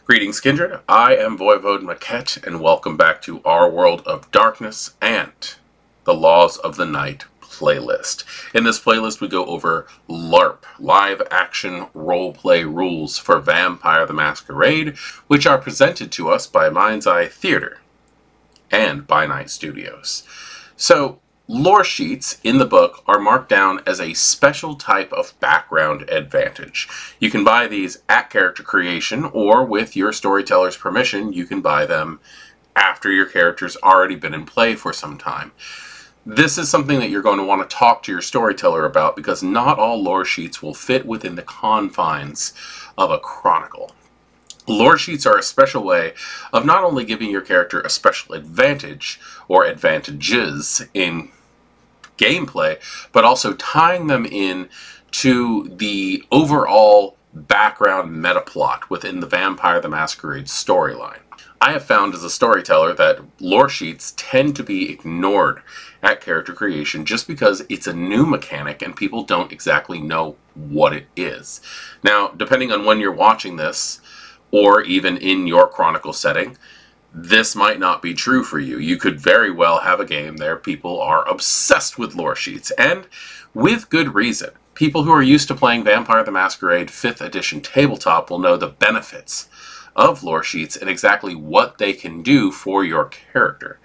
Greetings, Kindred. I am Voivode Maquette, and welcome back to our World of Darkness and the Laws of the Night playlist. In this playlist, we go over LARP, live action roleplay rules for Vampire the Masquerade, which are presented to us by Mind's Eye Theater and by Night Studios. So, Loresheets in the book are marked down as a special type of background advantage. You can buy these at character creation, or with your storyteller's permission, you can buy them after your character's already been in play for some time. This is something that you're going to want to talk to your storyteller about, because not all Loresheets will fit within the confines of a chronicle. Loresheets are a special way of not only giving your character a special advantage or advantages in gameplay, but also tying them in to the overall background meta plot within the Vampire the Masquerade storyline. I have found as a storyteller that Loresheets tend to be ignored at character creation just because it's a new mechanic and people don't exactly know what it is. Now, depending on when you're watching this, or even in your chronicle setting, this might not be true for you. You could very well have a game there people are obsessed with Loresheets, and with good reason. People who are used to playing Vampire the Masquerade 5th edition tabletop will know the benefits of Loresheets and exactly what they can do for your character.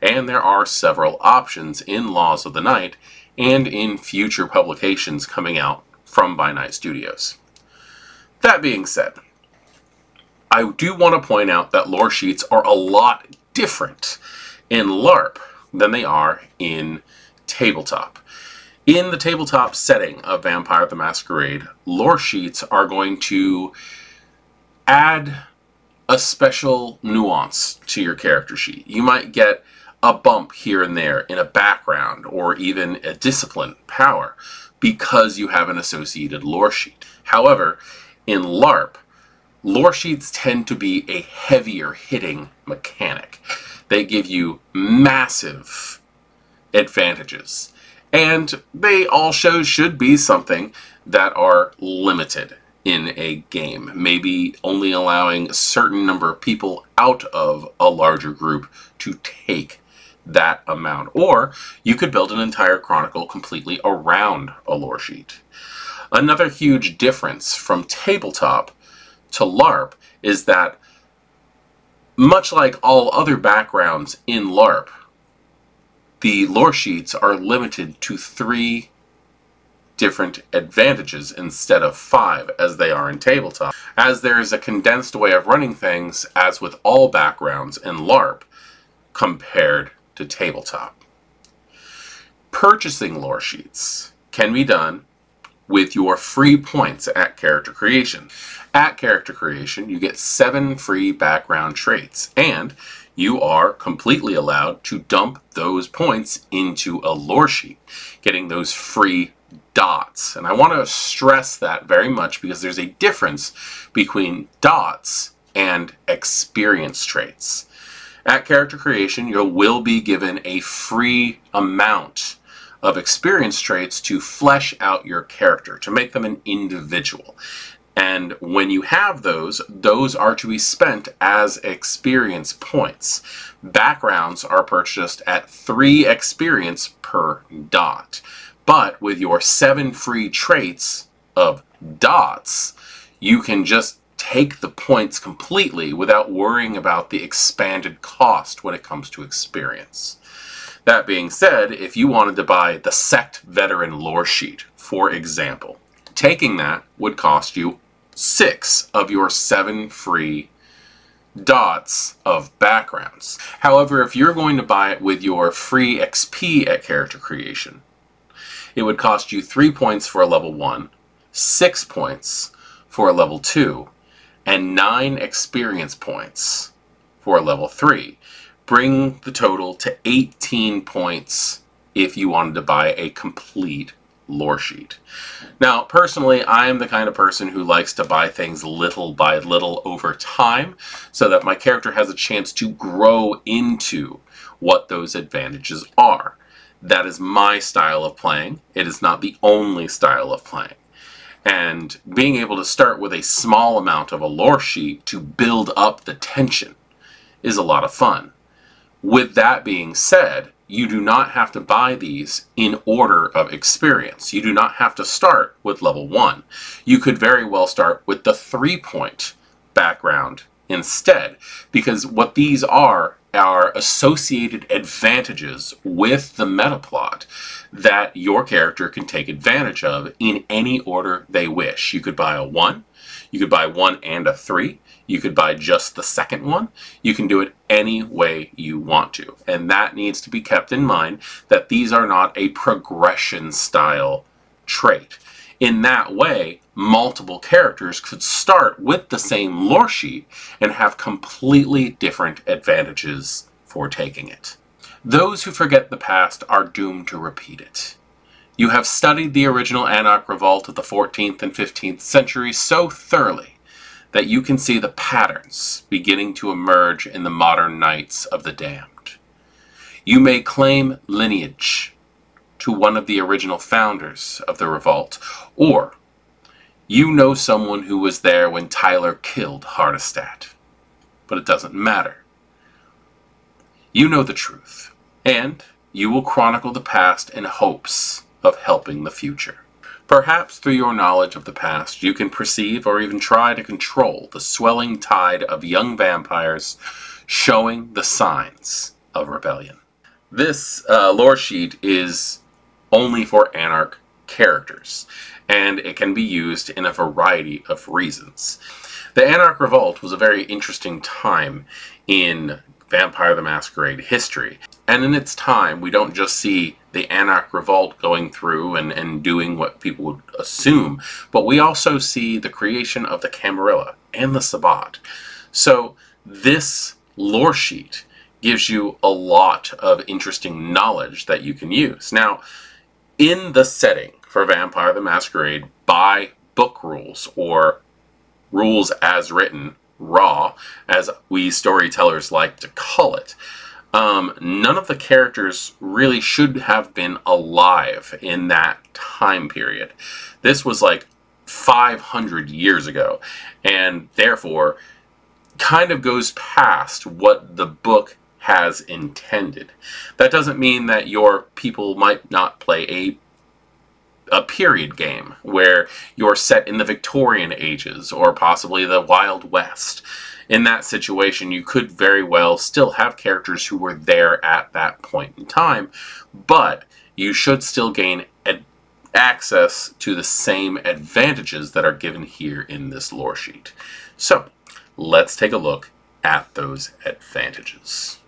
And there are several options in Laws of the Night and in future publications coming out from by Night Studios. That being said, I do want to point out that Loresheets are a lot different in LARP than they are in tabletop. In the tabletop setting of Vampire the Masquerade, Loresheets are going to add a special nuance to your character sheet. You might get a bump here and there in a background or even a discipline power because you have an associated Loresheet. However, in LARP, Loresheets tend to be a heavier hitting mechanic. They give you massive advantages, and they also should be something that are limited in a game, maybe only allowing a certain number of people out of a larger group to take that amount. Or you could build an entire chronicle completely around a Loresheet. Another huge difference from tabletop to LARP is that, much like all other backgrounds in LARP, the Loresheets are limited to 3 different advantages instead of 5 as they are in tabletop, as there is a condensed way of running things, as with all backgrounds in LARP, compared to tabletop. Purchasing Loresheets can be done with your free points at character creation. At character creation, you get 7 free background traits, and you are completely allowed to dump those points into a Loresheet, getting those free dots. And I want to stress that very much because there's a difference between dots and experience traits. At character creation, you will be given a free amount of experience traits to flesh out your character, to make them an individual. And when you have those are to be spent as experience points. Backgrounds are purchased at 3 experience per dot. But with your 7 free traits of dots, you can just take the points completely without worrying about the expanded cost when it comes to experience. That being said, if you wanted to buy the Sect Veteran Loresheet, for example, taking that would cost you 6 of your 7 free dots of backgrounds. However, if you're going to buy it with your free XP at character creation, it would cost you 3 points for a level 1, 6 points for a level 2, and 9 experience points for a level 3. Bring the total to 18 points if you wanted to buy a complete Loresheet. Now, personally, I am the kind of person who likes to buy things little by little over time so that my character has a chance to grow into what those advantages are. That is my style of playing. It is not the only style of playing. And being able to start with a small amount of a lore sheet to build up the tension is a lot of fun. With that being said, you do not have to buy these in order of experience. You do not have to start with level 1. You could very well start with the 3-point background instead, because what these are associated advantages with the meta plot that your character can take advantage of in any order they wish. You could buy a 1, you could buy 1 and a 3, you could buy just the second one. You can do it any way you want to. And that needs to be kept in mind, that these are not a progression style trait. In that way, multiple characters could start with the same lore sheet and have completely different advantages for taking it. Those who forget the past are doomed to repeat it. You have studied the original Anarch Revolt of the 14th and 15th centuries so thoroughly that you can see the patterns beginning to emerge in the modern Knights of the Damned. You may claim lineage to one of the original founders of the revolt, or you know someone who was there when Tyler killed Hardestat. But it doesn't matter. You know the truth, and you will chronicle the past in hopes of helping the future. Perhaps through your knowledge of the past, you can perceive or even try to control the swelling tide of young vampires showing the signs of rebellion. This lore sheet is only for Anarch characters, and it can be used in a variety of reasons. The Anarch Revolt was a very interesting time in Vampire the Masquerade history. And in its time, we don't just see the Anarch Revolt going through and doing what people would assume, but we also see the creation of the Camarilla and the Sabbat. So this lore sheet gives you a lot of interesting knowledge that you can use. Now, in the setting for Vampire the Masquerade, by book rules, or rules as written, raw, as we storytellers like to call it, none of the characters really should have been alive in that time period. This was like 500 years ago, and therefore kind of goes past what the book has intended. That doesn't mean that your people might not play a period game where you're set in the Victorian ages or possibly the Wild West. In that situation, you could very well still have characters who were there at that point in time, but you should still gain access to the same advantages that are given here in this lore sheet. So, let's take a look at those advantages.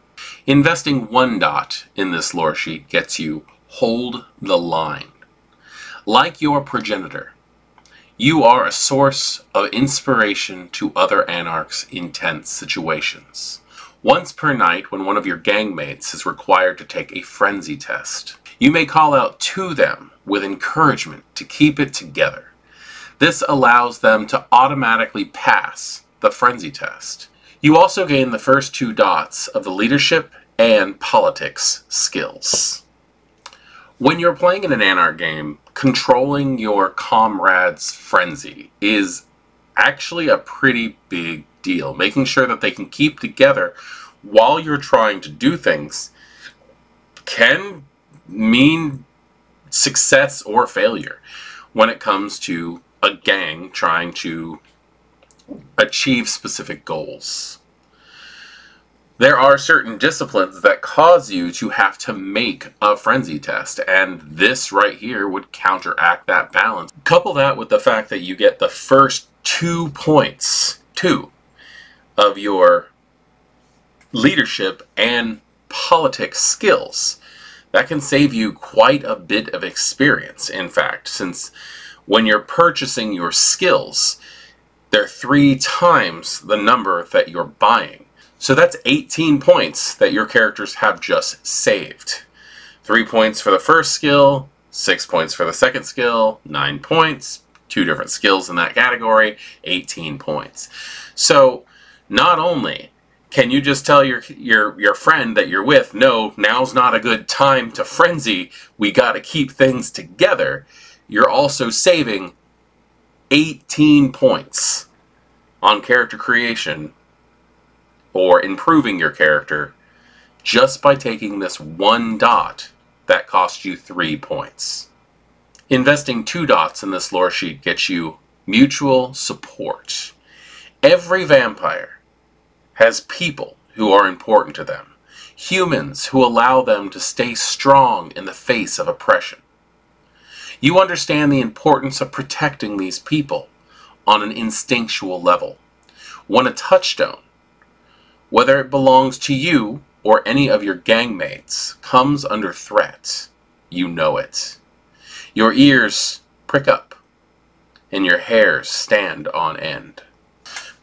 Investing 1 dot in this lore sheet gets you Hold the Line. Like your progenitor, you are a source of inspiration to other Anarchs in tense situations. Once per night, when one of your gangmates is required to take a frenzy test, you may call out to them with encouragement to keep it together. This allows them to automatically pass the frenzy test. You also gain the first 2 dots of the leadership and politics skills. When you're playing in an Anarch game, controlling your comrades' frenzy is actually a pretty big deal. Making sure that they can keep together while you're trying to do things can mean success or failure when it comes to a gang trying to achieve specific goals. There are certain disciplines that cause you to have to make a frenzy test, and this right here would counteract that balance. Couple that with the fact that you get the first 2 points, 2, of your leadership and politics skills. That can save you quite a bit of experience, in fact, since when you're purchasing your skills, they're 3 times the number that you're buying. So that's 18 points that your characters have just saved. 3 points for the first skill, 6 points for the second skill, 9 points, 2 different skills in that category, 18 points. So not only can you just tell your friend that you're with, no, now's not a good time to frenzy, we gotta keep things together, you're also saving 18 points on character creation or improving your character just by taking this one dot that costs you 3 points. Investing 2 dots in this lore sheet gets you mutual support. Every vampire has people who are important to them, humans who allow them to stay strong in the face of oppression. You understand the importance of protecting these people on an instinctual level. When a touchstone, whether it belongs to you or any of your gangmates, comes under threat, you know it. Your ears prick up and your hairs stand on end.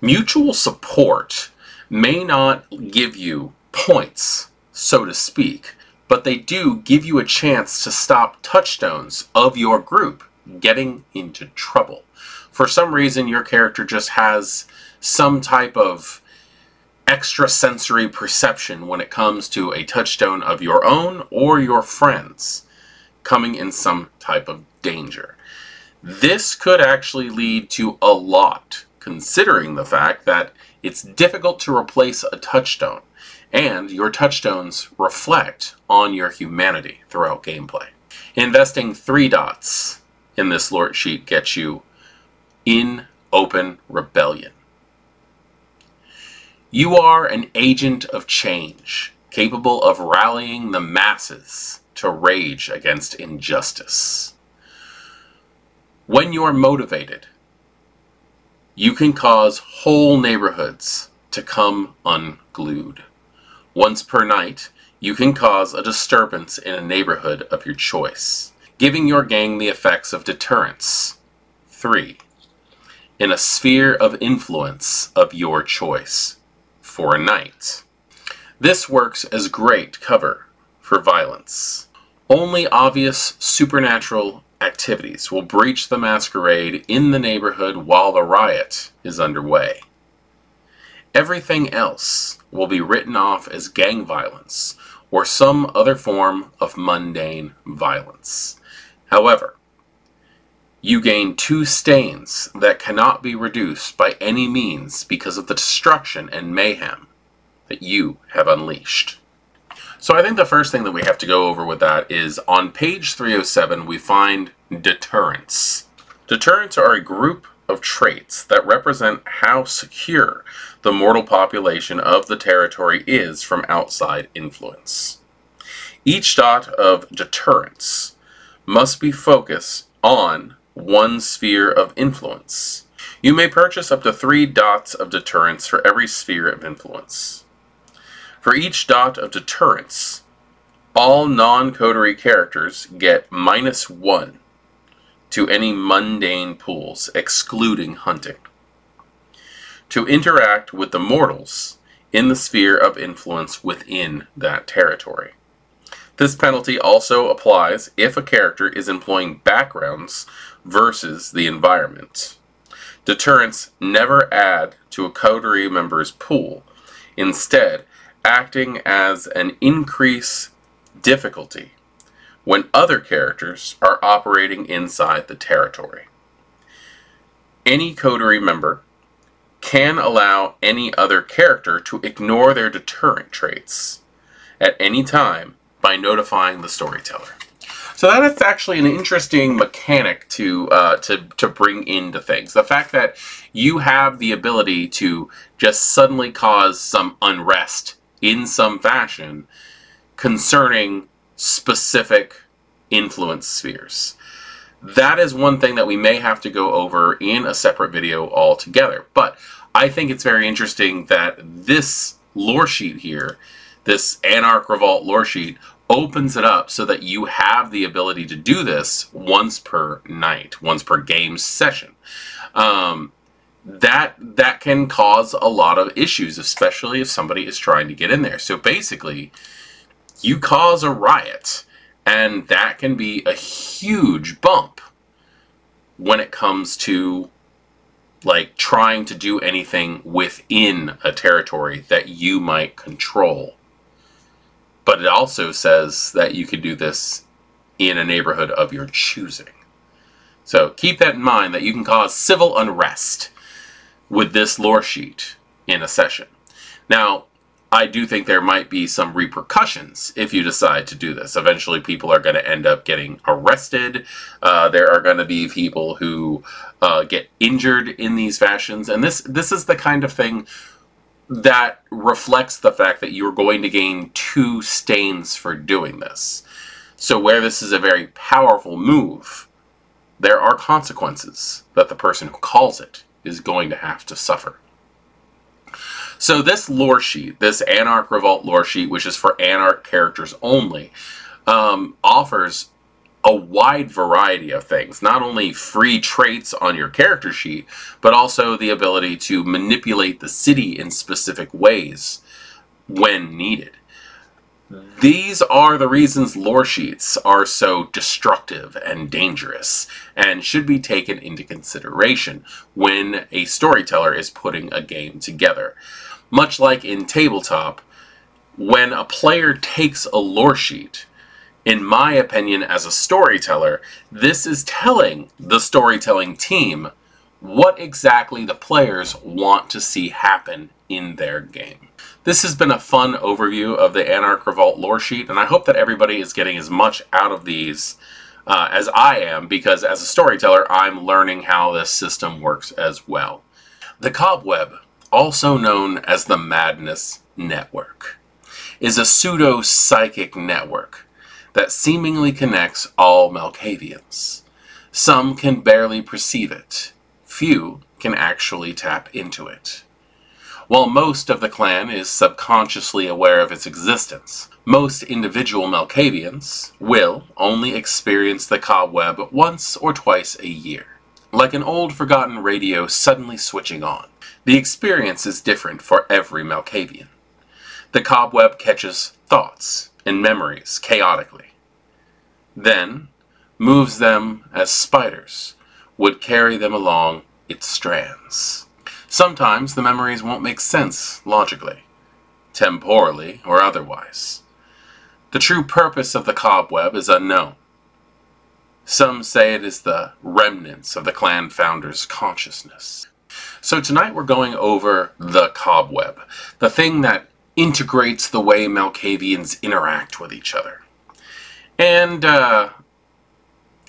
Mutual support may not give you points, so to speak, but they do give you a chance to stop touchstones of your group getting into trouble. For some reason, your character just has some type of extrasensory perception when it comes to a touchstone of your own or your friends coming in some type of danger. This could actually lead to a lot, considering the fact that it's difficult to replace a touchstone, and your touchstones reflect on your humanity throughout gameplay. Investing 3 dots in this lore sheet gets you in open rebellion. You are an agent of change, capable of rallying the masses to rage against injustice. When you are motivated, you can cause whole neighborhoods to come unglued. Once per night, you can cause a disturbance in a neighborhood of your choice, giving your gang the effects of deterrence. 3. In a sphere of influence of your choice, for a night. This works as great cover for violence. Only obvious supernatural activities will breach the masquerade in the neighborhood while the riot is underway. Everything else will be written off as gang violence or some other form of mundane violence. However, you gain 2 stains that cannot be reduced by any means because of the destruction and mayhem that you have unleashed. So I think the first thing that we have to go over with that is on page 307 we find deterrence. Deterrents are a group of traits that represent how secure the mortal population of the territory is from outside influence. Each dot of deterrence must be focused on one sphere of influence. You may purchase up to 3 dots of deterrence for every sphere of influence. For each dot of deterrence, all non-coterie characters get -1 to any mundane pools, excluding hunting, to interact with the mortals in the sphere of influence within that territory. This penalty also applies if a character is employing backgrounds versus the environment. Deterrents never add to a coterie member's pool, instead acting as an increased difficulty when other characters are operating inside the territory. Any coterie member can allow any other character to ignore their deterrent traits at any time by notifying the storyteller. So that is actually an interesting mechanic to bring into things. The fact that you have the ability to just suddenly cause some unrest in some fashion concerning specific influence spheres. That is one thing that we may have to go over in a separate video altogether. But I think it's very interesting that this lore sheet here, this Anarch Revolt lore sheet, opens it up so that you have the ability to do this once per night, once per game session. That can cause a lot of issues, especially if somebody is trying to get in there. So basically, you cause a riot, and that can be a huge bump when it comes to like trying to do anything within a territory that you might control. But it also says that you can do this in a neighborhood of your choosing. So keep that in mind, that you can cause civil unrest with this lore sheet in a session. Now, I do think there might be some repercussions if you decide to do this. Eventually, people are going to end up getting arrested. There are going to be people who get injured in these fashions. And this is the kind of thing that reflects the fact that you're going to gain 2 stains for doing this. So where this is a very powerful move, there are consequences that the person who calls it is going to have to suffer. So this lore sheet, this Anarch Revolt lore sheet, which is for Anarch characters only, offers a wide variety of things. Not only free traits on your character sheet, but also the ability to manipulate the city in specific ways when needed. These are the reasons lore sheets are so destructive and dangerous, and should be taken into consideration when a storyteller is putting a game together. Much like in tabletop, when a player takes a lore sheet, in my opinion as a storyteller, this is telling the storytelling team what exactly the players want to see happen in their game. This has been a fun overview of the Anarch Revolt lore sheet, and I hope that everybody is getting as much out of these as I am, because as a storyteller, I'm learning how this system works as well. The Cobweb, also known as the Madness Network, is a pseudo-psychic network that seemingly connects all Malkavians. Some can barely perceive it. Few can actually tap into it. While most of the clan is subconsciously aware of its existence, most individual Malkavians will only experience the Cobweb once or twice a year, like an old forgotten radio suddenly switching on. The experience is different for every Malkavian. The Cobweb catches thoughts and memories chaotically, then moves them as spiders would carry them along its strands. Sometimes the memories won't make sense logically, temporally, or otherwise. The true purpose of the Cobweb is unknown. Some say it is the remnants of the clan founder's consciousness. So tonight we're going over the Cobweb, the thing that integrates the way Malkavians interact with each other. And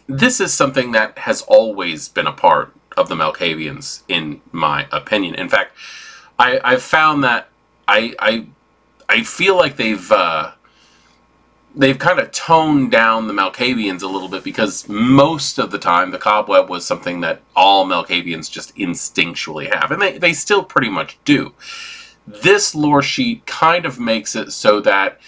this is something that has always been a part of the Malkavians, in my opinion. In fact, I've found that I feel like they've kind of toned down the Malkavians a little bit, because most of the time the Cobweb was something that all Malkavians just instinctually have, and they still pretty much do. This lore sheet kind of makes it so that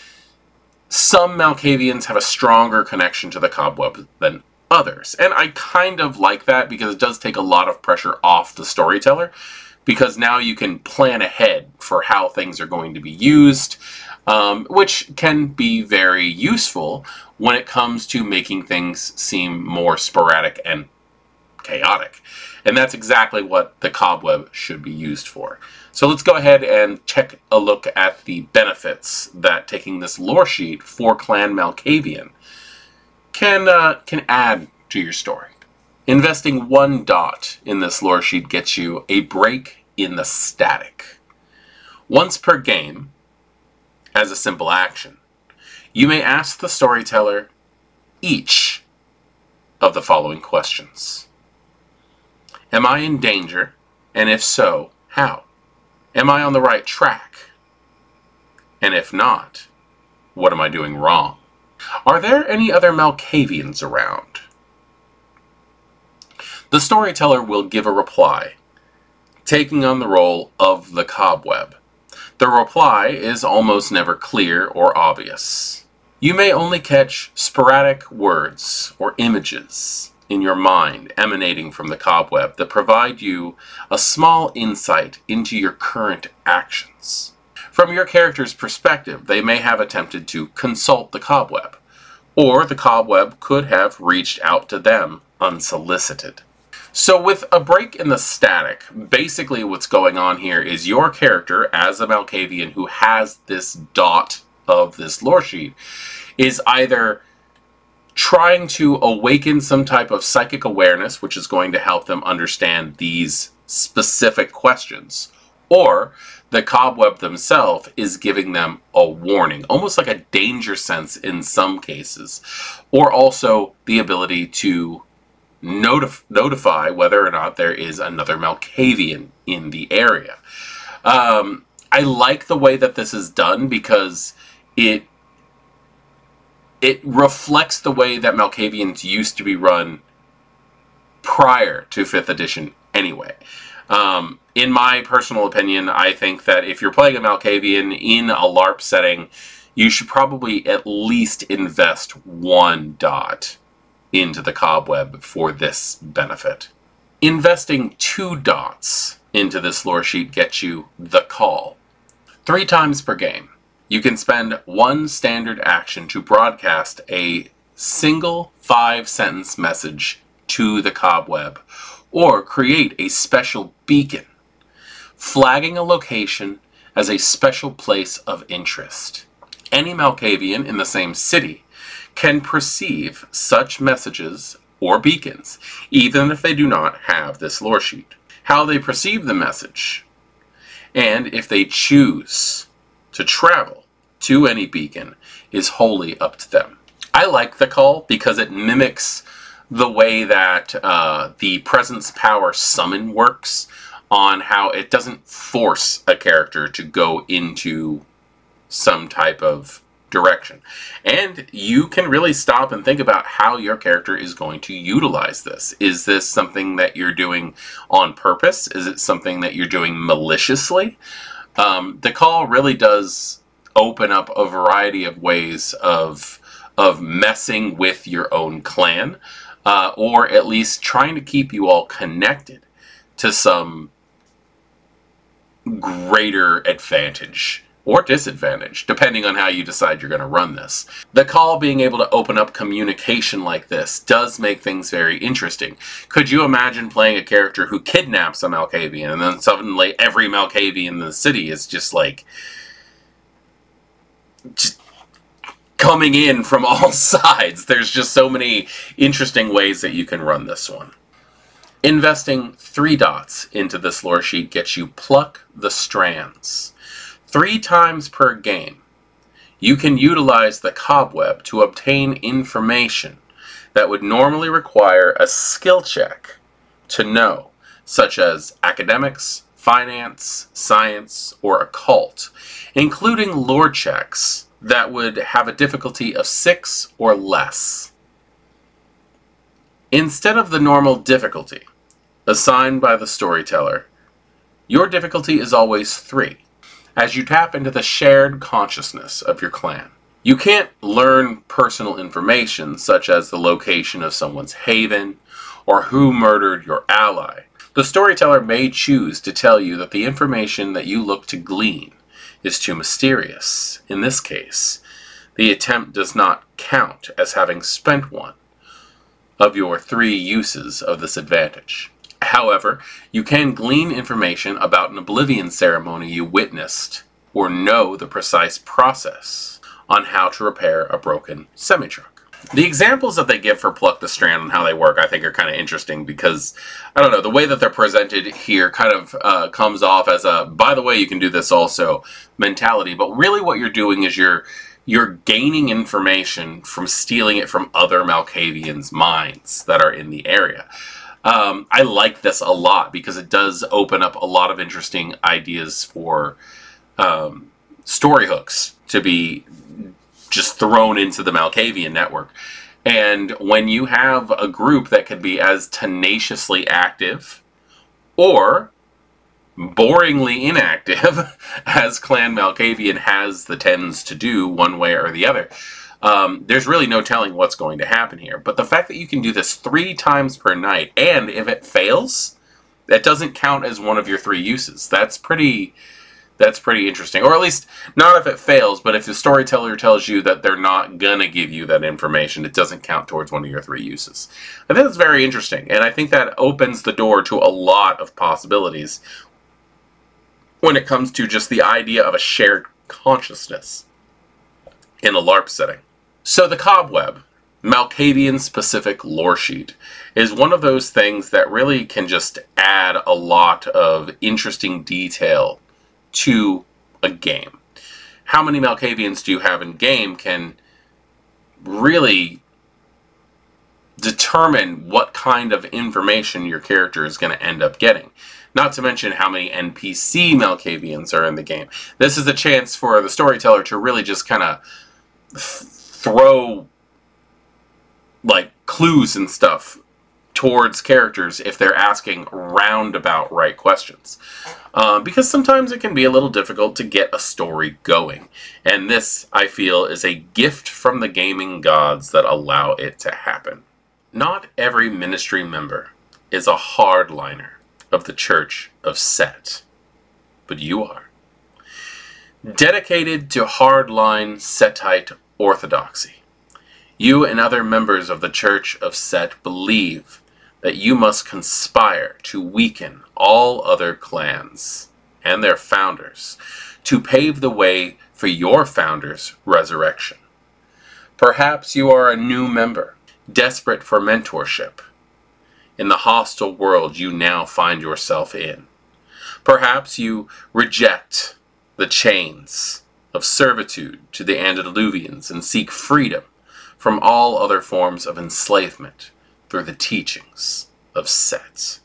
some Malkavians have a stronger connection to the Cobweb than others. And I kind of like that, because it does take a lot of pressure off the storyteller, because now you can plan ahead for how things are going to be used, which can be very useful when it comes to making things seem more sporadic and chaotic. And that's exactly what the Cobweb should be used for. So let's go ahead and check a look at the benefits that taking this lore sheet for Clan Malkavian can add to your story. Investing 1 dot in this lore sheet gets you a break in the static. Once per game, as a simple action, you may ask the storyteller each of the following questions. Am I in danger? And if so, how? Am I on the right track? And if not, what am I doing wrong? Are there any other Malkavians around? The storyteller will give a reply, taking on the role of the Cobweb. The reply is almost never clear or obvious. You may only catch sporadic words or images in your mind emanating from the Cobweb that provide you a small insight into your current actions. From your character's perspective, they may have attempted to consult the Cobweb, or the Cobweb could have reached out to them unsolicited. So with a break in the static, basically what's going on here is your character, as a Malkavian who has this dot of this lore sheet, is either trying to awaken some type of psychic awareness, which is going to help them understand these specific questions. Or the cobweb themselves is giving them a warning, almost like a danger sense in some cases. Or also the ability to notify whether or not there is another Malkavian in the area. I like the way that this is done because it reflects the way that Malkavians used to be run prior to 5th edition anyway. In my personal opinion, I think that if you're playing a Malkavian in a LARP setting, you should probably at least invest 1 dot into the cobweb for this benefit. Investing 2 dots into this lore sheet gets you the call. 3 times per game, you can spend 1 standard action to broadcast a single 5-sentence message to the cobweb, or create a special beacon, flagging a location as a special place of interest. Any Malkavian in the same city can perceive such messages or beacons, even if they do not have this lore sheet. How they perceive the message, and if they choose to travel to any beacon, is wholly up to them. I like the call because it mimics the way that the presence power summon works, on how it doesn't force a character to go into some type of direction. And you can really stop and think about how your character is going to utilize this. Is this something that you're doing on purpose? Is it something that you're doing maliciously? The call really does open up a variety of ways of messing with your own clan, or at least trying to keep you all connected to some greater advantage or disadvantage, depending on how you decide you're going to run this. The call being able to open up communication like this does make things very interesting. Could you imagine playing a character who kidnaps a Malkavian, and then suddenly every Malkavian in the city is just like coming in from all sides? There's just so many interesting ways that you can run this one. Investing 3 dots into this lore sheet gets you Pluck the Strands. 3 times per game, you can utilize the cobweb to obtain information that would normally require a skill check to know, such as academics, finance, science, or occult, including lore checks that would have a difficulty of 6 or less. Instead of the normal difficulty assigned by the storyteller, your difficulty is always 3, as you tap into the shared consciousness of your clan. You can't learn personal information such as the location of someone's haven or who murdered your ally. The storyteller may choose to tell you that the information that you look to glean is too mysterious. In this case, the attempt does not count as having spent one of your 3 uses of this advantage. However, you can glean information about an oblivion ceremony you witnessed, or know the precise process on how to repair a broken semi-truck. The examples that they give for Pluck the Strand and how they work, I think, are kind of interesting because, I don't know, the way that they're presented here kind of comes off as a, by the way, you can do this also mentality, but really what you're doing is you're gaining information from stealing it from other Malkavians' minds that are in the area. I like this a lot because it does open up a lot of interesting ideas for story hooks to be just thrown into the Malkavian network. And when you have a group that can be as tenaciously active or boringly inactive as Clan Malkavian tends to do one way or the other, there's really no telling what's going to happen here. But the fact that you can do this 3 times per night, and if it fails, that doesn't count as one of your 3 uses. That's pretty interesting. Or at least, not if it fails, but if the storyteller tells you that they're not gonna give you that information, it doesn't count towards one of your 3 uses. I think that's very interesting, and I think that opens the door to a lot of possibilities when it comes to just the idea of a shared consciousness in a LARP setting. So the cobweb Malkavian-specific lore sheet is one of those things that really can just add a lot of interesting detail to a game. How many Malkavians do you have in game can really determine what kind of information your character is going to end up getting. Not to mention how many NPC Malkavians are in the game. This is a chance for the storyteller to really just kind of throw like clues and stuff towards characters if they're asking roundabout right questions. Because sometimes it can be a little difficult to get a story going. And this, I feel, is a gift from the gaming gods that allow it to happen. Not every ministry member is a hardliner of the Church of Set, but you are. Dedicated to hardline Setite orthodoxy, you and other members of the Church of Set believe that you must conspire to weaken all other clans and their founders to pave the way for your founders' resurrection. Perhaps you are a new member, desperate for mentorship in the hostile world you now find yourself in. Perhaps you reject the chains of servitude to the antediluvians and seek freedom from all other forms of enslavement through the teachings of Set.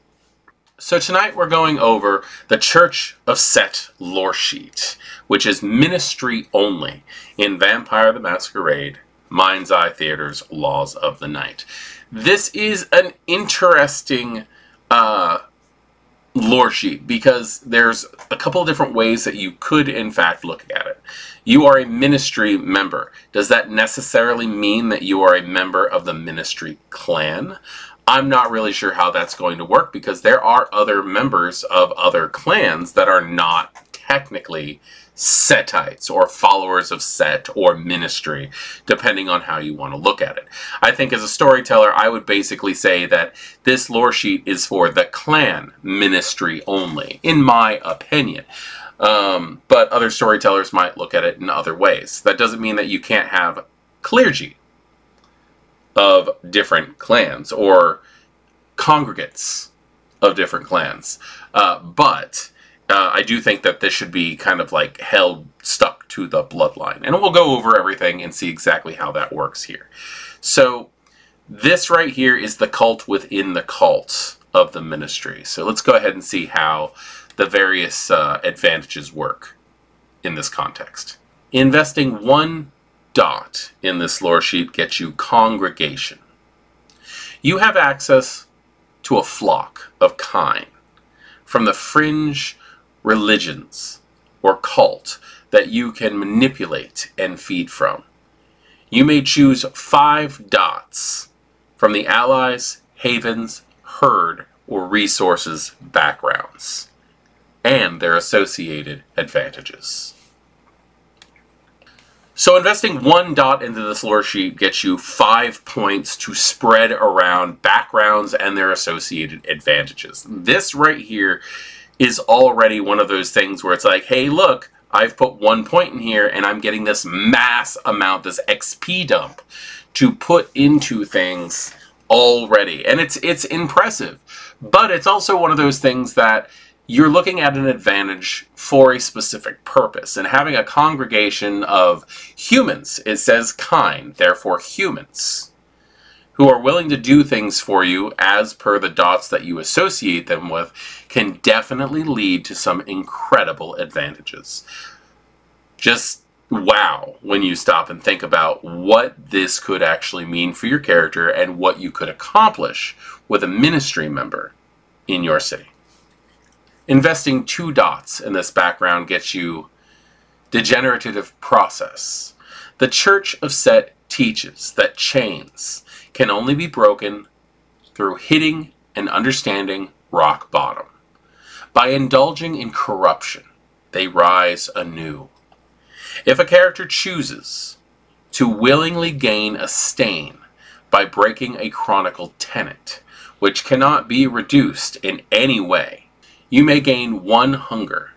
So tonight we're going over the Church of Set lore sheet, which is ministry only in Vampire the Masquerade, Mind's Eye Theater's Laws of the Night. This is an interesting lore sheet because there's a couple of different ways that you could in fact look at it. You are a ministry member. Does that necessarily mean that you are a member of the ministry clan? I'm not really sure how that's going to work because there are other members of other clans that are not technically Setites or followers of Set or ministry, depending on how you want to look at it. I think as a storyteller, I would basically say that this lore sheet is for the clan ministry only, in my opinion. But other storytellers might look at it in other ways. That doesn't mean that you can't have clergy of different clans or congregates of different clans. But I do think that this should be kind of like stuck to the bloodline. And we'll go over everything and see exactly how that works here. So this right here is the cult within the cult of the ministry. So let's go ahead and see how the various advantages work in this context. Investing 1 dot in this lore sheet gets you congregation. You have access to a flock of kine from the fringe religions or cult that you can manipulate and feed from. You may choose 5 dots from the allies, havens, herd, or resources backgrounds and their associated advantages. So investing 1 dot into this lore sheet gets you 5 points to spread around backgrounds and their associated advantages. This right here is already one of those things where it's like, hey, look, I've put 1 point in here and I'm getting this mass amount, this XP dump to put into things already. And it's impressive. But it's also one of those things that you're looking at an advantage for a specific purpose. And having a congregation of humans, it says kind, therefore humans, who are willing to do things for you as per the dots that you associate them with, can definitely lead to some incredible advantages. Just wow when you stop and think about what this could actually mean for your character and what you could accomplish with a ministry member in your city. Investing 2 dots in this background gets you degenerative process. The Church of Set teaches that chains can only be broken through hitting and understanding rock bottom. By indulging in corruption, they rise anew. If a character chooses to willingly gain a stain by breaking a chronicle tenet, which cannot be reduced in any way, you may gain 1 hunger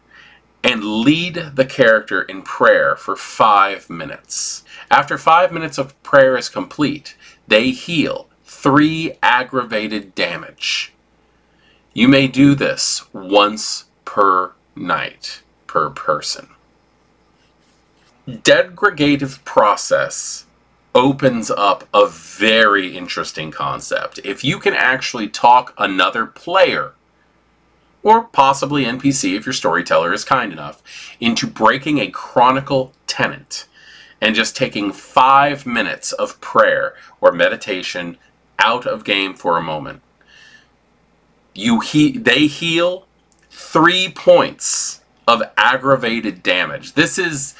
and lead the character in prayer for 5 minutes. After 5 minutes of prayer is complete, They heal 3 aggravated damage. You may do this once per night, per person. Degregative process opens up a very interesting concept. If you can actually talk another player, or possibly NPC if your storyteller is kind enough, into breaking a chronicle tenant and just taking 5 minutes of prayer or meditation out of game for a moment, they heal 3 points of aggravated damage. This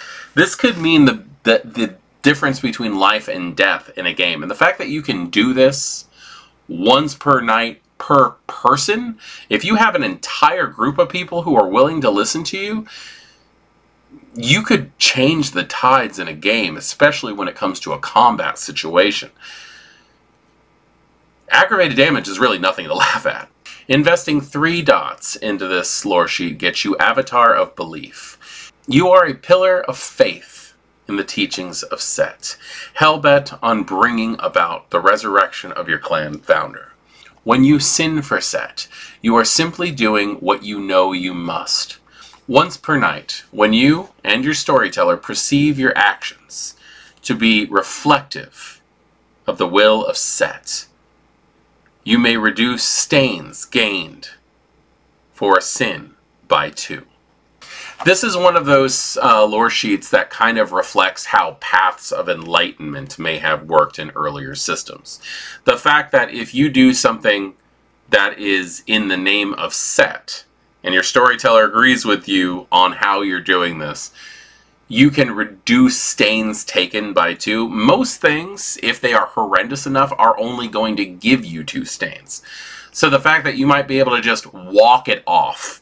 could mean the difference between life and death in a game. And the fact that you can do this once per night per person, if you have an entire group of people who are willing to listen to you, you could change the tides in a game, especially when it comes to a combat situation. Aggravated damage is really nothing to laugh at. Investing 3 dots into this Loresheet gets you Avatar of Belief. You are a pillar of faith in the teachings of Set, hell-bent on bringing about the resurrection of your clan founder. When you sin for Set, you are simply doing what you know you must. Once per night, when you and your storyteller perceive your actions to be reflective of the will of Set, you may reduce stains gained for a sin by 2. This is one of those lore sheets that kind of reflects how paths of enlightenment may have worked in earlier systems. The fact that if you do something that is in the name of Set, and your storyteller agrees with you on how you're doing this, you can reduce stains taken by 2. Most things, if they are horrendous enough, are only going to give you 2 stains. So the fact that you might be able to just walk it off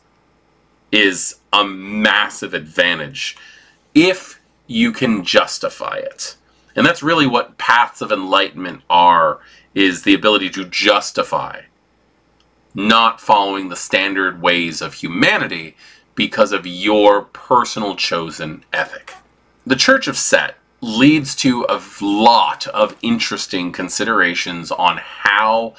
is a massive advantage if you can justify it. And that's really what paths of enlightenment are, is the ability to justify not following the standard ways of humanity because of your personal chosen ethic. The Church of Set leads to a lot of interesting considerations on how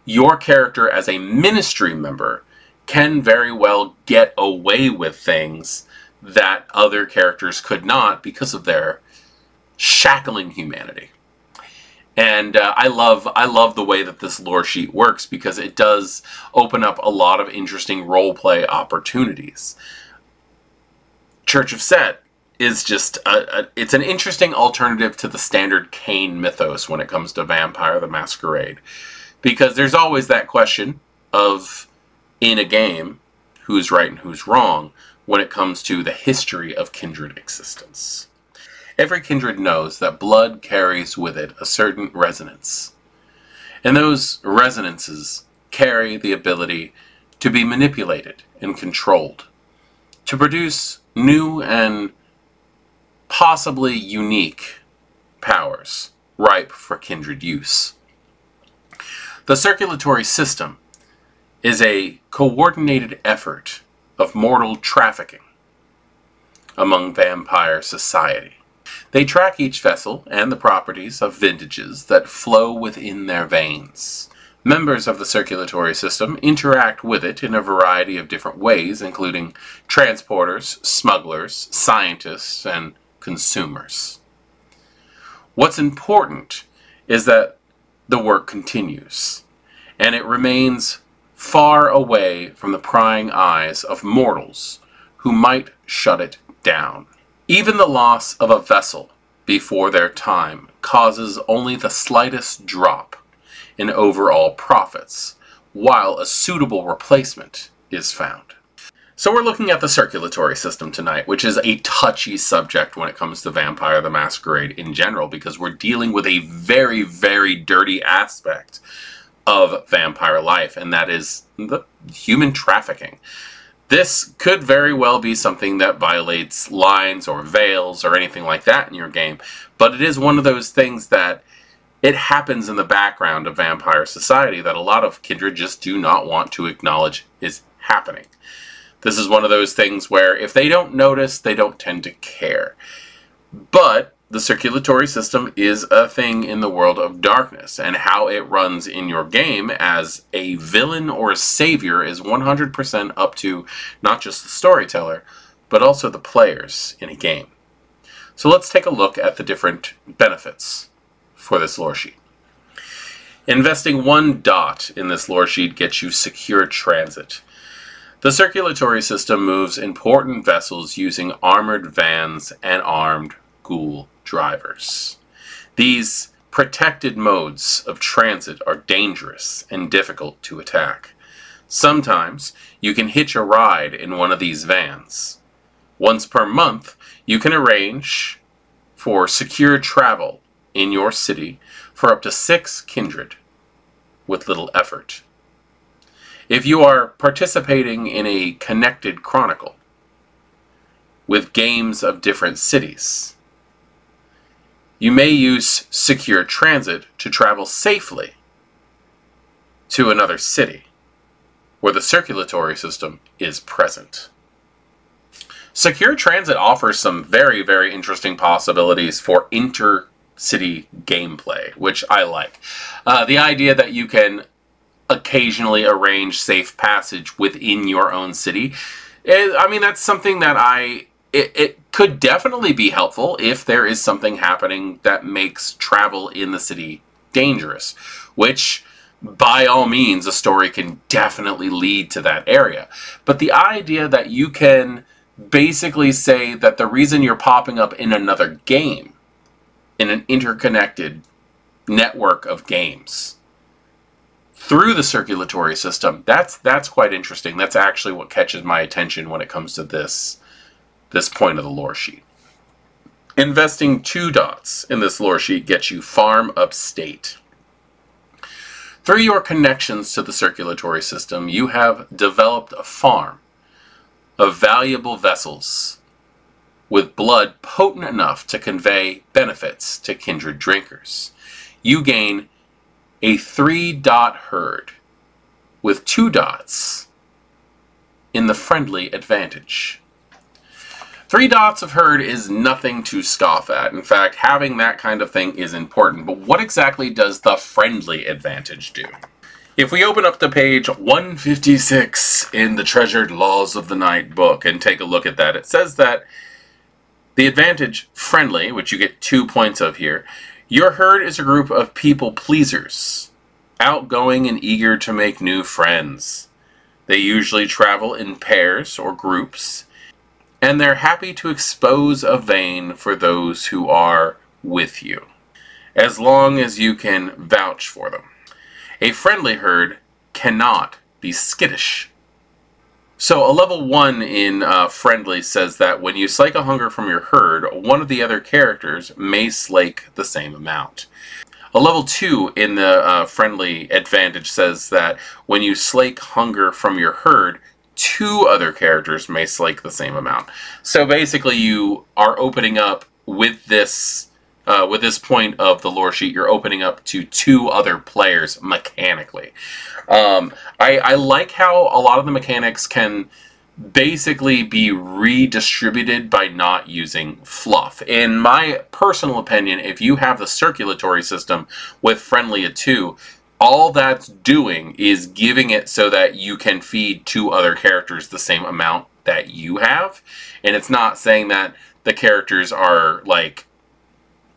your character as a ministry member can very well get away with things that other characters could not because of their shackling humanity. And I love the way that this lore sheet works, because it does open up a lot of interesting roleplay opportunities. Church of Set is just it's an interesting alternative to the standard Cain mythos when it comes to Vampire the Masquerade, because there's always that question of, in a game, who's right and who's wrong when it comes to the history of Kindred existence. Every Kindred knows that blood carries with it a certain resonance, and those resonances carry the ability to be manipulated and controlled, to produce new and possibly unique powers ripe for Kindred use. The circulatory system is a coordinated effort of mortal trafficking among vampire society. They track each vessel and the properties of vintages that flow within their veins. Members of the circulatory system interact with it in a variety of different ways, including transporters, smugglers, scientists, and consumers. What's important is that the work continues, and it remains far away from the prying eyes of mortals who might shut it down. Even the loss of a vessel before their time causes only the slightest drop in overall profits, while a suitable replacement is found. So we're looking at the circulatory system tonight, which is a touchy subject when it comes to Vampire the Masquerade in general, because we're dealing with a very, very dirty aspect of vampire life, and that is the human trafficking. This could very well be something that violates lines or veils or anything like that in your game, but it is one of those things that it happens in the background of vampire society that a lot of Kindred just do not want to acknowledge is happening. This is one of those things where if they don't notice, they don't tend to care. But the circulatory system is a thing in the world of darkness, and how it runs in your game as a villain or a savior is 100% up to not just the storyteller, but also the players in a game. So let's take a look at the different benefits for this lore sheet. Investing 1 dot in this lore sheet gets you secure transit. The circulatory system moves important vessels using armored vans and armed ghoul drivers. These protected modes of transit are dangerous and difficult to attack. Sometimes you can hitch a ride in one of these vans. Once per month, you can arrange for secure travel in your city for up to 6 kindred with little effort. If you are participating in a connected chronicle with games of different cities, you may use secure transit to travel safely to another city where the circulatory system is present. Secure transit offers some very, very interesting possibilities for inter-city gameplay, which I like. The idea that you can occasionally arrange safe passage within your own city, I mean, that's something that it could definitely be helpful if there is something happening that makes travel in the city dangerous, which by all means a story can definitely lead to that area. But the idea that you can basically say that the reason you're popping up in another game, in an interconnected network of games, through the circulatory system, that's quite interesting. That's actually what catches my attention when it comes to this point of the lore sheet. Investing 2 dots in this lore sheet gets you farm upstate. Through your connections to the circulatory system, you have developed a farm of valuable vessels with blood potent enough to convey benefits to kindred drinkers. You gain a 3-dot herd with 2 dots in the friendly advantage. 3 dots of herd is nothing to scoff at. In fact, having that kind of thing is important. But what exactly does the friendly advantage do? If we open up to page 156 in the Treasured Laws of the Night book and take a look at that, it says that the advantage friendly, which you get 2 points of here, your herd is a group of people pleasers, outgoing and eager to make new friends. They usually travel in pairs or groups, and they're happy to expose a vein for those who are with you, as long as you can vouch for them. A friendly herd cannot be skittish. So a level 1 in friendly says that when you slake a hunger from your herd, one of the other characters may slake the same amount. A level 2 in the friendly advantage says that when you slake hunger from your herd, 2 other characters may slake the same amount. So basically you are opening up with this point of the lore sheet, you're opening up to 2 other players mechanically. I like how a lot of the mechanics can basically be redistributed by not using fluff. In my personal opinion, if you have the circulatory system with friendly at 2, all that's doing is giving it so that you can feed 2 other characters the same amount that you have. And it's not saying that the characters are like,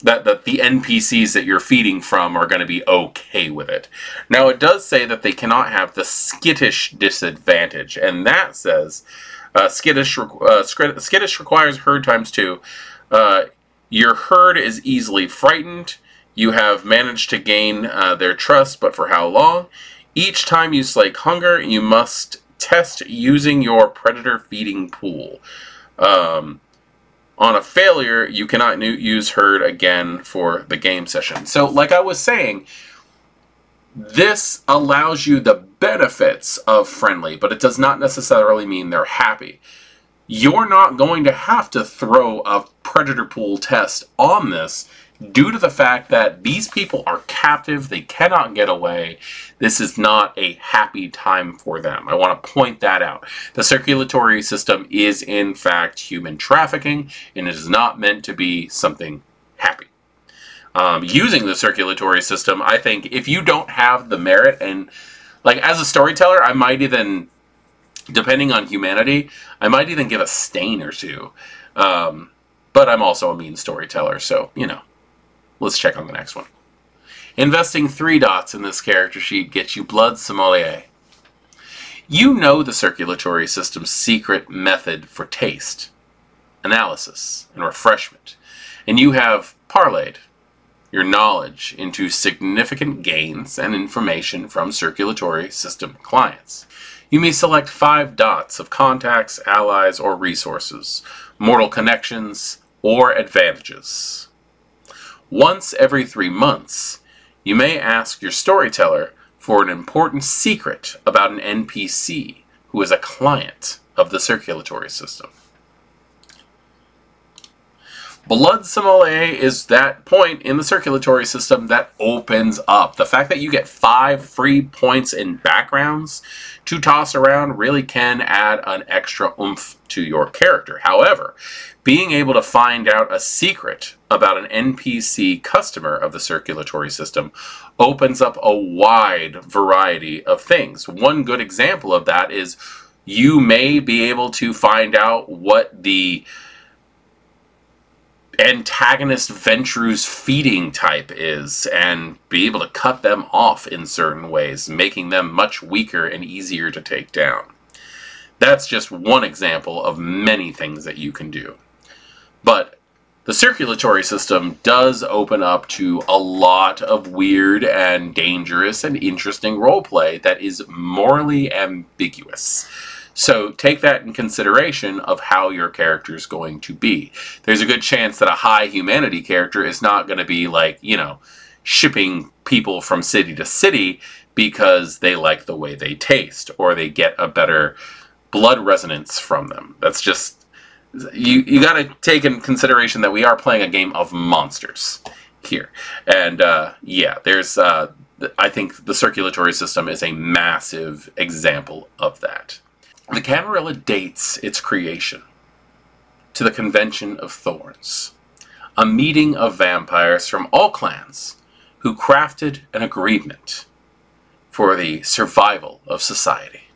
that the NPCs that you're feeding from are going to be okay with it. Now, it does say that they cannot have the skittish disadvantage, and that says skittish requires herd times 2. Your herd is easily frightened. You have managed to gain their trust, but for how long? Each time you slake hunger, you must test using your predator feeding pool. On a failure, you cannot use herd again for the game session. So, like I was saying, this allows you the benefits of friendly, but it does not necessarily mean they're happy. You're not going to have to throw a predator pool test on this due to the fact that these people are captive, they cannot get away. This is not a happy time for them. I want to point that out. The circulatory system is in fact human trafficking, and it is not meant to be something happy. using the circulatory system, I think if you don't have the merit, and like as a storyteller, I might even, depending on humanity, I might even give a stain or two. But I'm also a mean storyteller, so, you know, let's check on the next one. Investing 3 dots in this character sheet gets you Blood Sommelier. You know the circulatory system's secret method for taste, analysis, and refreshment, and you have parlayed your knowledge into significant gains and information from circulatory system clients. You may select 5 dots of contacts, allies, or resources, mortal connections, or advantages. Once every 3 months, you may ask your storyteller for an important secret about an NPC who is a client of the circulatory system. Blood Sommelier is that point in the circulatory system that opens up. The fact that you get 5 free points in backgrounds to toss around really can add an extra oomph to your character. However, being able to find out a secret about an NPC customer of the circulatory system opens up a wide variety of things. One good example of that is you may be able to find out what the antagonist Venture's feeding type is and be able to cut them off in certain ways, making them much weaker and easier to take down. That's just one example of many things that you can do. But the circulatory system does open up to a lot of weird and dangerous and interesting roleplay that is morally ambiguous. So take that in consideration of how your character is going to be. There's a good chance that a high humanity character is not going to be like, you know, shipping people from city to city because they like the way they taste or they get a better blood resonance from them. That's just, you got to take in consideration that we are playing a game of monsters here. And yeah, there's, I think the circulatory system is a massive example of that. The Camarilla dates its creation to the Convention of Thorns, a meeting of vampires from all clans who crafted an agreement for the survival of society.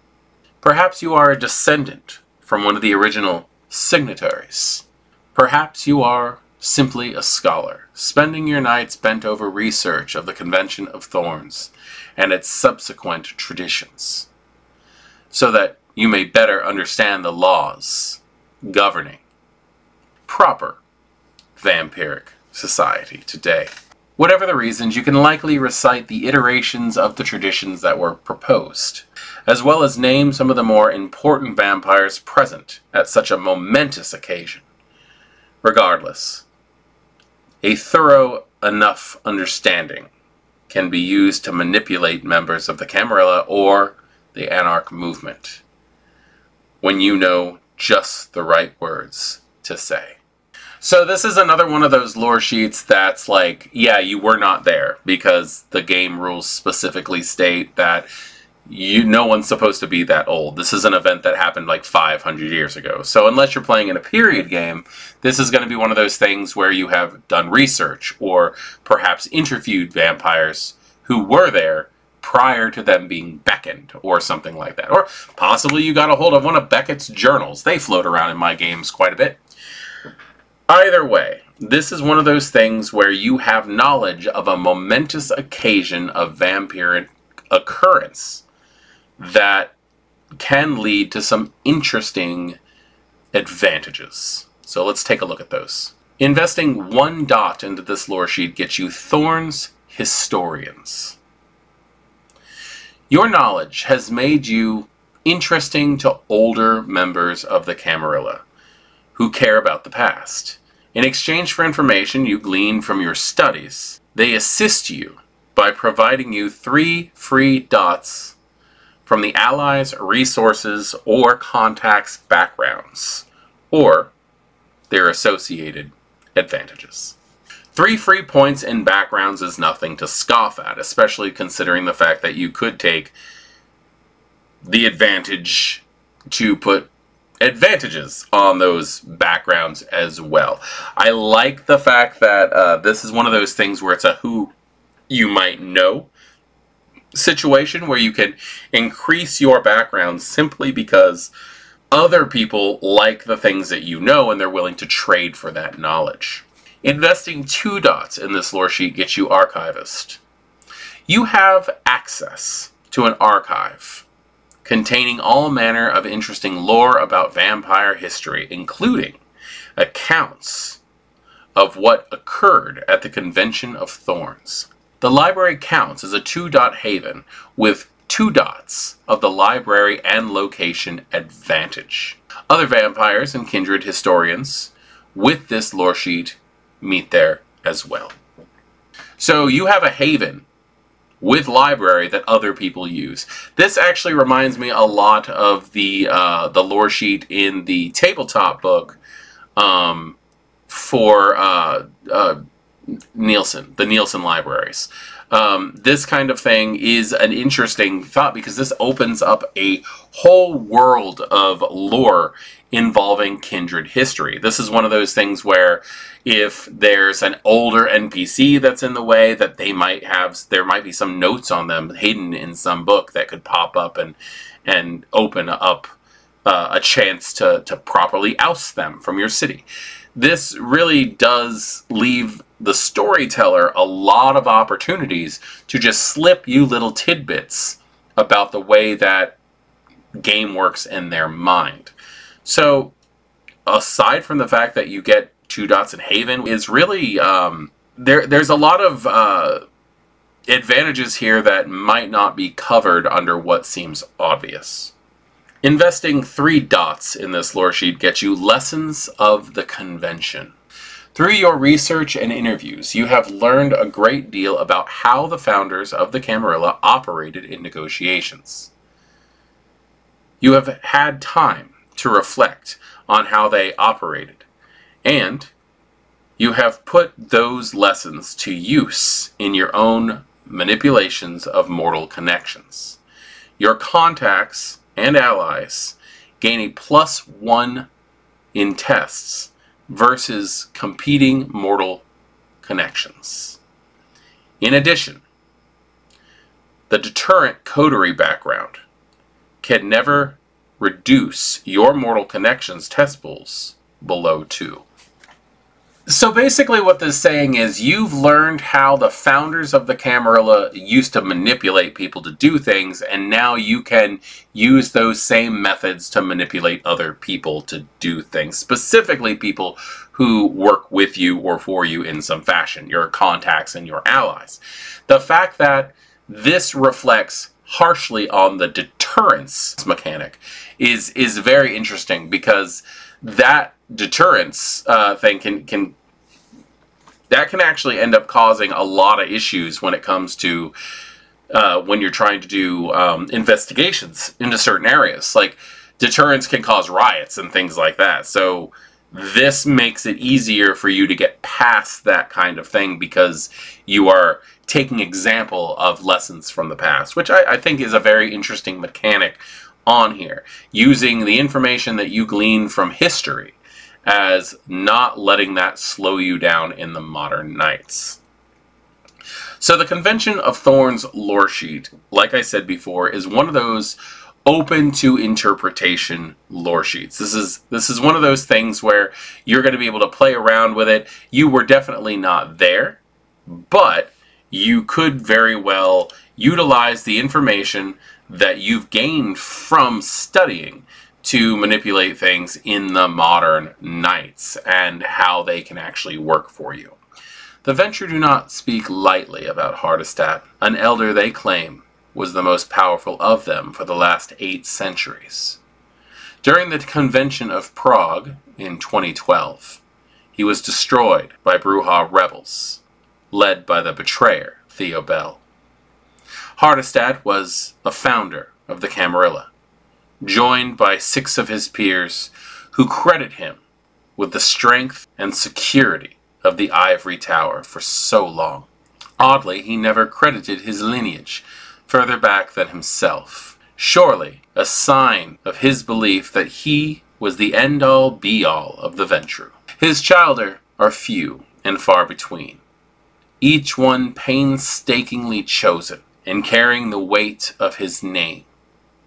Perhaps you are a descendant from one of the original signatories. Perhaps you are simply a scholar, spending your nights bent over research of the Convention of Thorns and its subsequent traditions, so that you may better understand the laws governing proper vampiric society today. Whatever the reasons, you can likely recite the iterations of the traditions that were proposed, as well as name some of the more important vampires present at such a momentous occasion. Regardless, a thorough enough understanding can be used to manipulate members of the Camarilla or the Anarch movement, when you know just the right words to say. So this is another one of those lore sheets that's like, yeah, you were not there, because the game rules specifically state that no one's supposed to be that old. This is an event that happened like 500 years ago. So unless you're playing in a period game, this is going to be one of those things where you have done research or perhaps interviewed vampires who were there prior to them being beckoned or something like that. Or possibly you got a hold of one of Beckett's journals. They float around in my games quite a bit. Either way, this is one of those things where you have knowledge of a momentous occasion of vampiric occurrence that can lead to some interesting advantages. So let's take a look at those. Investing 1 dot into this lore sheet gets you Thorn's Historians. Your knowledge has made you interesting to older members of the Camarilla who care about the past. In exchange for information you glean from your studies, they assist you by providing you 3 free dots from the allies, resources, or contacts' backgrounds, or their associated advantages. 3 free points in backgrounds is nothing to scoff at, especially considering the fact that you could take the advantage to put advantages on those backgrounds as well. I like the fact that this is one of those things where it's a who you might know situation, where you can increase your background simply because other people like the things that you know and they're willing to trade for that knowledge. Investing 2 dots in this lore sheet gets you Archivist. You have access to an archive containing all manner of interesting lore about vampire history, including accounts of what occurred at the Convention of Thorns. The library counts as a 2-dot haven with 2 dots of the library and location advantage. Other vampires and kindred historians with this lore sheet meet there as well. So you have a haven with library that other people use. This actually reminds me a lot of the lore sheet in the tabletop book for Nielsen, the Nielsen libraries. This kind of thing is an interesting thought because this opens up a whole world of lore involving kindred history. This is one of those things where if there's an older NPC that's in the way, that they might have, there might be some notes on them hidden in some book that could pop up and open up a chance to properly oust them from your city. This really does leave the storyteller a lot of opportunities to just slip you little tidbits about the way that game works in their mind. So, aside from the fact that you get 2 dots in Haven, is really there's a lot of advantages here that might not be covered under what seems obvious. Investing 3 dots in this lore sheet gets you Lessons of the Convention. Through your research and interviews, you have learned a great deal about how the founders of the Camarilla operated in negotiations. You have had time to reflect on how they operated, and you have put those lessons to use in your own manipulations of mortal connections. Your contacts and allies gain a +1 in tests versus competing mortal connections. In addition, the deterrent coterie background can never reduce your mortal connections test pools below 2. So basically what this is saying is you've learned how the founders of the Camarilla used to manipulate people to do things, and now you can use those same methods to manipulate other people to do things. Specifically people who work with you or for you in some fashion, your contacts and your allies. The fact that this reflects harshly on the deterrence mechanic is very interesting, because that deterrence thing can actually end up causing a lot of issues when it comes to when you're trying to do investigations into certain areas. Like, deterrence can cause riots and things like that. So this makes it easier for you to get past that kind of thing, because you are taking example of lessons from the past, which I think is a very interesting mechanic on here, using the information that you glean from history as not letting that slow you down in the modern nights. So the Convention of Thorns lore sheet, like I said before, is one of those open to interpretation lore sheets. This is one of those things where you're going to be able to play around with it. You were definitely not there, but you could very well utilize the information that you've gained from studying to manipulate things in the modern nights and how they can actually work for you. The Venture do not speak lightly about Hardestat, an elder they claim was the most powerful of them for the last 8 centuries. During the Convention of Prague in 2012, he was destroyed by Bruja rebels, led by the betrayer Theo Bell. Hardestat was a founder of the Camarilla, joined by 6 of his peers who credit him with the strength and security of the Ivory Tower for so long. Oddly, he never credited his lineage further back than himself, surely a sign of his belief that he was the end-all be-all of the Ventru. His childer are few and far between, each one painstakingly chosen and carrying the weight of his name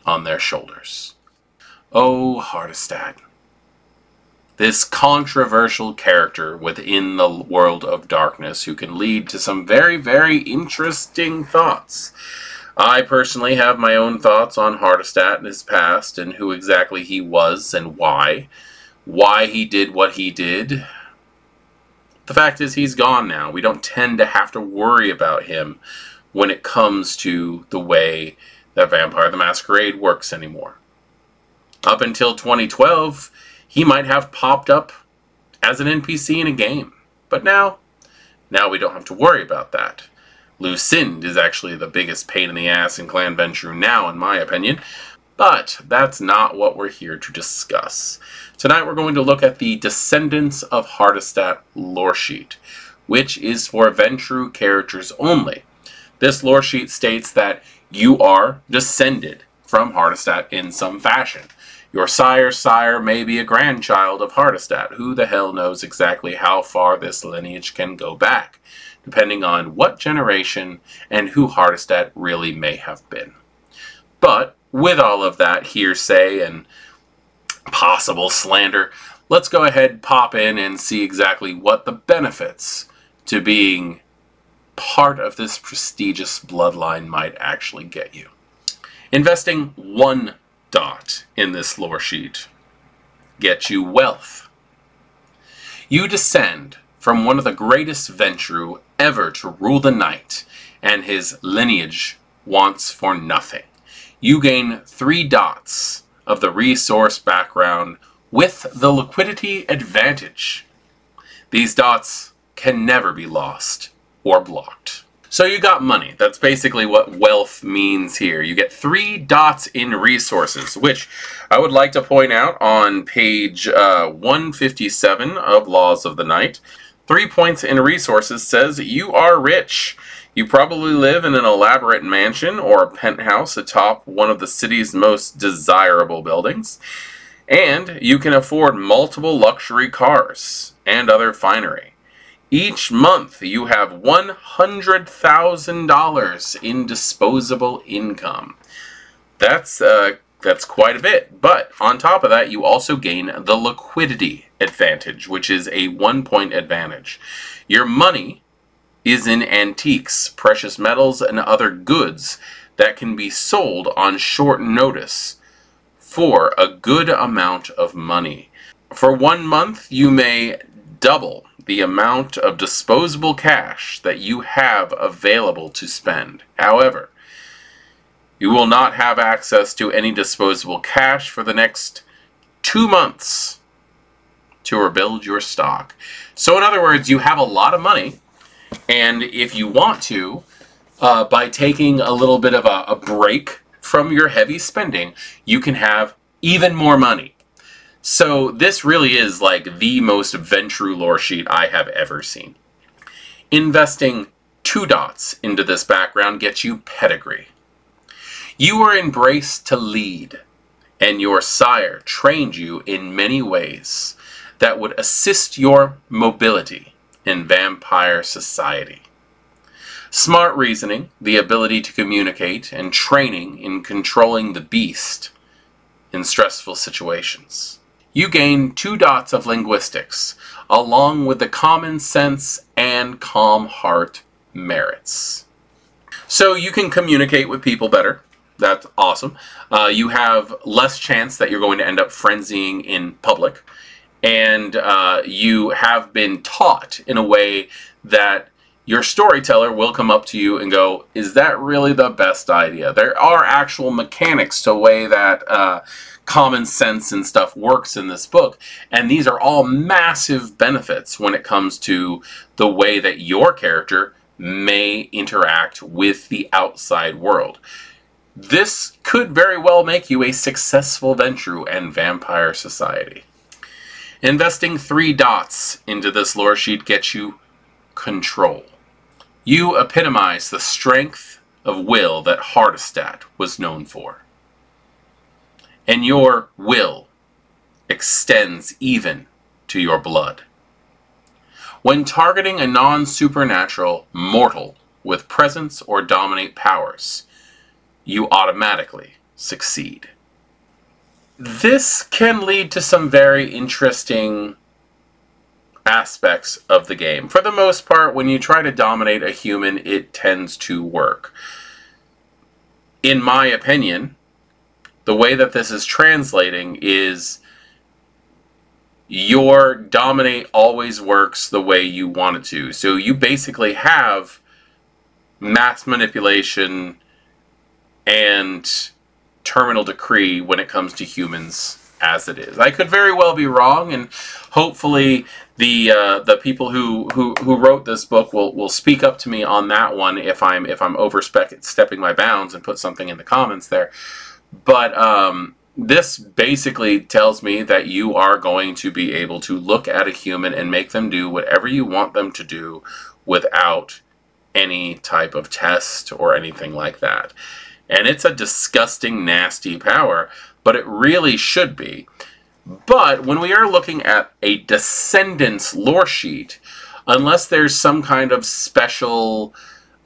on their shoulders. O Hardestat, this controversial character within the world of darkness who can lead to some very, very interesting thoughts. I personally have my own thoughts on Hardestat and his past and who exactly he was and why he did what he did. The fact is he's gone now. We don't tend to have to worry about him when it comes to the way that Vampire the Masquerade works anymore. Up until 2012, he might have popped up as an NPC in a game. But now we don't have to worry about that. Loresheet is actually the biggest pain in the ass in Clan Ventru now, in my opinion. But that's not what we're here to discuss. Tonight we're going to look at the Descendants of Hardestat Loresheet, which is for Ventru characters only. This Loresheet states that you are descended from Hardestat in some fashion. Your sire's sire may be a grandchild of Hardestat. Who the hell knows exactly how far this lineage can go back, depending on what generation and who Hardestat really may have been. But with all of that hearsay and possible slander, let's go ahead, pop in, and see exactly what the benefits to being part of this prestigious bloodline might actually get you. Investing 1 dot in this Loresheet gets you wealth. You descend from one of the greatest Ventru ever to rule the night, and his lineage wants for nothing. You gain 3 dots of the resource background with the liquidity advantage. These dots can never be lost or blocked. So you got money. That's basically what wealth means here. You get 3 dots in resources, which I would like to point out on page 157 of Laws of the Night. 3 points in resources says you are rich. You probably live in an elaborate mansion or a penthouse atop one of the city's most desirable buildings. And you can afford multiple luxury cars and other finery. Each month you have $100,000 in disposable income. That's quite a bit. But on top of that, you also gain the liquidity advantage, which is a 1-point advantage. Your money is in antiques, precious metals, and other goods that can be sold on short notice for a good amount of money. For 1 month, you may double the amount of disposable cash that you have available to spend. However, you will not have access to any disposable cash for the next 2 months to rebuild your stock. So in other words, you have a lot of money, and if you want to, by taking a little bit of a break from your heavy spending, you can have even more money. So this really is like the most Ventru Loresheet I have ever seen. Investing 2 dots into this background gets you pedigree. You are embraced to lead, and your sire trained you in many ways that would assist your mobility in vampire society. Smart reasoning, the ability to communicate, and training in controlling the beast in stressful situations. You gain 2 dots of linguistics, along with the common sense and calm heart merits. So you can communicate with people better. That's awesome. You have less chance that you're going to end up frenzying in public. And you have been taught in a way that your storyteller will come up to you and go, is that really the best idea? There are actual mechanics to the way that common sense and stuff works in this book, and these are all massive benefits when it comes to the way that your character may interact with the outside world. This could very well make you a successful Ventru and vampire society. Investing 3 dots into this Loresheet gets you control. You epitomize the strength of will that Hardestat was known for. And your will extends even to your blood. When targeting a non-supernatural mortal with presence or dominate powers, you automatically succeed. This can lead to some very interesting aspects of the game. For the most part, when you try to dominate a human, it tends to work. In my opinion, the way that this is translating is your dominate always works the way you want it to. So you basically have mass manipulation and terminal decree when it comes to humans as it is. I could very well be wrong, and hopefully the people who wrote this book will speak up to me on that one if I'm overstepping my bounds, and put something in the comments there. But this basically tells me that you are going to be able to look at a human and make them do whatever you want them to do without any type of test or anything like that. And it's a disgusting, nasty power, but it really should be. But when we are looking at a Descendants lore sheet, unless there's some kind of special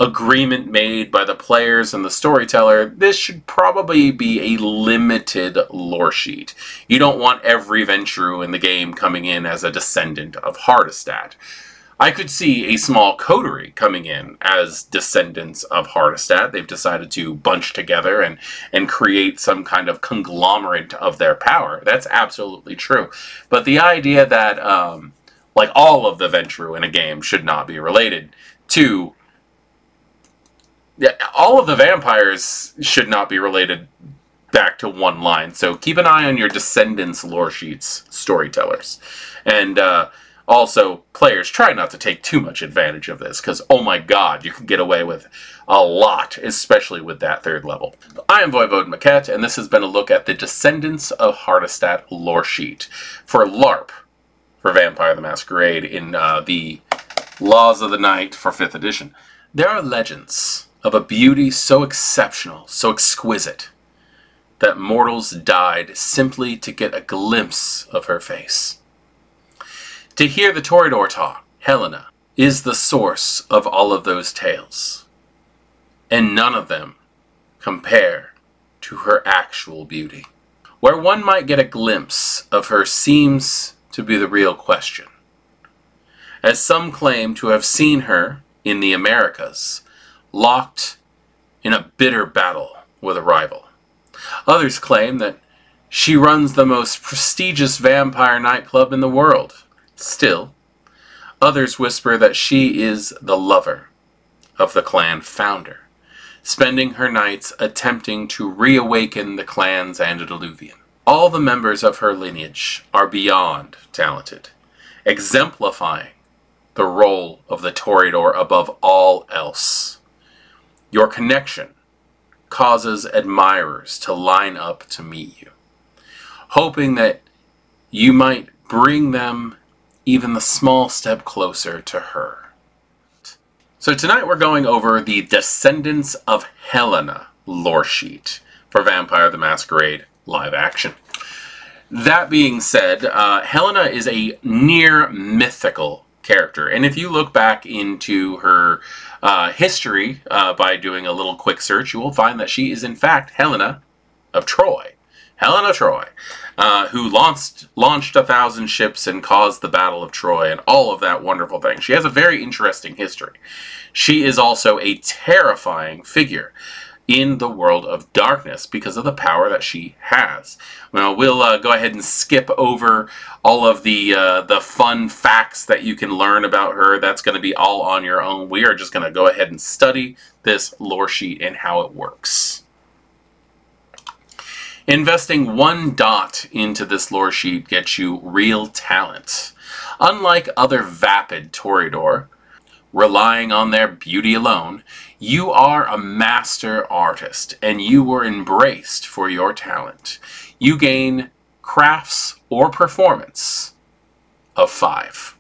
agreement made by the players and the storyteller, this should probably be a limited lore sheet. You don't want every Ventrue in the game coming in as a descendant of Hardestat. I could see a small coterie coming in as descendants of Hardestat. They've decided to bunch together and create some kind of conglomerate of their power. That's absolutely true. But the idea that like all of the Ventrue in a game should not be related to... all of the vampires should not be related back to one line. So keep an eye on your Descendants lore sheets, storytellers. And also, players, try not to take too much advantage of this, because, oh my god, you can get away with a lot, especially with that 3rd level. I am Voivode Maquette, and this has been a look at the Descendants of Hardestat lore sheet for LARP, for Vampire the Masquerade, in the Laws of the Night for 5th edition. There are legends of a beauty so exceptional, so exquisite, that mortals died simply to get a glimpse of her face. To hear the Toreador talk, Helena is the source of all of those tales, and none of them compare to her actual beauty. Where one might get a glimpse of her seems to be the real question, as some claim to have seen her in the Americas, locked in a bitter battle with a rival. Others claim that she runs the most prestigious vampire nightclub in the world. Still, others whisper that she is the lover of the clan founder, spending her nights attempting to reawaken the clan's antediluvian. All the members of her lineage are beyond talented, exemplifying the role of the Toreador above all else. Your connection causes admirers to line up to meet you, hoping that you might bring them even the small step closer to her. So tonight we're going over the Descendants of Helena lore sheet for Vampire the Masquerade live action. That being said, Helena is a near mythical character, and if you look back into her history by doing a little quick search, you will find that she is in fact Helena of Troy. Helena Troy, who launched 1,000 ships and caused the Battle of Troy and all of that wonderful thing. She has a very interesting history. She is also a terrifying figure in the world of darkness because of the power that she has. Well, we'll go ahead and skip over all of the fun facts that you can learn about her. That's going to be all on your own. We are just going to go ahead and study this lore sheet and how it works. Investing 1 dot into this lore sheet gets you real talent. Unlike other vapid Toreador, relying on their beauty alone, you are a master artist, and you were embraced for your talent. You gain crafts or performance of 5.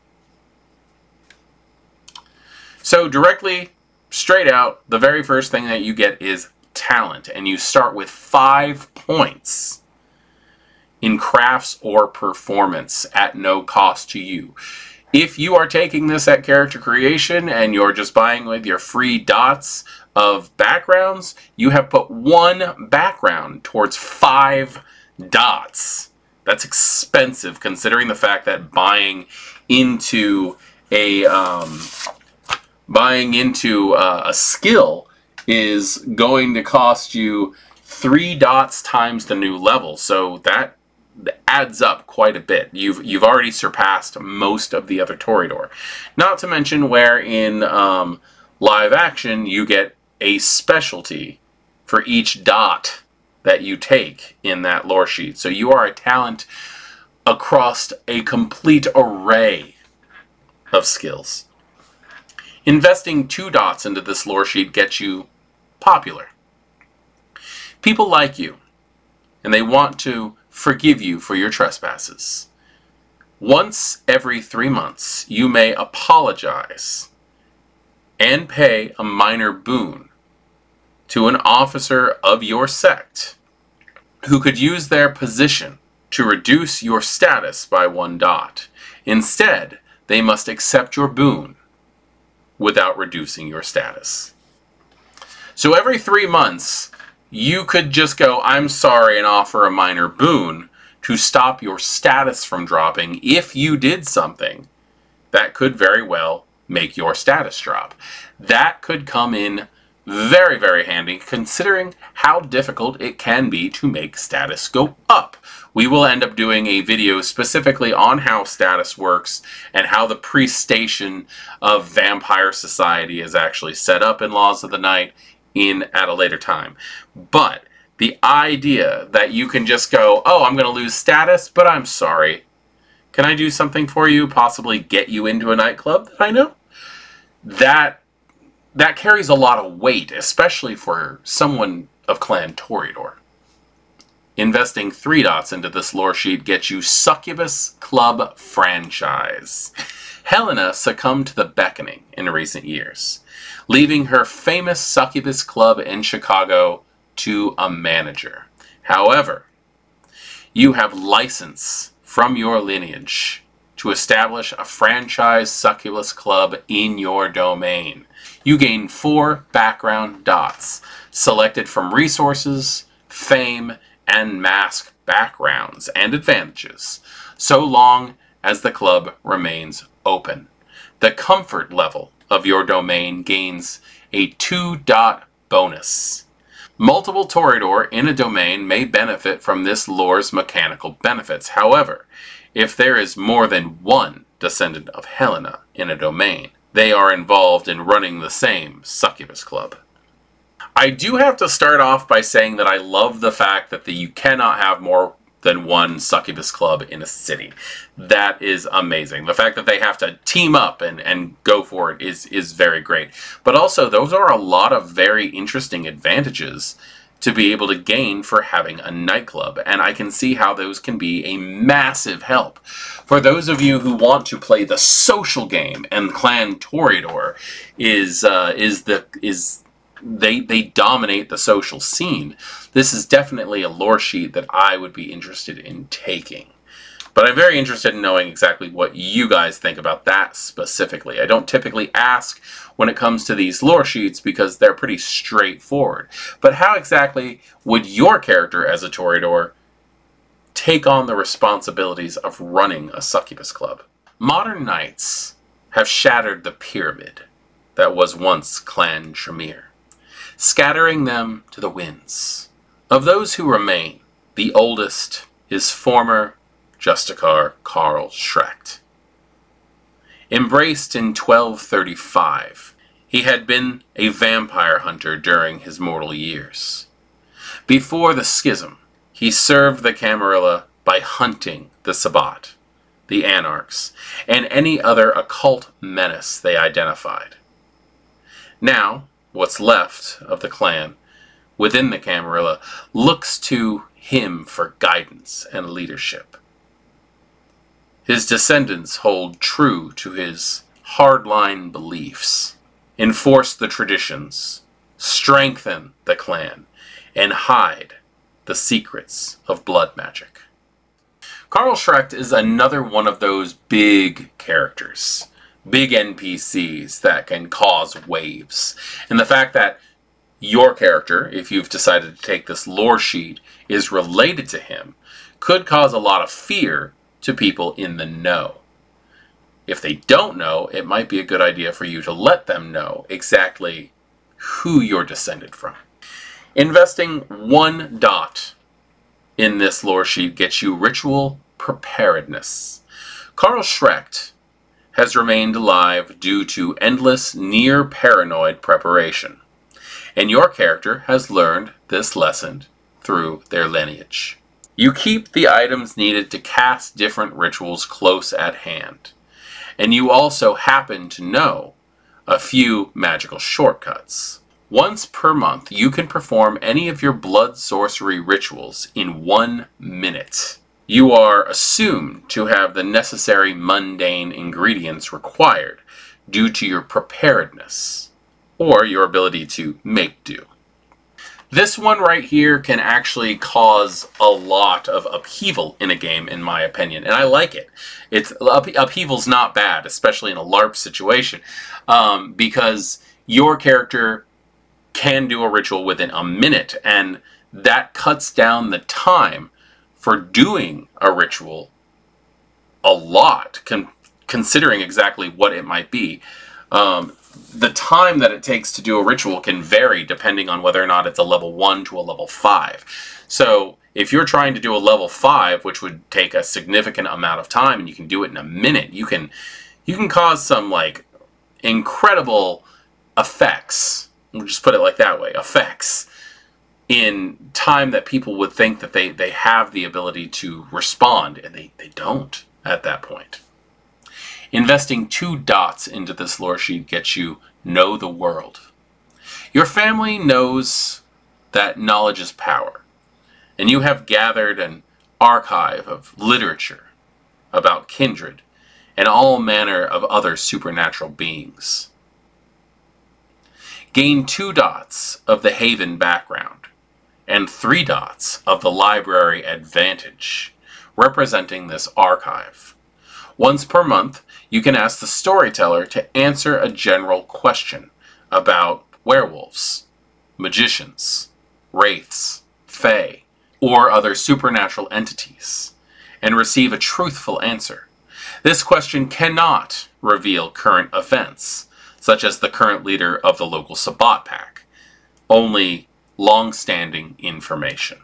So directly, straight out, the very first thing that you get is talent, and you start with 5 points in crafts or performance at no cost to you. If you are taking this at character creation and you're just buying with your free dots of backgrounds, you have put 1 background towards 5 dots. That's expensive considering the fact that buying into a skill is going to cost you 3 dots times the new level. So that adds up quite a bit. You've already surpassed most of the other Toreador. Not to mention where in live action you get a specialty for each dot that you take in that lore sheet. So you are a talent across a complete array of skills. Investing 2 dots into this lore sheet gets you popular. People like you, and they want to forgive you for your trespasses. Once every 3 months, you may apologize and pay a minor boon to an officer of your sect who could use their position to reduce your status by 1 dot. Instead, they must accept your boon without reducing your status. So every 3 months, you could just go, I'm sorry, and offer a minor boon to stop your status from dropping if you did something that could very well make your status drop. That could come in very, very handy considering how difficult it can be to make status go up. We will end up doing a video specifically on how status works and how the pre-station of Vampire Society is actually set up in Laws of the Night at a later time. But the idea that you can just go, oh, I'm going to lose status, but I'm sorry. Can I do something for you? Possibly get you into a nightclub that I know? That carries a lot of weight, especially for someone of Clan Toreador. Investing 3 dots into this lore sheet gets you Succubus Club franchise. Helena succumbed to the beckoning in recent years, leaving her famous Succubus Club in Chicago to a manager. However, you have license from your lineage to establish a franchise Succubus Club in your domain. You gain 4 background dots, selected from resources, fame, and mask backgrounds and advantages, so long as the club remains open. The comfort level of your domain gains a 2-dot bonus. Multiple Toreador in a domain may benefit from this lore's mechanical benefits. However, if there is more than 1 descendant of Helena in a domain, they are involved in running the same Succubus Club. I do have to start off by saying that I love the fact that you cannot have more than 1 Succubus Club in a city. That is amazing. The fact that they have to team up and go for it is very great. But also, those are a lot of very interesting advantages to be able to gain for having a nightclub, and I can see how those can be a massive help. For those of you who want to play the social game, and Clan Toreador they dominate the social scene, this is definitely a lore sheet that I would be interested in taking. But I'm very interested in knowing exactly what you guys think about that specifically. I don't typically ask when it comes to these lore sheets because they're pretty straightforward. But how exactly would your character as a Toreador take on the responsibilities of running a Succubus Club? Modern knights have shattered the pyramid that was once Clan Tremere, scattering them to the winds. Of those who remain, the oldest is former Justicar Karl Schrecht. Embraced in 1235, he had been a vampire hunter during his mortal years. Before the schism, he served the Camarilla by hunting the Sabbat, the Anarchs, and any other occult menace they identified. Now, what's left of the clan within the Camarilla looks to him for guidance and leadership. His descendants hold true to his hardline beliefs, enforce the traditions, strengthen the clan, and hide the secrets of blood magic. Carl Schrecht is another one of those big characters, big NPCs that can cause waves. And the fact that your character, if you've decided to take this lore sheet, is related to him, could cause a lot of fear to people in the know. If they don't know, it might be a good idea for you to let them know exactly who you're descended from. Investing 1 dot in this lore sheet gets you ritual preparedness. Carl Schrecht has remained alive due to endless near-paranoid preparation, and your character has learned this lesson through their lineage. You keep the items needed to cast different rituals close at hand, and you also happen to know a few magical shortcuts. Once per month, you can perform any of your blood sorcery rituals in 1 minute. You are assumed to have the necessary mundane ingredients required due to your preparedness, or your ability to make do. This one right here can actually cause a lot of upheaval in a game, in my opinion, and I like it. Upheaval's not bad, especially in a LARP situation, because your character can do a ritual within a minute, and that cuts down the time for doing a ritual a lot, considering exactly what it might be. The time that it takes to do a ritual can vary depending on whether or not it's a level 1 to a level 5. So if you're trying to do a level 5, which would take a significant amount of time, and you can do it in a minute, you can cause some like incredible effects. We'll just put it like that way, effects, in time that people would think that they have the ability to respond, and they don't at that point. Investing 2 dots into this lore sheet gets you know the world. Your family knows that knowledge is power, and you have gathered an archive of literature about Kindred and all manner of other supernatural beings. Gain 2 dots of the Haven background and 3 dots of the Library Advantage, representing this archive. Once per month, you can ask the storyteller to answer a general question about werewolves, magicians, wraiths, fae, or other supernatural entities, and receive a truthful answer. This question cannot reveal current events, such as the current leader of the local Sabbat pack, only long-standing information.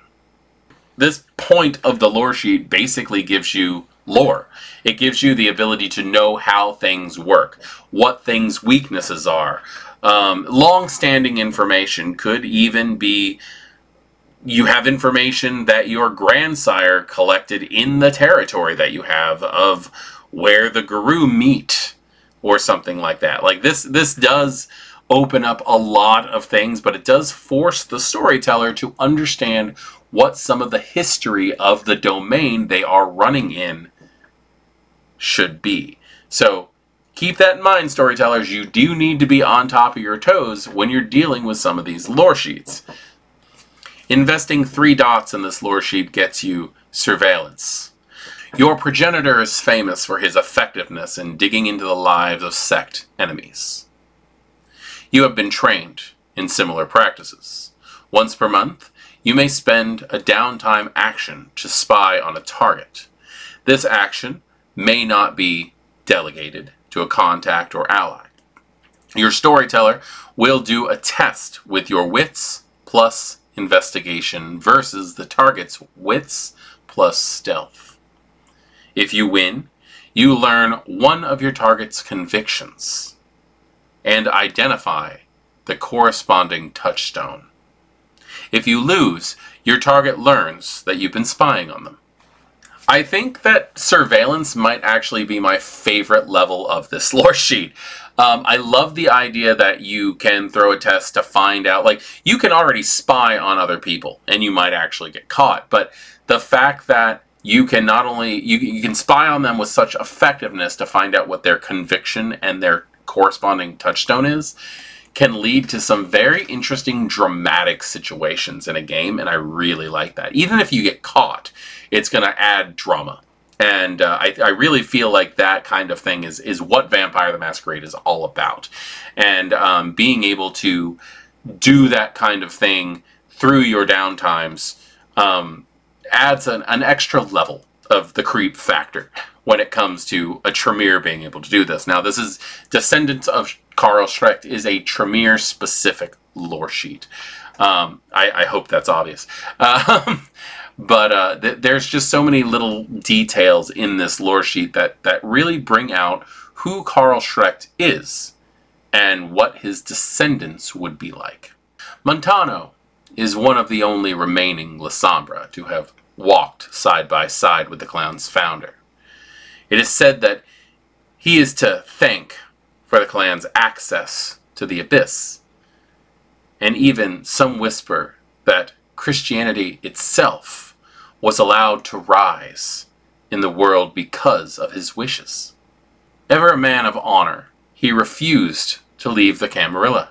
This point of the lore sheet basically gives you lore. It gives you the ability to know how things work, what things' weaknesses are. Long-standing information could even be, you have information that your grandsire collected in the territory that you have of where the Guru meet, or something like that. Like this does open up a lot of things, but it does force the storyteller to understand what some of the history of the domain they are running in should be. So keep that in mind, storytellers. You do need to be on top of your toes when you're dealing with some of these lore sheets. Investing 3 dots in this lore sheet gets you surveillance. Your progenitor is famous for his effectiveness in digging into the lives of sect enemies. You have been trained in similar practices. Once per month, you may spend a downtime action to spy on a target. This action may not be delegated to a contact or ally. Your storyteller will do a test with your wits plus investigation versus the target's wits plus stealth. If you win, you learn one of your target's convictions and identify the corresponding touchstone. If you lose, your target learns that you've been spying on them. I think that surveillance might actually be my favorite level of this lore sheet. I love the idea that you can throw a test to find out, like, you can already spy on other people and you might actually get caught, but the fact that you can not only, you can spy on them with such effectiveness to find out what their conviction and their corresponding touchstone is, can lead to some very interesting dramatic situations in a game, and I really like that. Even if you get caught, it's going to add drama. And I really feel like that kind of thing is what Vampire the Masquerade is all about. And being able to do that kind of thing through your downtimes adds an extra level of the creep factor when it comes to a Tremere being able to do this. Now, this is Descendants of Karl Schrecht is a Tremere-specific lore sheet. I hope that's obvious. But there's just so many little details in this lore sheet that really bring out who Karl Schrecht is and what his descendants would be like. Montano is one of the only remaining Lasombra to have walked side by side with the clan's founder. It is said that he is to thank for the clan's access to the Abyss, and even some whisper that Christianity itself was allowed to rise in the world because of his wishes. Ever a man of honor, he refused to leave the Camarilla,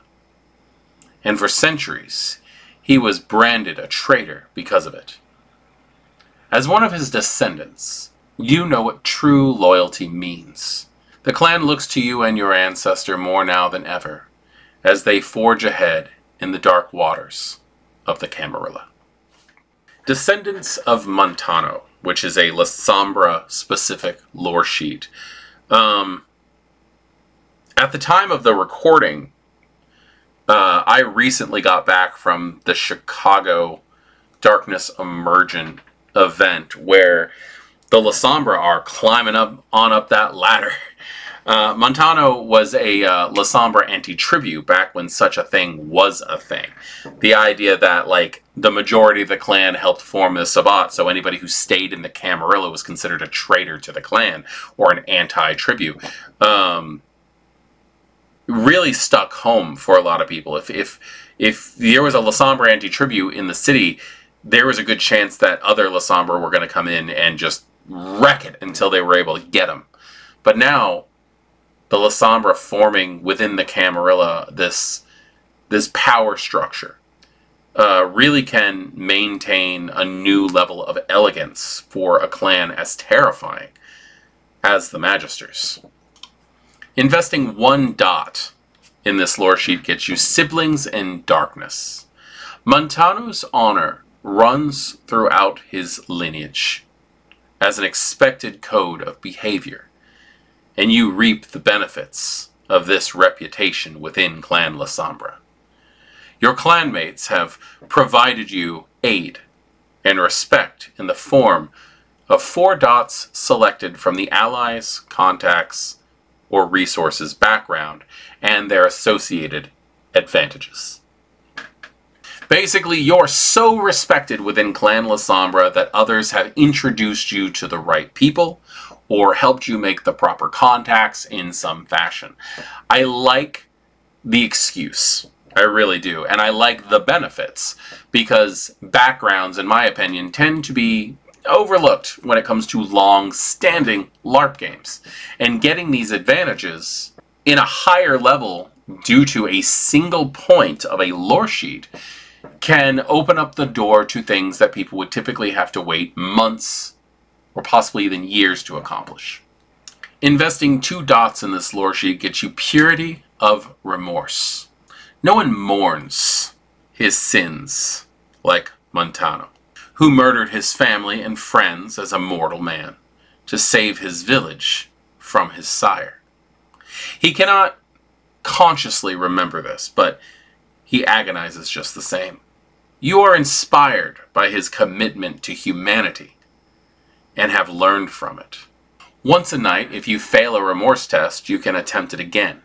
and for centuries he was branded a traitor because of it. As one of his descendants, you know what true loyalty means. The clan looks to you and your ancestor more now than ever, as they forge ahead in the dark waters of the Camarilla. Descendants of Montano, which is a Lasombra-specific lore sheet. At the time of the recording, I recently got back from the Chicago Darkness Emergent event where the Lasombra are climbing up that ladder. Montano was a Lasombra anti-tribute back when such a thing was a thing. The idea that, like, the majority of the clan helped form the Sabbat, so anybody who stayed in the Camarilla was considered a traitor to the clan, or an anti-tribute, really stuck home for a lot of people. If there was a Lasombra anti-tribute in the city, there was a good chance that other Lasombra were going to come in and just wreck it until they were able to get them. But now, the Lasombra forming within the Camarilla this power structure really can maintain a new level of elegance for a clan as terrifying as the Magisters. Investing 1 dot in this lore sheet gets you Siblings in Darkness. Montano's honor runs throughout his lineage as an expected code of behavior, and you reap the benefits of this reputation within Clan Lasombra. Your clanmates have provided you aid and respect in the form of 4 dots selected from the allies, contacts, or resources background and their associated advantages. Basically, you're so respected within Clan Lasombra that others have introduced you to the right people or helped you make the proper contacts in some fashion. I like the excuse. I really do. And I like the benefits, because backgrounds, in my opinion, tend to be overlooked when it comes to long-standing LARP games. And getting these advantages in a higher level due to a single point of a lore sheet can open up the door to things that people would typically have to wait months or possibly even years to accomplish. Investing 2 dots in this lore sheet gets you Purity of Remorse. No one mourns his sins like Montano, who murdered his family and friends as a mortal man to save his village from his sire. He cannot consciously remember this, but he agonizes just the same. You are inspired by his commitment to humanity and have learned from it. Once a night, if you fail a remorse test, you can attempt it again.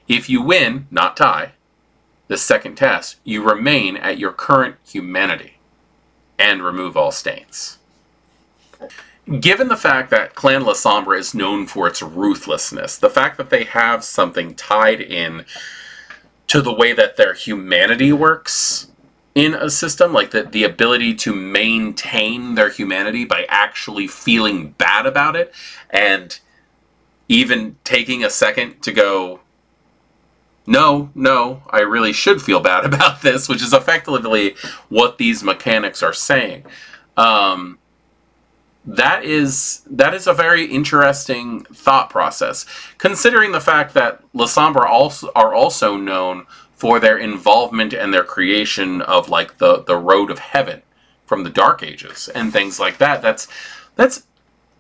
If you win, not tie, the second test, you remain at your current humanity and remove all stains. Given the fact that Clan Lasombra is known for its ruthlessness, the fact that they have something tied in to the way that their humanity works in a system, like the ability to maintain their humanity by actually feeling bad about it, and even taking a second to go, no, I really should feel bad about this, which is effectively what these mechanics are saying. That is a very interesting thought process, considering the fact that La Sombra are also known for their involvement and their creation of like the Road of Heaven from the Dark Ages and things like that.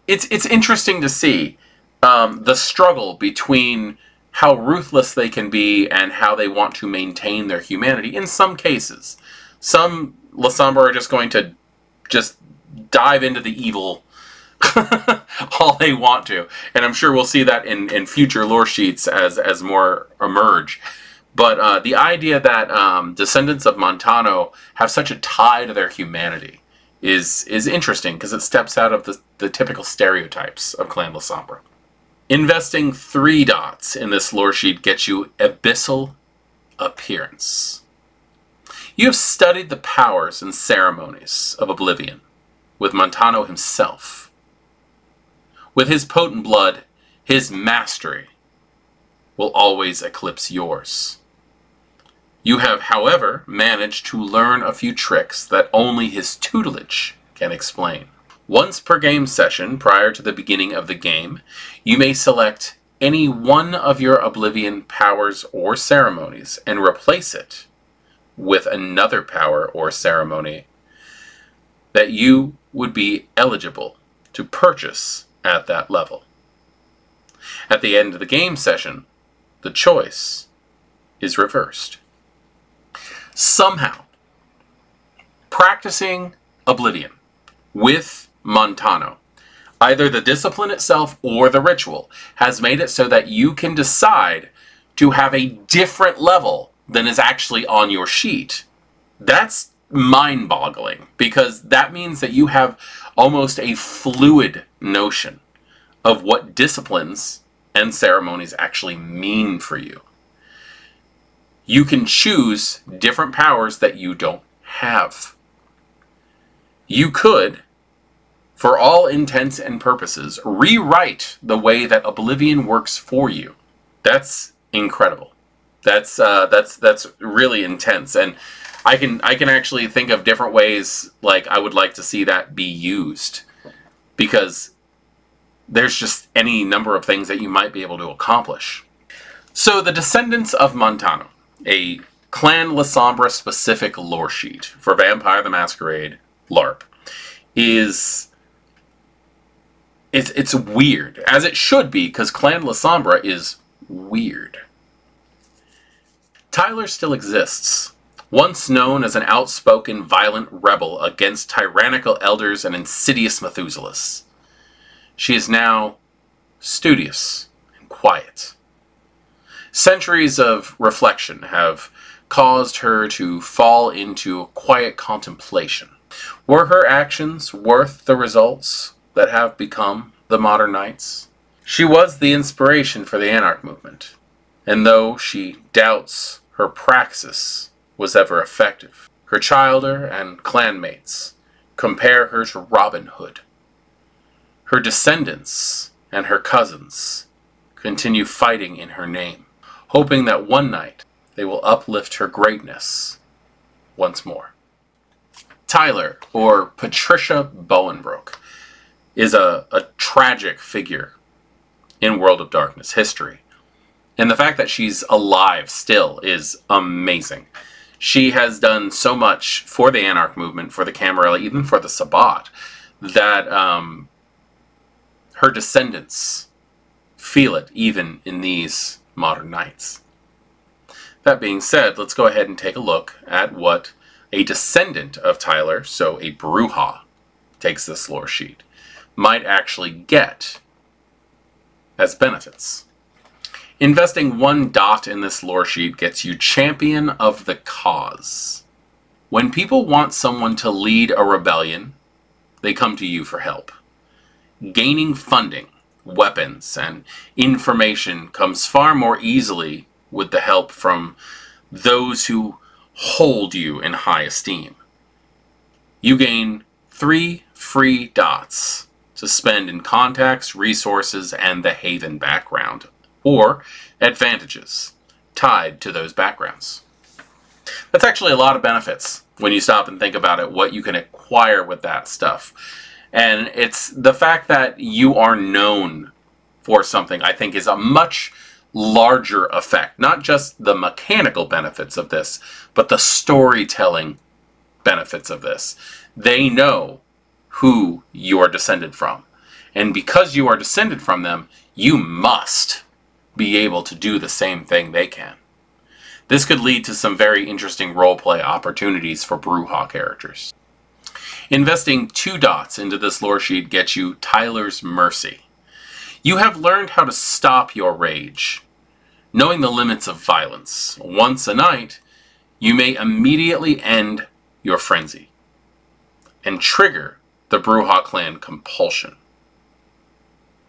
It's interesting to see the struggle between how ruthless they can be and how they want to maintain their humanity. In some cases, some La Sombra are just going to just dive into the evil all they want to, and I'm sure we'll see that in future lore sheets as more emerge. But the idea that descendants of Montano have such a tie to their humanity is interesting, because it steps out of the typical stereotypes of Clan La Sombra. Investing 3 dots in this lore sheet gets you Abyssal Appearance. You have studied the powers and ceremonies of Oblivion with Montano himself. With his potent blood, his mastery will always eclipse yours. You have, however, managed to learn a few tricks that only his tutelage can explain. Once per game session, prior to the beginning of the game, you may select any one of your Oblivion powers or ceremonies and replace it with another power or ceremony that you would be eligible to purchase at that level. At the end of the game session, the choice is reversed. Somehow, practicing Oblivion with Montano, either the discipline itself or the ritual, has made it so that you can decide to have a different level than is actually on your sheet. That's mind-boggling, because that means that you have almost a fluid notion of what disciplines and ceremonies actually mean for you. You can choose different powers that you don't have. You could, for all intents and purposes, rewrite the way that Oblivion works for you. That's incredible. That's really intense, and I can actually think of different ways like I would like to see that be used, because there's just any number of things that you might be able to accomplish. So the Descendants of Montano, a Clan La Sombra specific lore sheet for Vampire the Masquerade LARP, it's weird, as it should be, because Clan La Sombra is weird. Tyler still exists. Once known as an outspoken, violent rebel against tyrannical elders and insidious Methuselahs, she is now studious and quiet. Centuries of reflection have caused her to fall into quiet contemplation. Were her actions worth the results that have become the modern knights? She was the inspiration for the Anarch movement, and though she doubts her praxis was ever effective, her childer and clanmates compare her to Robin Hood. Her descendants and her cousins continue fighting in her name, hoping that one night they will uplift her greatness once more. Tyler, or Patricia Bowenbrook, is a tragic figure in World of Darkness history. And the fact that she's alive still is amazing. She has done so much for the Anarch movement, for the Camarilla, even for the Sabbat, that her descendants feel it even in these modern knights. That being said, let's go ahead and take a look at what a descendant of Tyler, so a Brujah, takes this lore sheet, might actually get as benefits. Investing 1 dot in this lore sheet gets you Champion of the Cause. When people want someone to lead a rebellion, they come to you for help. Gaining funding, weapons, and information comes far more easily with the help from those who hold you in high esteem. You gain 3 free dots to spend in contacts, resources, and the Haven background, or advantages tied to those backgrounds. That's actually a lot of benefits when you stop and think about it, what you can acquire with that stuff. And it's the fact that you are known for something, I think, is a much larger effect. Not just the mechanical benefits of this, but the storytelling benefits of this. They know who you are descended from. And because you are descended from them, you must be able to do the same thing they can. This could lead to some very interesting roleplay opportunities for Brujah characters. Investing 2 dots into this lore sheet gets you Tyler's Mercy. You have learned how to stop your rage, knowing the limits of violence. Once a night, you may immediately end your frenzy and trigger the Brujah clan compulsion.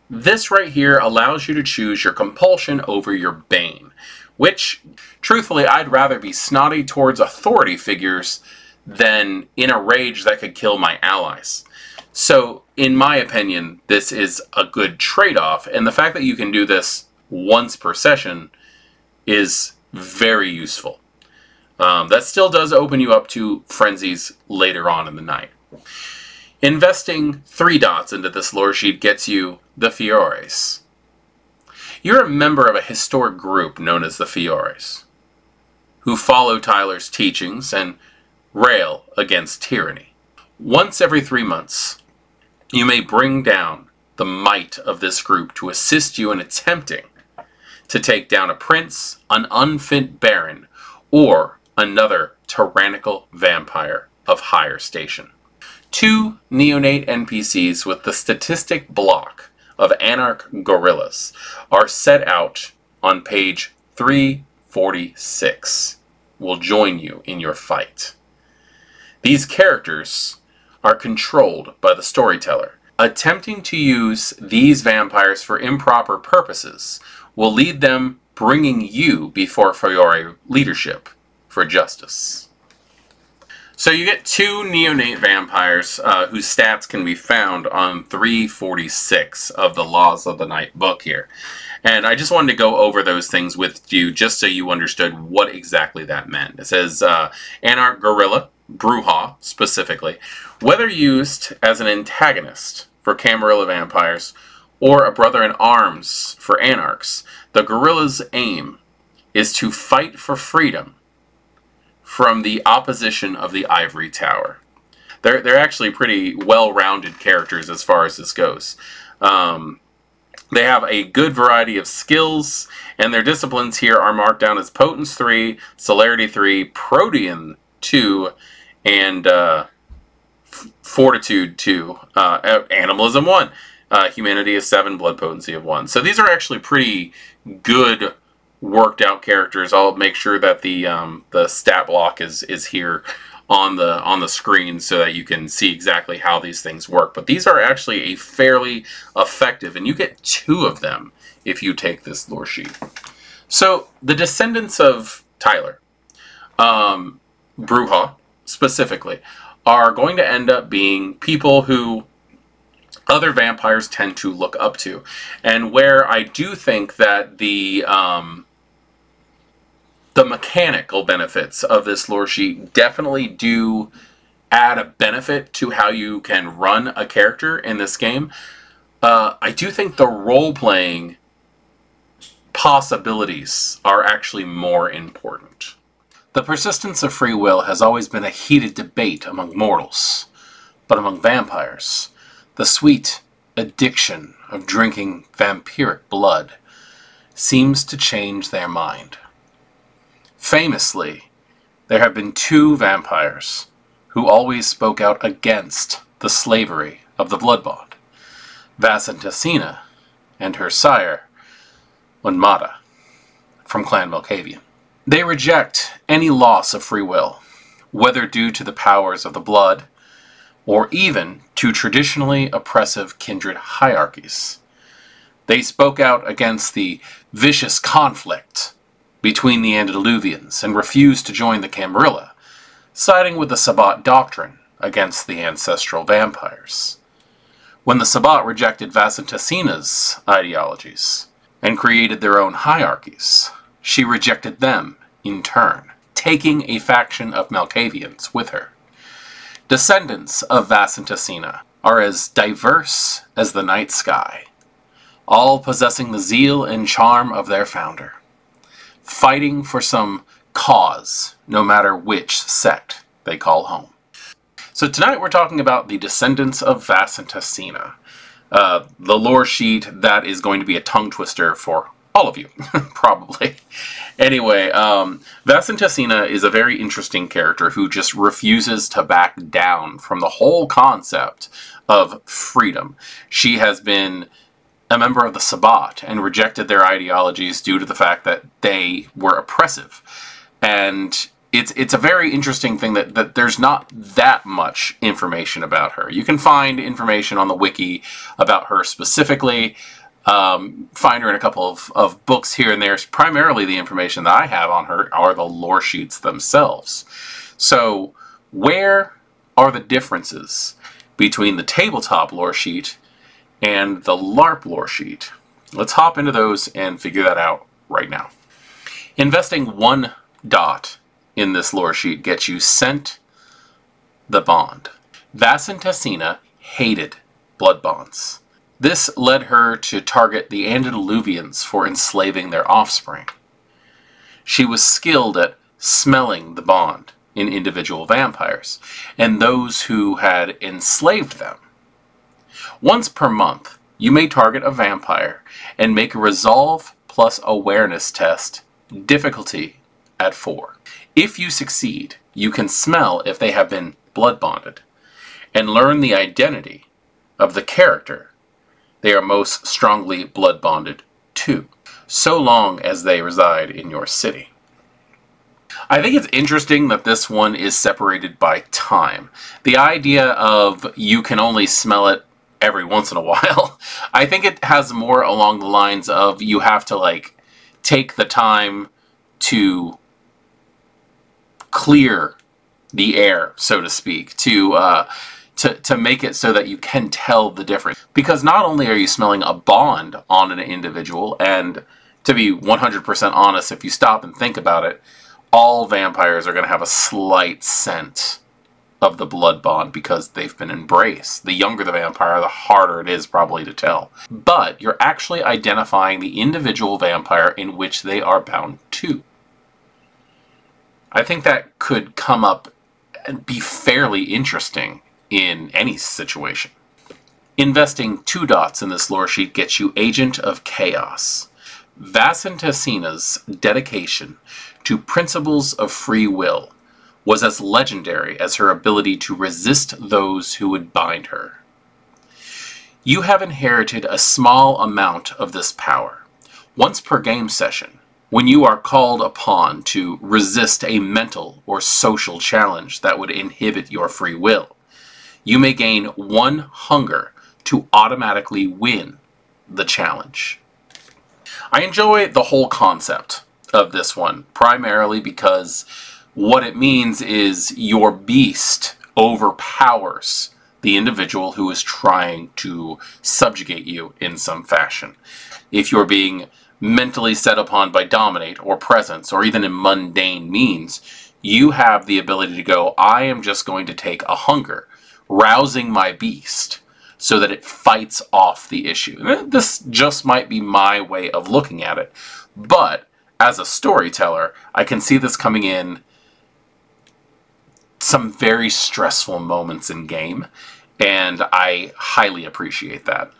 This right here allows you to choose your compulsion over your bane, which, truthfully, I'd rather be snotty towards authority figures than in a rage that could kill my allies. So, in my opinion, this is a good trade-off, and the fact that you can do this once per session is very useful. That still does open you up to frenzies later on in the night. Investing 3 dots into this lore sheet gets you the Fiores. You're a member of a historic group known as the Fiores, who follow Tyler's teachings and rail against tyranny. Once every 3 months, you may bring down the might of this group to assist you in attempting to take down a prince, an unfit baron, or another tyrannical vampire of higher station. 2 neonate NPCs with the statistic block of Anarch Gorillas are set out on page 346. Will join you in your fight. These characters are controlled by the storyteller. Attempting to use these vampires for improper purposes will lead them bringing you before Fiore leadership for justice. So you get 2 neonate vampires whose stats can be found on 346 of the Laws of the Night book here. And I just wanted to go over those things with you just so you understood what exactly that meant. It says Anarch Gorilla, Brujah specifically, whether used as an antagonist for Camarilla vampires or a brother-in-arms for Anarchs, the Gorilla's aim is to fight for freedom from the opposition of the Ivory Tower. They're actually pretty well-rounded characters as far as this goes. They have a good variety of skills, and their disciplines here are marked down as Potence 3, Celerity 3, Protean 2, and Fortitude 2, Animalism 1. Humanity is 7, Blood Potency of 1. So these are actually pretty good worked out characters. I'll make sure that the stat block is here on the screen so that you can see exactly how these things work. But these are actually a fairly effective, and you get 2 of them if you take this lore sheet. So the descendants of Tyler, Brujah specifically, are going to end up being people who other vampires tend to look up to, and where I do think that the mechanical benefits of this lore sheet definitely do add a benefit to how you can run a character in this game. I do think the role-playing possibilities are actually more important. The persistence of free will has always been a heated debate among mortals, but among vampires, the sweet addiction of drinking vampiric blood seems to change their mind. Famously, there have been 2 vampires who always spoke out against the slavery of the blood bond, Vasantasina and her sire, Unmata, from Clan Malkavian. They reject any loss of free will, whether due to the powers of the blood or even to traditionally oppressive kindred hierarchies. They spoke out against the vicious conflict between the antediluvians and refused to join the Camarilla, siding with the Sabbat doctrine against the ancestral vampires. When the Sabbat rejected Vasantasina's ideologies and created their own hierarchies, she rejected them in turn, taking a faction of Malkavians with her. Descendants of Vasantasina are as diverse as the night sky, all possessing the zeal and charm of their founder, fighting for some cause, no matter which sect they call home. So tonight we're talking about the descendants of Vasantasena, the lore sheet that is going to be a tongue twister for all of you, probably. Anyway, Vasantasena is a very interesting character who just refuses to back down from the whole concept of freedom. She has been a member of the Sabbat and rejected their ideologies due to the fact that they were oppressive. And it's a very interesting thing that there's not that much information about her. You can find information on the wiki about her specifically, find her in a couple of books here and there. Primarily the information that I have on her are the lore sheets themselves. So where are the differences between the tabletop lore sheet and the LARP lore sheet? Let's hop into those and figure that out right now. Investing 1 dot in this lore sheet gets you sent the bond. Vasantasena hated blood bonds. This led her to target the antediluvians for enslaving their offspring. She was skilled at smelling the bond in individual vampires and those who had enslaved them. Once per month, you may target a vampire and make a resolve plus awareness test, difficulty at 4. If you succeed, you can smell if they have been blood bonded and learn the identity of the character they are most strongly blood bonded to, so long as they reside in your city. I think it's interesting that this one is separated by time. The idea of you can only smell it every once in a while, I think it has more along the lines of you have to like take the time to clear the air, so to speak, to make it so that you can tell the difference. Because not only are you smelling a bond on an individual, and to be 100% honest, if you stop and think about it, all vampires are going to have a slight scent of the blood bond because they've been embraced. The younger the vampire, the harder it is probably to tell. But you're actually identifying the individual vampire in which they are bound to. I think that could come up and be fairly interesting in any situation. Investing 2 dots in this lore sheet gets you Agent of Chaos. Vasantasena's dedication to principles of free will was as legendary as her ability to resist those who would bind her. You have inherited a small amount of this power. Once per game session, when you are called upon to resist a mental or social challenge that would inhibit your free will, you may gain 1 hunger to automatically win the challenge. I enjoy the whole concept of this one, primarily because what it means is your beast overpowers the individual who is trying to subjugate you in some fashion. If you're being mentally set upon by dominate or presence or even in mundane means, you have the ability to go, I am just going to take a hunger, rousing my beast so that it fights off the issue. This just might be my way of looking at it, but as a storyteller, I can see this coming in some very stressful moments in game, and I highly appreciate that.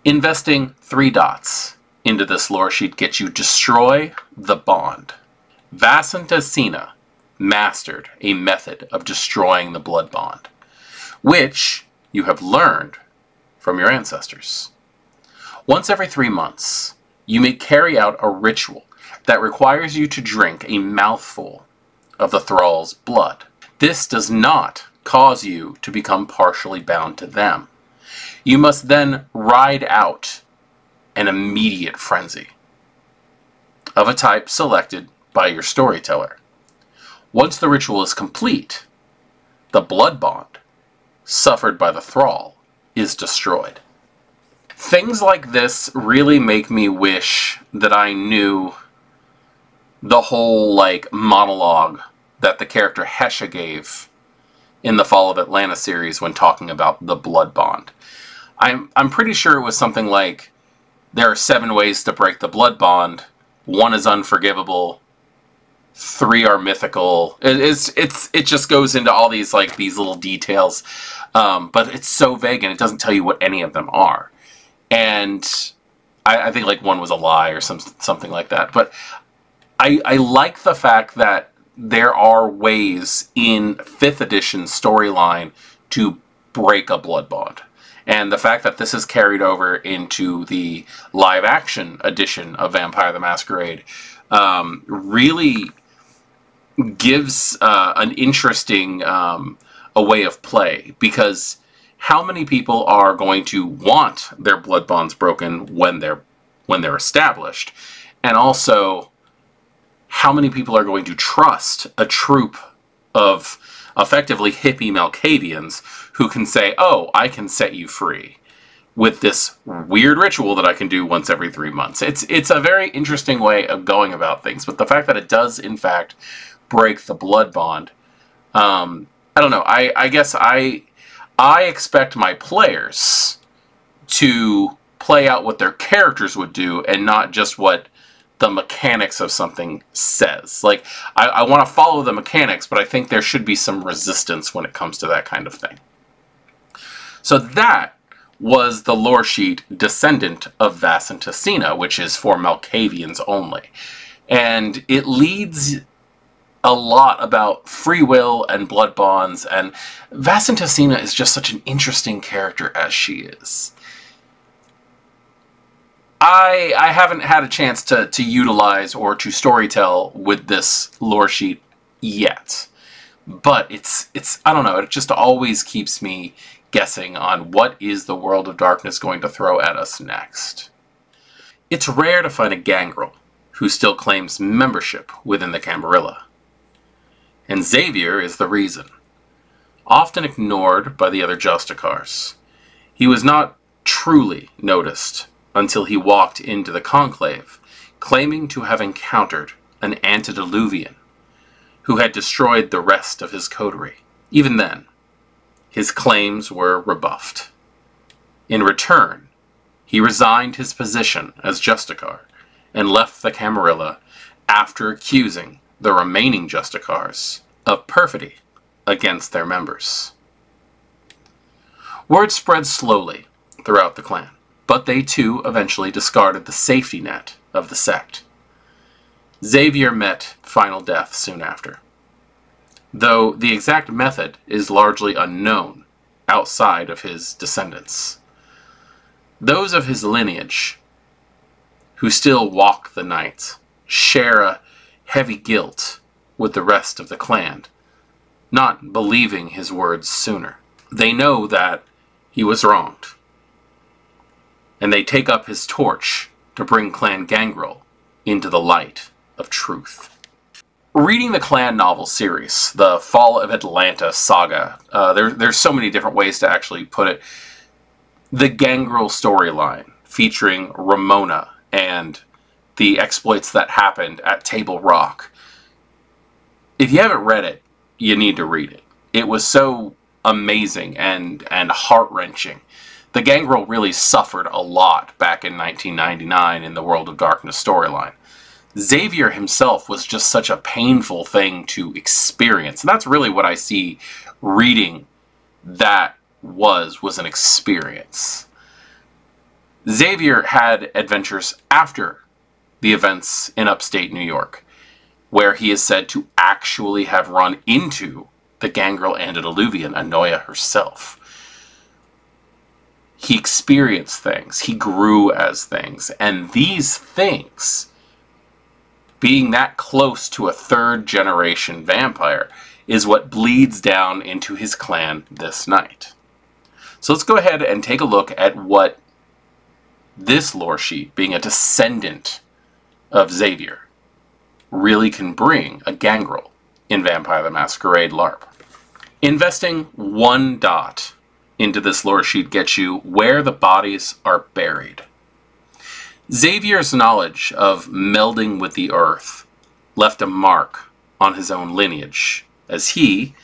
Investing 3 dots into this lore sheet gets you Destroy the Bond. Vasantasena mastered a method of destroying the blood bond, which you have learned from your ancestors. Once every 3 months, you may carry out a ritual that requires you to drink a mouthful of the thrall's blood. This does not cause you to become partially bound to them. You must then ride out an immediate frenzy of a type selected by your storyteller. Once the ritual is complete, the blood bond suffered by the thrall is destroyed. Things like this really make me wish that I knew the whole monologue that the character Hesha gave in the Fall of Atlanta series when talking about the blood bond. I'm pretty sure it was something like, there are 7 ways to break the blood bond. 1 is unforgivable. 3 are mythical. It just goes into all these these little details, but it's so vague and it doesn't tell you what any of them are. And I think 1 was a lie or something like that. But I like the fact that there are ways in 5th edition storyline to break a blood bond. And the fact that this is carried over into the live-action edition of Vampire the Masquerade really gives an interesting a way of play. Because how many people are going to want their blood bonds broken when they're established? And also, how many people are going to trust a troop of effectively hippie Malkavians who can say, oh, I can set you free with this weird ritual that I can do once every 3 months. It's a very interesting way of going about things, but the fact that it does, in fact, break the blood bond, I don't know. I guess I expect my players to play out what their characters would do and not just what the mechanics of something says. I want to follow the mechanics, but I think there should be some resistance when it comes to that kind of thing. So that was the Loresheet Descendant of Vasantasina, which is for Malkavians only. And it leads a lot about free will and blood bonds, and Vasantasina is just such an interesting character as she is. I haven't had a chance to utilize or to storytell with this Loresheet yet. But it's I don't know, it just always keeps me guessing on what is the World of Darkness going to throw at us next. It's rare to find a gangrel who still claims membership within the Camarilla. And Xavier is the reason. Often ignored by the other Justicars, he was not truly noticed until he walked into the Conclave, claiming to have encountered an antediluvian who had destroyed the rest of his coterie. Even then, his claims were rebuffed. In return, he resigned his position as Justicar and left the Camarilla after accusing the remaining Justicars of perfidy against their members. Word spread slowly throughout the clan, but they too eventually discarded the safety net of the sect. Xavier met final death soon after, though the exact method is largely unknown outside of his descendants. Those of his lineage who still walk the night share a heavy guilt with the rest of the clan, not believing his words sooner. They know that he was wronged, and they take up his torch to bring Clan Gangrel into the light of truth. Reading the clan novel series, the Fall of Atlanta saga, there's so many different ways to actually put it. The Gangrel storyline, featuring Ramona and the exploits that happened at Table Rock. If you haven't read it, you need to read it. It was so amazing and heart-wrenching. The Gangrel really suffered a lot back in 1999 in the World of Darkness storyline. Xavier himself was just such a painful thing to experience. And that's really what I see reading that was an experience. Xavier had adventures after the events in upstate New York, where he is said to actually have run into the Gangrel antediluvian, Anoia herself. He experienced things, he grew as things, and these things, being that close to a third-generation vampire, is what bleeds down into his clan this night. So let's go ahead and take a look at what this Loresheet, being a descendant of Xavier, really can bring a Gangrel in Vampire the Masquerade LARP. Investing 1 dot into this Loresheet gets you where the bodies are buried. Xavier's knowledge of melding with the earth left a mark on his own lineage, as he,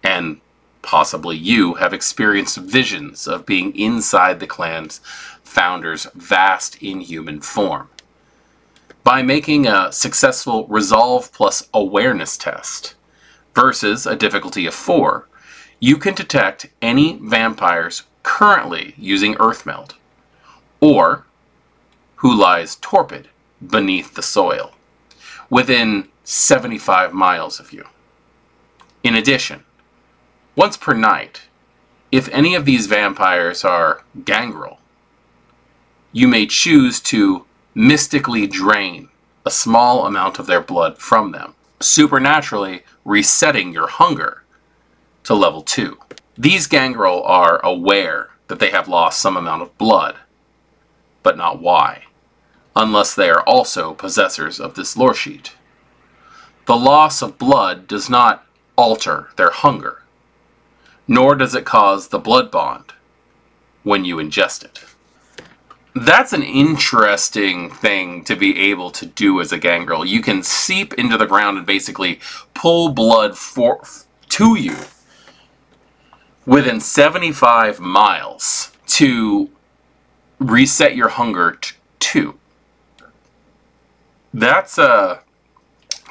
and possibly you, have experienced visions of being inside the clan's founder's vast inhuman form. By making a successful Resolve plus Awareness test versus a difficulty of 4, you can detect any vampires currently using Earthmeld, or who lies torpid beneath the soil, within 75 miles of you. In addition, once per night, if any of these vampires are gangrel, you may choose to mystically drain a small amount of their blood from them, supernaturally resetting your hunger to level 2. These gangrel are aware that they have lost some amount of blood, but not why, unless they are also possessors of this Loresheet. The loss of blood does not alter their hunger, nor does it cause the blood bond when you ingest it. That's an interesting thing to be able to do as a gangrel. You can seep into the ground and basically pull blood to you within 75 miles to reset your hunger to 2. That's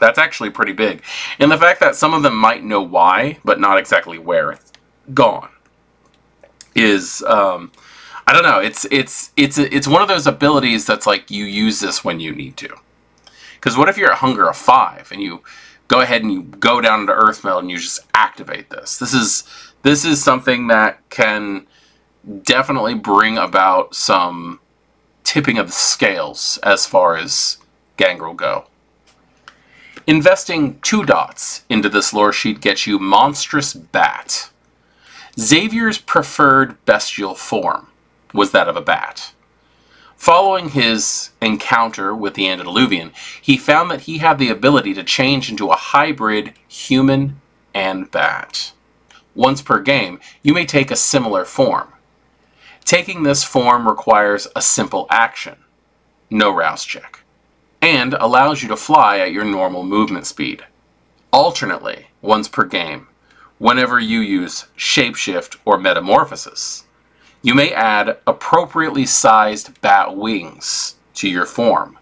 actually pretty big. And the fact that some of them might know why, but not exactly where it's gone, is I don't know. It's one of those abilities that's like you use this when you need to. Because what if you're at hunger of 5 and you go ahead and you go down into Earthmeld and you just activate this? This is something that can definitely bring about some tipping of the scales as far as gangrel go. Investing 2 dots into this Loresheet gets you Monstrous Bat. Xavier's preferred bestial form was that of a bat. Following his encounter with the Antediluvian, he found that he had the ability to change into a hybrid human and bat. Once per game, you may take a similar form. Taking this form requires a simple action, no rouse check, and allows you to fly at your normal movement speed. Alternately, once per game, whenever you use Shapeshift or Metamorphosis, you may add appropriately sized bat wings to your form,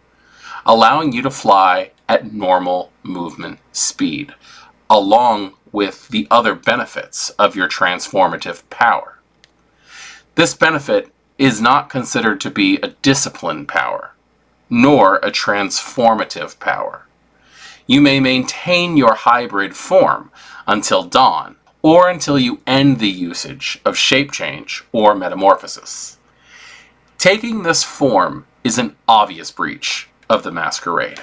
allowing you to fly at normal movement speed, along with the other benefits of your transformative power. This benefit is not considered to be a discipline power, nor a transformative power. You may maintain your hybrid form until dawn, or until you end the usage of shape change or metamorphosis. Taking this form is an obvious breach of the Masquerade.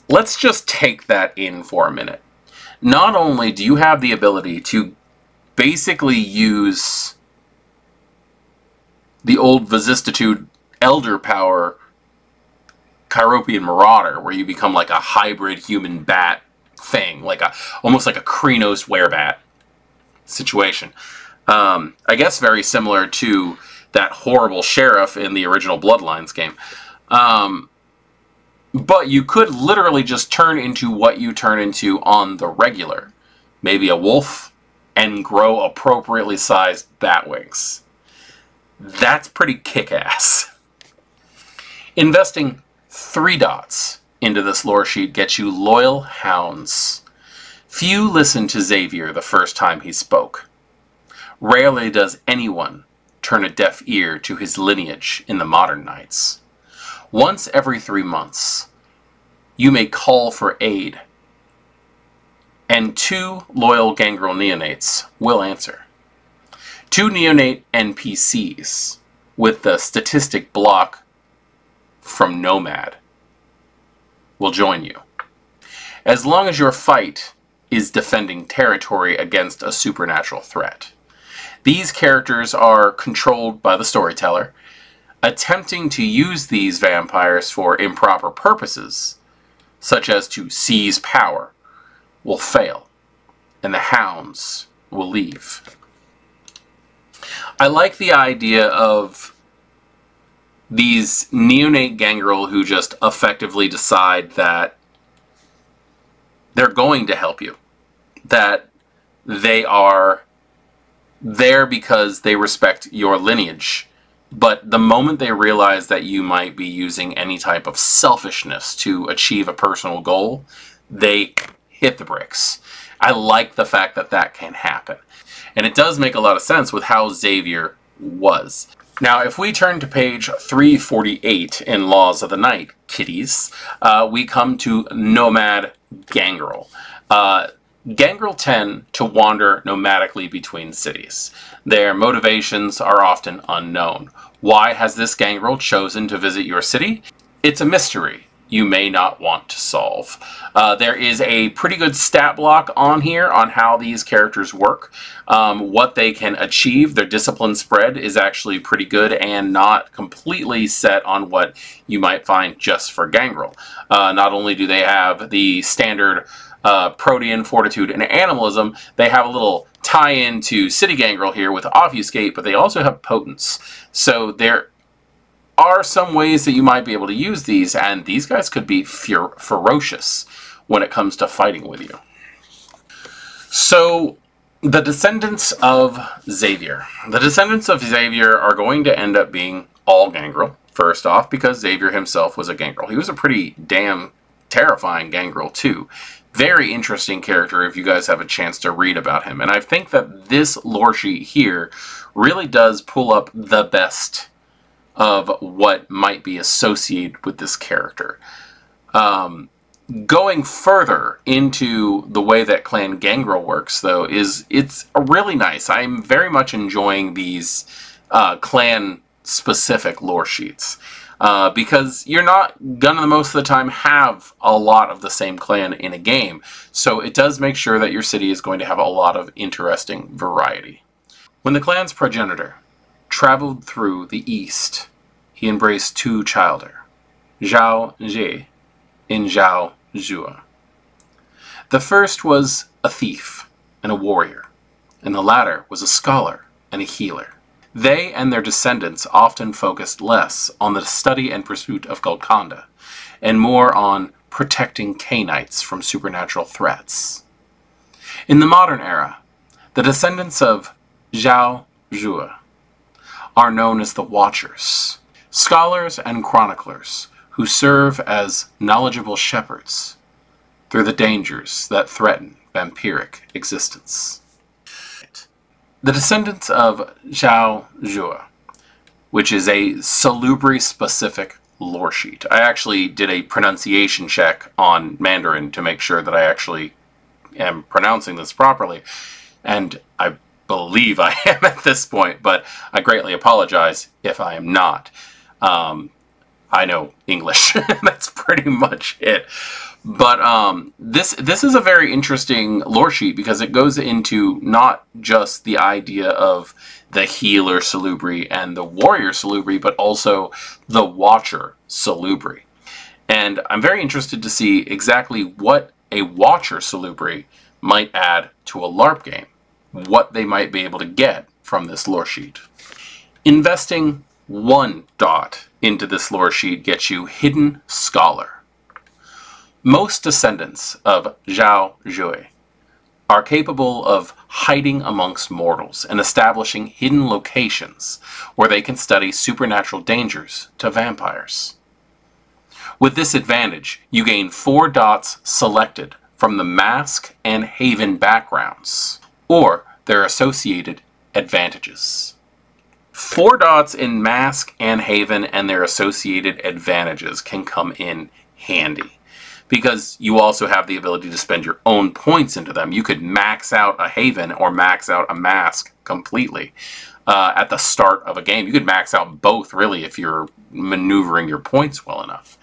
Let's just take that in for a minute. Not only do you have the ability to basically use the old Vicissitude Elder Power Chiropian Marauder, where you become like a hybrid human bat thing, like almost like a Krenos werebat situation. I guess very similar to that horrible sheriff in the original Bloodlines game. But you could literally just turn into what you turn into on the regular. Maybe a wolf, and grow appropriately sized bat wings. That's pretty kick-ass. Investing 3 dots into this Loresheet gets you Loyal Hounds. Few listened to Xavier the first time he spoke. Rarely does anyone turn a deaf ear to his lineage in the modern nights. Once every 3 months, you may call for aid, and 2 loyal gangrel neonates will answer. 2 neonate NPCs with the statistic block from Nomad will join you. As long as your fight is defending territory against a supernatural threat. These characters are controlled by the storyteller. Attempting to use these vampires for improper purposes, such as to seize power, will fail, and the hounds will leave. I like the idea of these neonate gangrel who just effectively decide that they're going to help you, that they are there because they respect your lineage. But the moment they realize that you might be using any type of selfishness to achieve a personal goal, they hit the bricks. I like the fact that that can happen. And it does make a lot of sense with how Xavier was. Now, if we turn to page 348 in Laws of the Night, kiddies, we come to Nomad Gangrel. Gangrel tend to wander nomadically between cities. Their motivations are often unknown. Why has this gangrel chosen to visit your city? It's a mystery you may not want to solve. There is a pretty good stat block on here on how these characters work, what they can achieve. Their discipline spread is actually pretty good and not completely set on what you might find just for Gangrel. Not only do they have the standard Protean, Fortitude, and Animalism, they have a little tie-in to City Gangrel here with Obfuscate, but they also have Potence. So there are some ways that you might be able to use these, and these guys could be ferocious when it comes to fighting with you. So, the descendants of Xavier. The descendants of Xavier are going to end up being all Gangrel, first off, because Xavier himself was a Gangrel. He was a pretty damn terrifying Gangrel, too. Very interesting character if you guys have a chance to read about him. And I think that this lore sheet here really does pull up the best of what might be associated with this character. Going further into the way that Clan Gangrel works, though, it's really nice. I'm very much enjoying these clan-specific lore sheets. Because you're not gonna most of the time have a lot of the same clan in a game. So it does make sure that your city is going to have a lot of interesting variety. When the clan's progenitor traveled through the east, he embraced two childer, Zhao Jie and Zhao Zhua. The first was a thief and a warrior, and the latter was a scholar and a healer. They and their descendants often focused less on the study and pursuit of Golconda, and more on protecting Cainites from supernatural threats. In the modern era, the descendants of Zhao Zhua are known as the Watchers, scholars and chroniclers who serve as knowledgeable shepherds through the dangers that threaten vampiric existence. The descendants of Zhao Zhua, which is a Salubri-specific lore sheet. I actually did a pronunciation check on Mandarin to make sure that I actually am pronouncing this properly, and I believe I am at this point, but I greatly apologize if I am not. I know English. That's pretty much it. But this is a very interesting lore sheet because it goes into not just the idea of the healer Salubri and the warrior Salubri, but also the watcher Salubri. And I'm very interested to see exactly what a watcher Salubri might add to a LARP game, what they might be able to get from this lore sheet. Investing 1 dot into this lore sheet gets you Hidden Scholar. Most descendants of Zhao Zhui are capable of hiding amongst mortals and establishing hidden locations where they can study supernatural dangers to vampires. With this advantage, you gain 4 dots selected from the Mask and Haven backgrounds, or their associated advantages. 4 dots in Mask and Haven and their associated advantages can come in handy, because you also have the ability to spend your own points into them. You could max out a Haven or max out a Mask completely at the start of a game. You could max out both, really, if you're maneuvering your points well enough.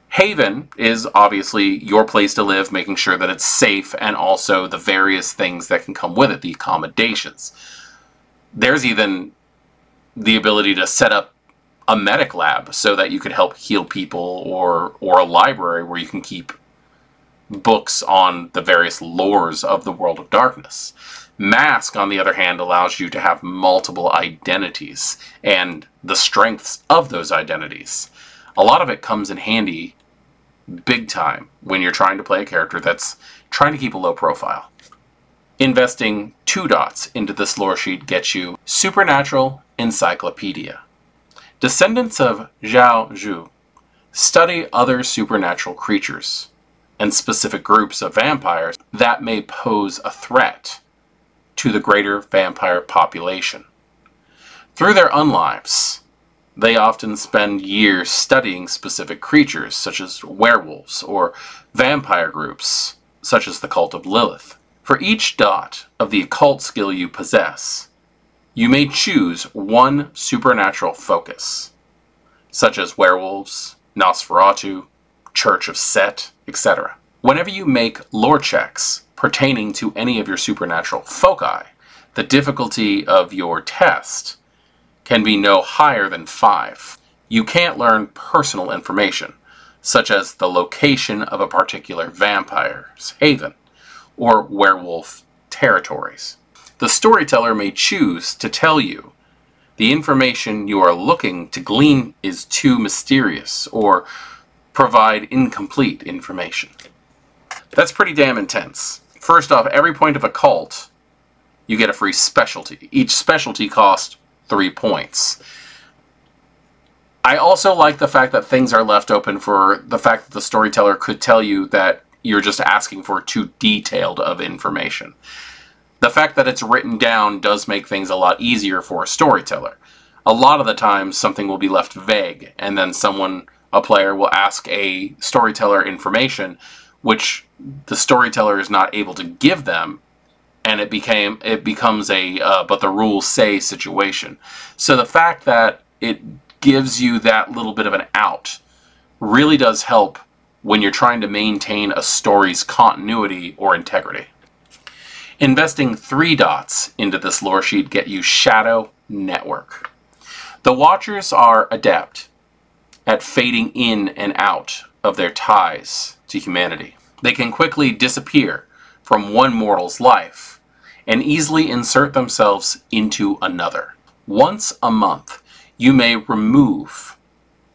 Haven is obviously your place to live, making sure that it's safe, and also the various things that can come with it, the accommodations. There's even the ability to set up a medic lab so that you could help heal people, or a library where you can keep books on the various lores of the World of Darkness. Mask, on the other hand, allows you to have multiple identities and the strengths of those identities. A lot of it comes in handy big time when you're trying to play a character that's trying to keep a low profile. Investing 2 dots into this lore sheet gets you Supernatural Encyclopedia. Descendants of Zhao Zhu study other supernatural creatures and specific groups of vampires that may pose a threat to the greater vampire population. Through their unlives, they often spend years studying specific creatures such as werewolves or vampire groups such as the Cult of Lilith. For each dot of the occult skill you possess, you may choose one supernatural focus, such as werewolves, Nosferatu, Church of Set, etc. Whenever you make lore checks pertaining to any of your supernatural foci, the difficulty of your test can be no higher than 5. You can't learn personal information, such as the location of a particular vampire's haven or werewolf territories. The storyteller may choose to tell you the information you are looking to glean is too mysterious or provide incomplete information. That's pretty damn intense. First off, every point of occult, you get a free specialty. Each specialty costs 3 points. I also like the fact that things are left open for the fact that the storyteller could tell you that you're just asking for too detailed of information. The fact that it's written down does make things a lot easier for a storyteller. A lot of the times something will be left vague, and then a player will ask a storyteller information which the storyteller is not able to give them, and it becomes a but the rules say situation. So the fact that it gives you that little bit of an out really does help when you're trying to maintain a story's continuity or integrity. Investing 3 dots into this lore sheet get you Shadow Network. The Watchers are adept at fading in and out of their ties to humanity. They can quickly disappear from one mortal's life and easily insert themselves into another. Once a month, you may remove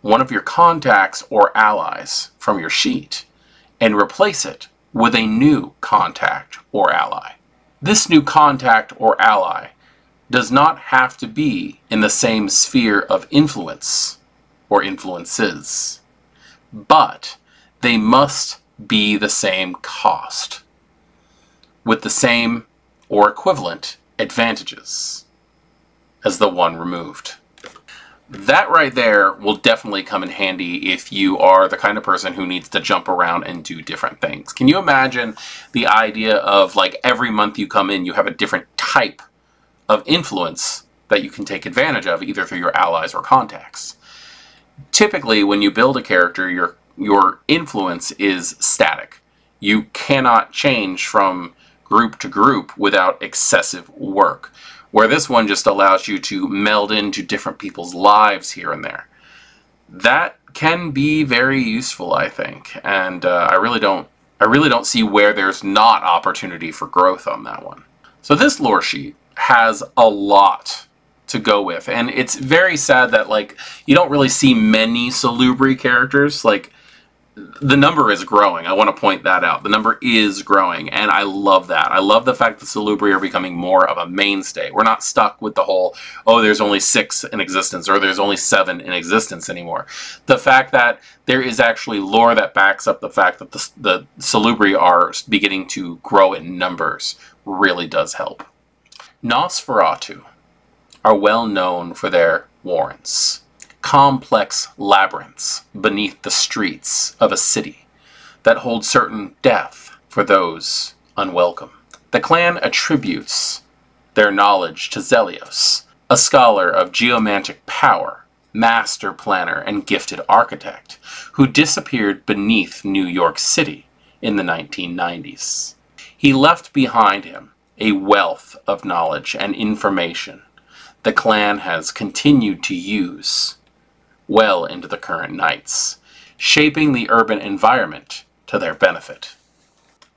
one of your contacts or allies from your sheet and replace it with a new contact or ally. This new contact or ally does not have to be in the same sphere of influence or influences, but they must be the same cost, with the same or equivalent advantages as the one removed. That right there will definitely come in handy if you are the kind of person who needs to jump around and do different things. Can you imagine the idea of, like, every month you come in, you have a different type of influence that you can take advantage of, either through your allies or contacts? Typically, when you build a character, your influence is static. You cannot change from group to group without excessive work, where this one just allows you to meld into different people's lives here and there. That can be very useful, I think, and I really don't see where there's not opportunity for growth on that one. So this lore sheet has a lot to go with, and it's very sad that, like, you don't really see many Salubri characters. Like, the number is growing. I want to point that out. The number is growing, and I love that. I love the fact that Salubri are becoming more of a mainstay. We're not stuck with the whole, oh, there's only 6 in existence, or there's only 7 in existence anymore. The fact that there is actually lore that backs up the fact that the Salubri are beginning to grow in numbers really does help. Nosferatu are well known for their warrens, complex labyrinths beneath the streets of a city that hold certain death for those unwelcome. The clan attributes their knowledge to Zelios, a scholar of geomantic power, master planner, and gifted architect, who disappeared beneath New York City in the 1990s. He left behind him a wealth of knowledge and information the clan has continued to use well into the current nights, shaping the urban environment to their benefit.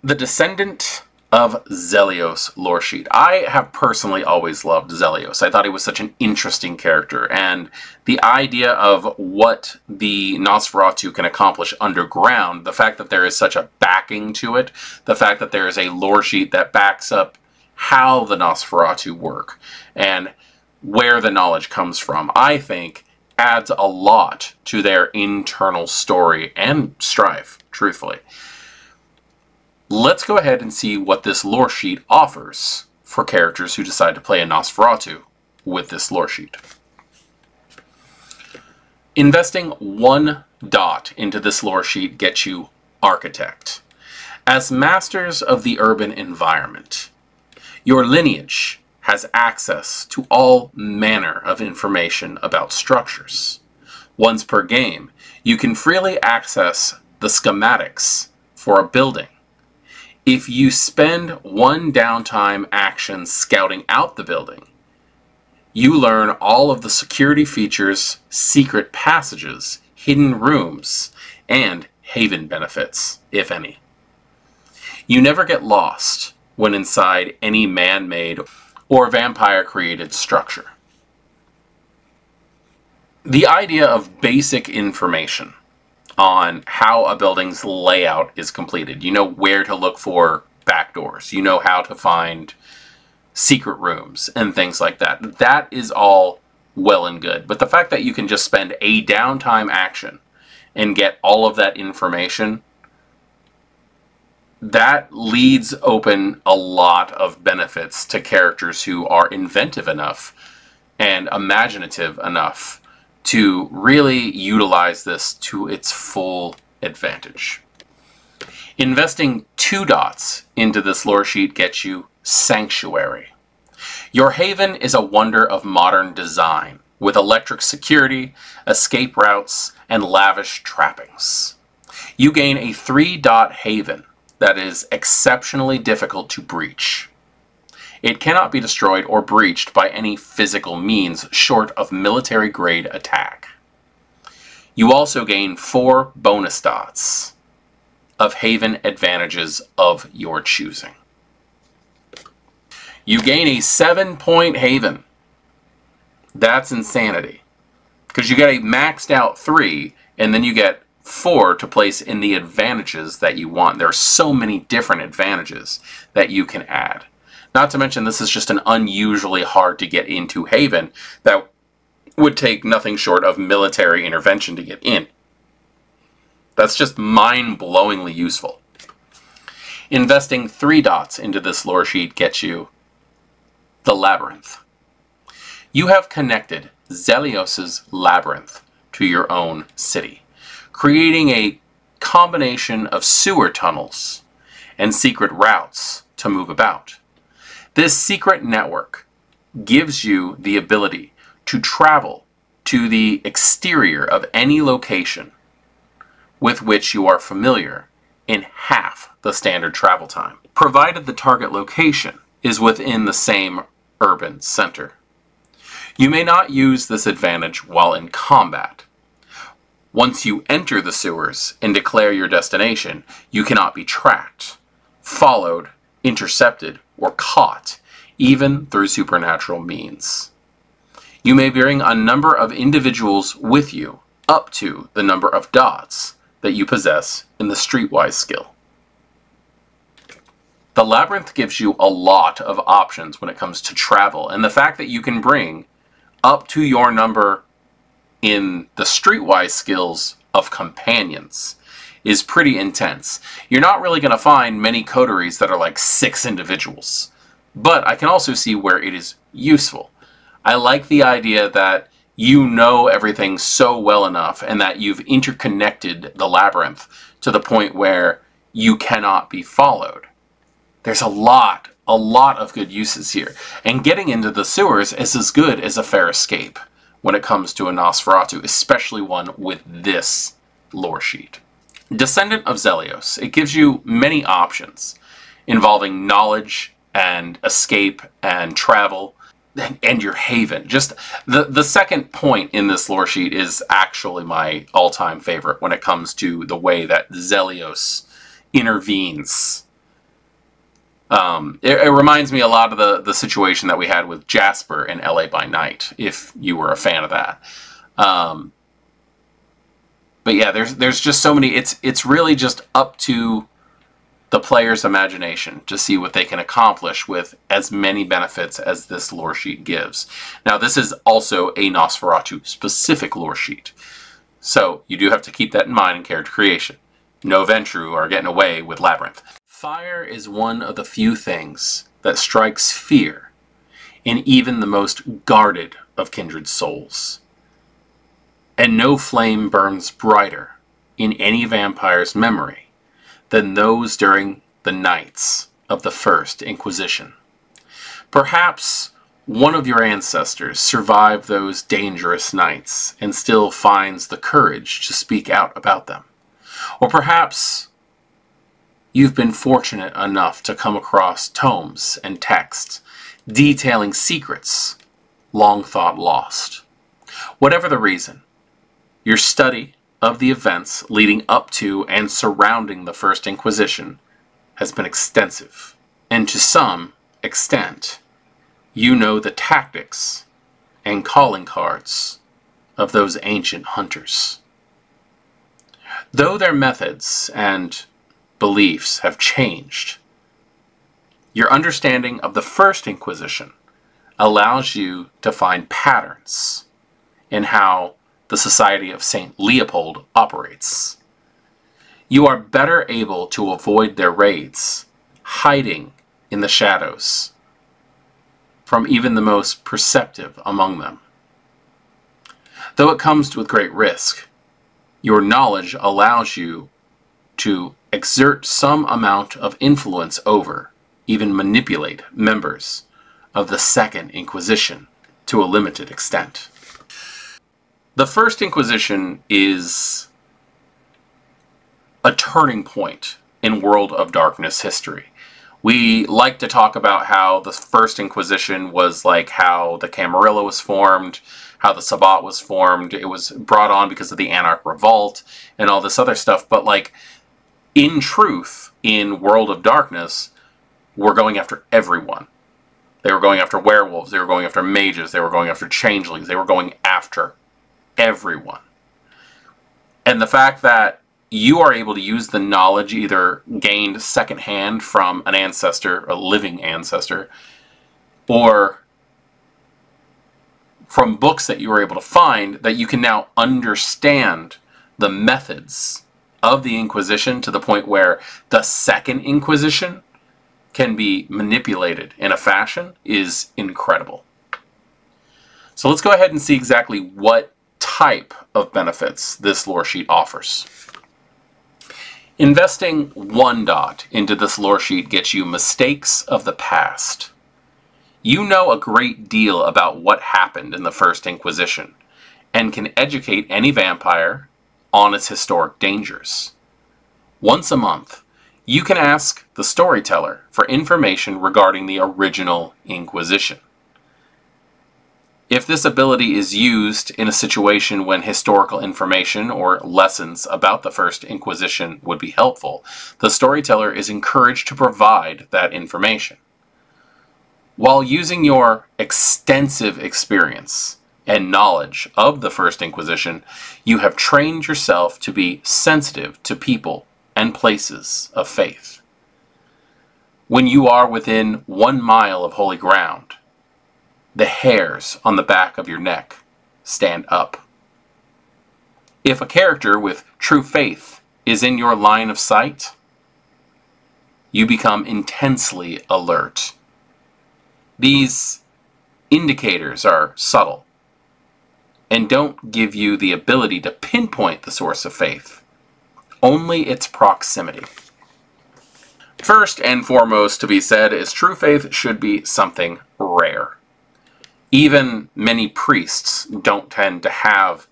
The Descendant of Zelios lore sheet. I have personally always loved Zelios. I thought he was such an interesting character, and the idea of what the Nosferatu can accomplish underground, the fact that there is such a backing to it, the fact that there is a lore sheet that backs up how the Nosferatu work and where the knowledge comes from, I think adds a lot to their internal story and strife, truthfully. Let's go ahead and see what this lore sheet offers for characters who decide to play a Nosferatu with this lore sheet. Investing 1 dot into this lore sheet gets you Architect. As masters of the urban environment, your lineage has access to all manner of information about structures. Once per game, you can freely access the schematics for a building. If you spend 1 downtime action scouting out the building, you learn all of the security features, secret passages, hidden rooms, and haven benefits, if any. You never get lost when inside any man-made or vampire-created structure. The idea of basic information on how a building's layout is completed. You know where to look for back doors. You know how to find secret rooms and things like that. That is all well and good. But the fact that you can just spend a downtime action and get all of that information, that leads open a lot of benefits to characters who are inventive enough and imaginative enough to really utilize this to its full advantage. Investing 2 dots into this lore sheet gets you Sanctuary. Your haven is a wonder of modern design, with electric security, escape routes, and lavish trappings. You gain a 3-dot haven that is exceptionally difficult to breach. It cannot be destroyed or breached by any physical means short of military-grade attack. You also gain 4 bonus dots of haven advantages of your choosing. You gain a 7-point haven. That's insanity. Because you get a maxed out 3, and then you get 4 to place in the advantages that you want. There are so many different advantages that you can add. Not to mention, this is just an unusually hard to get into haven that would take nothing short of military intervention to get in. That's just mind-blowingly useful. Investing 3 dots into this lore sheet gets you the Labyrinth. You have connected Zelios's Labyrinth to your own city, creating a combination of sewer tunnels and secret routes to move about. This secret network gives you the ability to travel to the exterior of any location with which you are familiar in half the standard travel time, provided the target location is within the same urban center. You may not use this advantage while in combat. Once you enter the sewers and declare your destination, you cannot be tracked, followed, intercepted, or caught, even through supernatural means. You may bring a number of individuals with you, up to the number of dots that you possess in the Streetwise skill. The Labyrinth gives you a lot of options when it comes to travel, and the fact that you can bring up to your number in the Streetwise skills of companions is pretty intense. You're not really going to find many coteries that are like 6 individuals, but I can also see where it is useful. I like the idea that you know everything so well enough and that you've interconnected the Labyrinth to the point where you cannot be followed. There's a lot of good uses here. And getting into the sewers is as good as a fair escape when it comes to a Nosferatu, especially one with this lore sheet. Descendant of Zelios. It gives you many options involving knowledge and escape and travel and your haven. Just the second point in this lore sheet is actually my all-time favorite when it comes to the way that Zelios intervenes. It reminds me a lot of the situation that we had with Jasper in LA by Night, if you were a fan of that. But yeah, there's just so many. It's really just up to the player's imagination to see what they can accomplish with as many benefits as this lore sheet gives. Now, this is also a Nosferatu-specific lore sheet, so you do have to keep that in mind in character creation. No Ventru are getting away with Labyrinth. Fire is one of the few things that strikes fear in even the most guarded of kindred souls. And no flame burns brighter in any vampire's memory than those during the nights of the First Inquisition. Perhaps one of your ancestors survived those dangerous nights and still finds the courage to speak out about them. Or perhaps you've been fortunate enough to come across tomes and texts detailing secrets long thought lost. Whatever the reason, your study of the events leading up to and surrounding the First Inquisition has been extensive, and to some extent, you know the tactics and calling cards of those ancient hunters. Though their methods and beliefs have changed, your understanding of the First Inquisition allows you to find patterns in how the Society of St. Leopold operates. You are better able to avoid their raids, hiding in the shadows from even the most perceptive among them. Though it comes with great risk, your knowledge allows you to exert some amount of influence over, even manipulate members of the Second Inquisition to a limited extent. The First Inquisition is a turning point in World of Darkness history. We like to talk about how the First Inquisition was like how the Camarilla was formed, how the Sabbat was formed. It was brought on because of the Anarch Revolt and all this other stuff. But like, in truth, in World of Darkness, we're going after everyone. They were going after werewolves. They were going after mages. They were going after changelings. They were going after everyone. And the fact that you are able to use the knowledge either gained secondhand from an ancestor, a living ancestor, or from books that you were able to find, that you can now understand the methods of the Inquisition to the point where the Second Inquisition can be manipulated in a fashion is incredible. So let's go ahead and see exactly what type of benefits this lore sheet offers. Investing 1 dot into this lore sheet gets you Mistakes of the Past. You know a great deal about what happened in the First Inquisition and can educate any vampire on its historic dangers. Once a month, you can ask the storyteller for information regarding the original Inquisition. If this ability is used in a situation when historical information or lessons about the First Inquisition would be helpful, the storyteller is encouraged to provide that information. While using your extensive experience and knowledge of the First Inquisition, you have trained yourself to be sensitive to people and places of faith. When you are within 1 mile of holy ground, the hairs on the back of your neck stand up. If a character with true faith is in your line of sight, you become intensely alert. These indicators are subtle and don't give you the ability to pinpoint the source of faith, only its proximity. First and foremost to be said is true faith should be something rare. Even many priests don't tend to have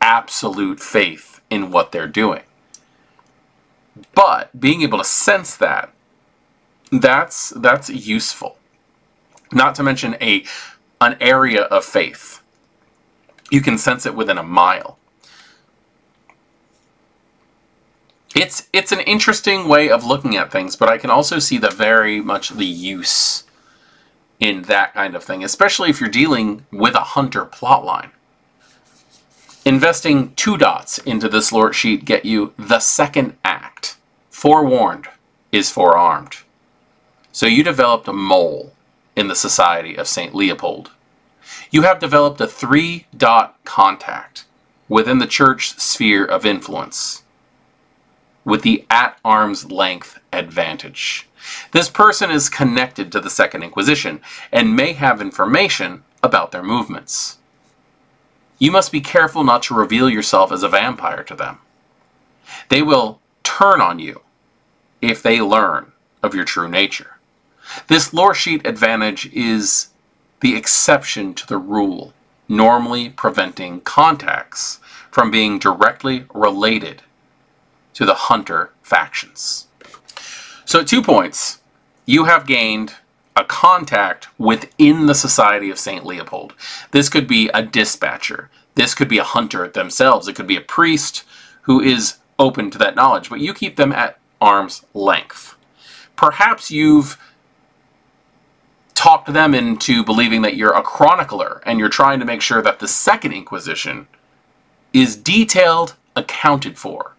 absolute faith in what they're doing. But being able to sense that, that's useful. Not to mention an area of faith. You can sense it within a mile. It's an interesting way of looking at things, but I can also see very much the use in that kind of thing, especially if you're dealing with a hunter plotline. Investing 2 dots into this lore sheet get you the second act. Forewarned, is four-armed. So you developed a mole in the Society of St. Leopold. You have developed a 3-dot contact within the church sphere of influence with the at-arm's length advantage. This person is connected to the Second Inquisition and may have information about their movements. You must be careful not to reveal yourself as a vampire to them. They will turn on you if they learn of your true nature. This Loresheet advantage is the exception to the rule, normally preventing contacts from being directly related to the hunter factions. So at 2 points, you have gained a contact within the Society of St. Leopold. This could be a dispatcher. This could be a hunter themselves. It could be a priest who is open to that knowledge, but you keep them at arm's length. Perhaps you've talked them into believing that you're a chronicler and you're trying to make sure that the Second Inquisition is detailed, accounted for,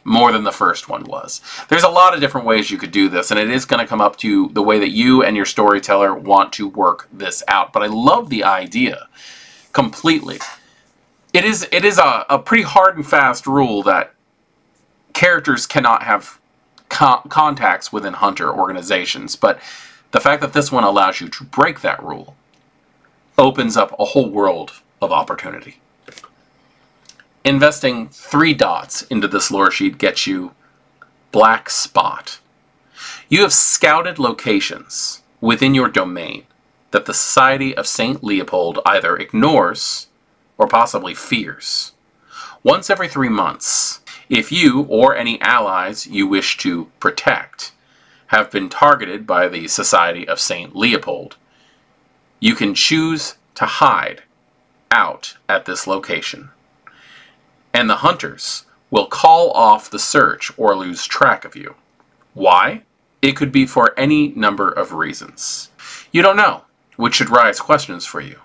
more than the first one was. There's a lot of different ways you could do this, and it is going to come up to the way that you and your storyteller want to work this out. But I love the idea completely. It is a pretty hard and fast rule that characters cannot have contacts within hunter organizations, but the fact that this one allows you to break that rule opens up a whole world of opportunity. Investing 3 dots into this lore sheet gets you Black Spot. You have scouted locations within your domain that the Society of St. Leopold either ignores or possibly fears. Once every 3 months, if you or any allies you wish to protect have been targeted by the Society of St. Leopold, you can choose to hide out at this location. And the hunters will call off the search or lose track of you. Why? It could be for any number of reasons. You don't know, which should raise questions for you.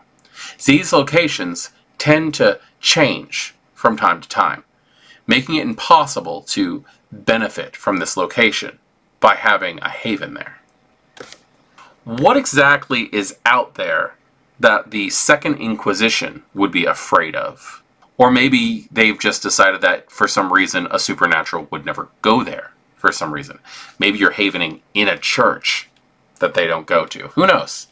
These locations tend to change from time to time, making it impossible to benefit from this location by having a haven there. What exactly is out there that the Second Inquisition would be afraid of? Or maybe they've just decided that for some reason a supernatural would never go there for some reason. Maybe you're havening in a church that they don't go to. Who knows?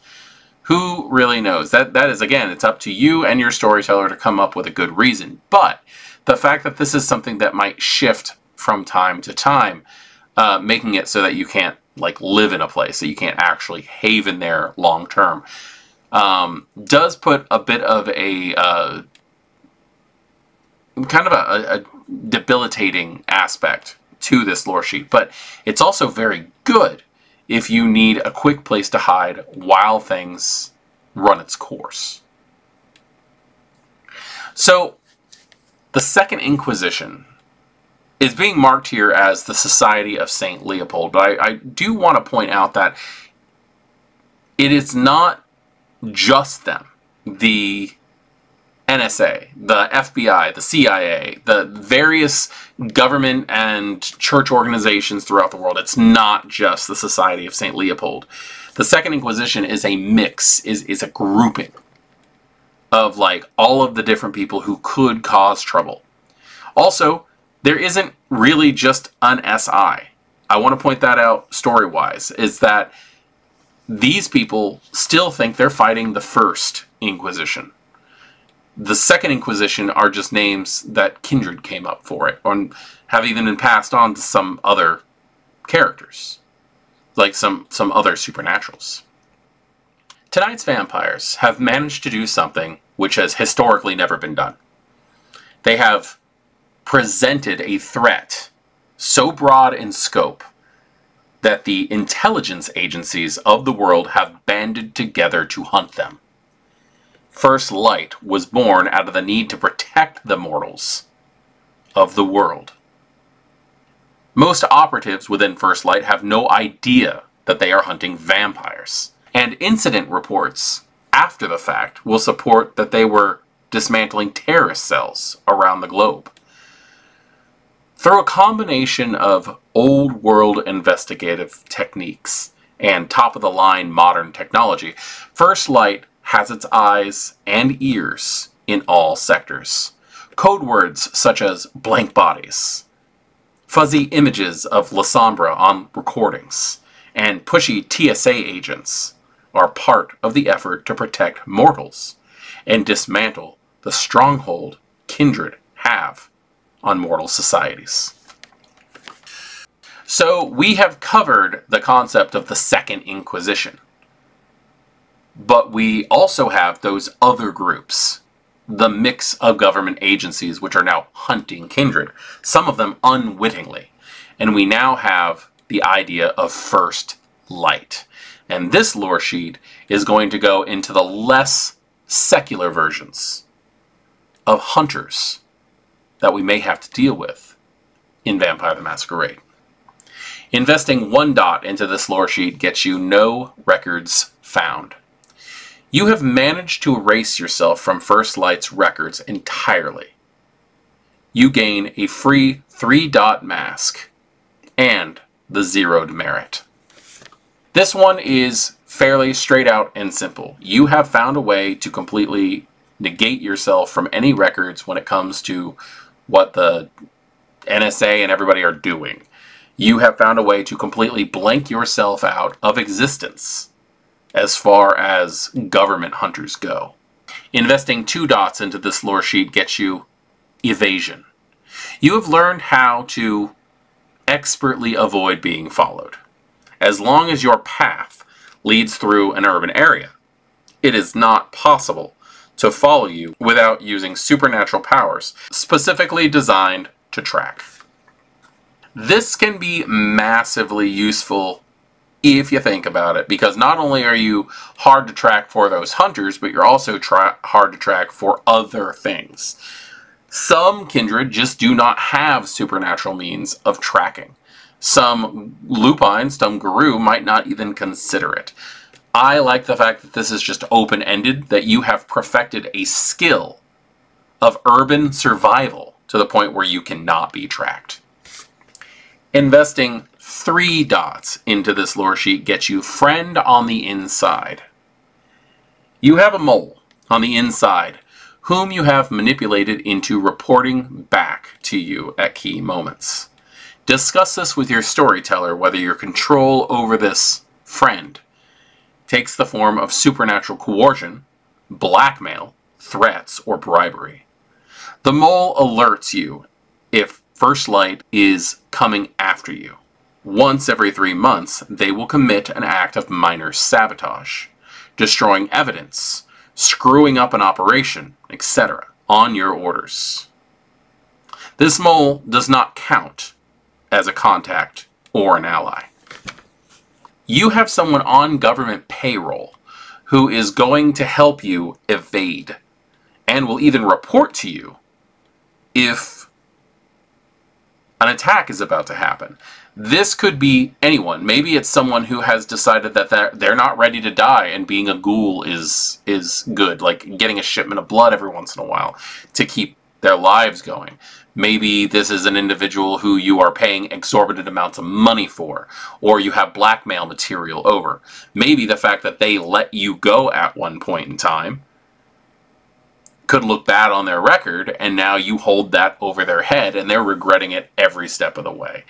Who really knows? That is, again, it's up to you and your storyteller to come up with a good reason. But the fact that this is something that might shift from time to time, making it so that you can't live in a place, that you can't actually haven there long term, does put a bit of a kind of a debilitating aspect to this lore sheet. But it's also very good if you need a quick place to hide while things run its course. So the Second Inquisition is being marked here as the Society of St. Leopold, but I do want to point out that it is not just them. The NSA, the FBI, the CIA, the various government and church organizations throughout the world. It's not just the Society of St. Leopold. The Second Inquisition is a mix, is a grouping of all of the different people who could cause trouble. Also, there isn't really just an SI. I want to point that out story-wise, is that these people still think they're fighting the First Inquisition. The Second Inquisition are just names that Kindred came up for it, or have even been passed on to some other characters, like some other supernaturals. Tonight's vampires have managed to do something which has historically never been done. They have presented a threat so broad in scope that the intelligence agencies of the world have banded together to hunt them. First Light was born out of the need to protect the mortals of the world. Most operatives within First Light have no idea that they are hunting vampires, and incident reports after the fact will support that they were dismantling terrorist cells around the globe. Through a combination of old world investigative techniques and top-of-the-line modern technology, First Light has its eyes and ears in all sectors. Code words such as blank bodies, fuzzy images of La Sombra on recordings, and pushy TSA agents are part of the effort to protect mortals and dismantle the stronghold Kindred have on mortal societies. So we have covered the concept of the Second Inquisition, but we also have those other groups, the mix of government agencies which are now hunting Kindred, some of them unwittingly. And we now have the idea of First Light. And this lore sheet is going to go into the less secular versions of hunters that we may have to deal with in Vampire the Masquerade. Investing 1 dot into this lore sheet gets you no records found. You have managed to erase yourself from First Light's records entirely. You gain a free 3 dot mask and the zeroed merit. This one is fairly straight out and simple. You have found a way to completely negate yourself from any records when it comes to what the NSA and everybody are doing. You have found a way to completely blank yourself out of existence as far as government hunters go. Investing 2 dots into this lore sheet gets you evasion. You have learned how to expertly avoid being followed. As long as your path leads through an urban area, it is not possible to follow you without using supernatural powers specifically designed to track. This can be massively useful if you think about it, because not only are you hard to track for those hunters, but you're also hard to track for other things. Some Kindred just do not have supernatural means of tracking. Some lupines, some guru, might not even consider it. I like the fact that this is just open-ended, that you have perfected a skill of urban survival to the point where you cannot be tracked. Investing 3 dots into this lore sheet gets you friend on the inside. You have a mole on the inside whom you have manipulated into reporting back to you at key moments. Discuss this with your storyteller whether your control over this friend takes the form of supernatural coercion, blackmail, threats, or bribery. The mole alerts you if First Light is coming after you. Once every 3 months, they will commit an act of minor sabotage, destroying evidence, screwing up an operation, etc., on your orders. This mole does not count as a contact or an ally. You have someone on government payroll who is going to help you evade and will even report to you if an attack is about to happen. This could be anyone. Maybe it's someone who has decided that they're not ready to die and being a ghoul is good, like getting a shipment of blood every once in a while to keep their lives going. Maybe this is an individual who you are paying exorbitant amounts of money for, or you have blackmail material over. Maybe the fact that they let you go at one point in time could look bad on their record, and now you hold that over their head and they're regretting it every step of the way.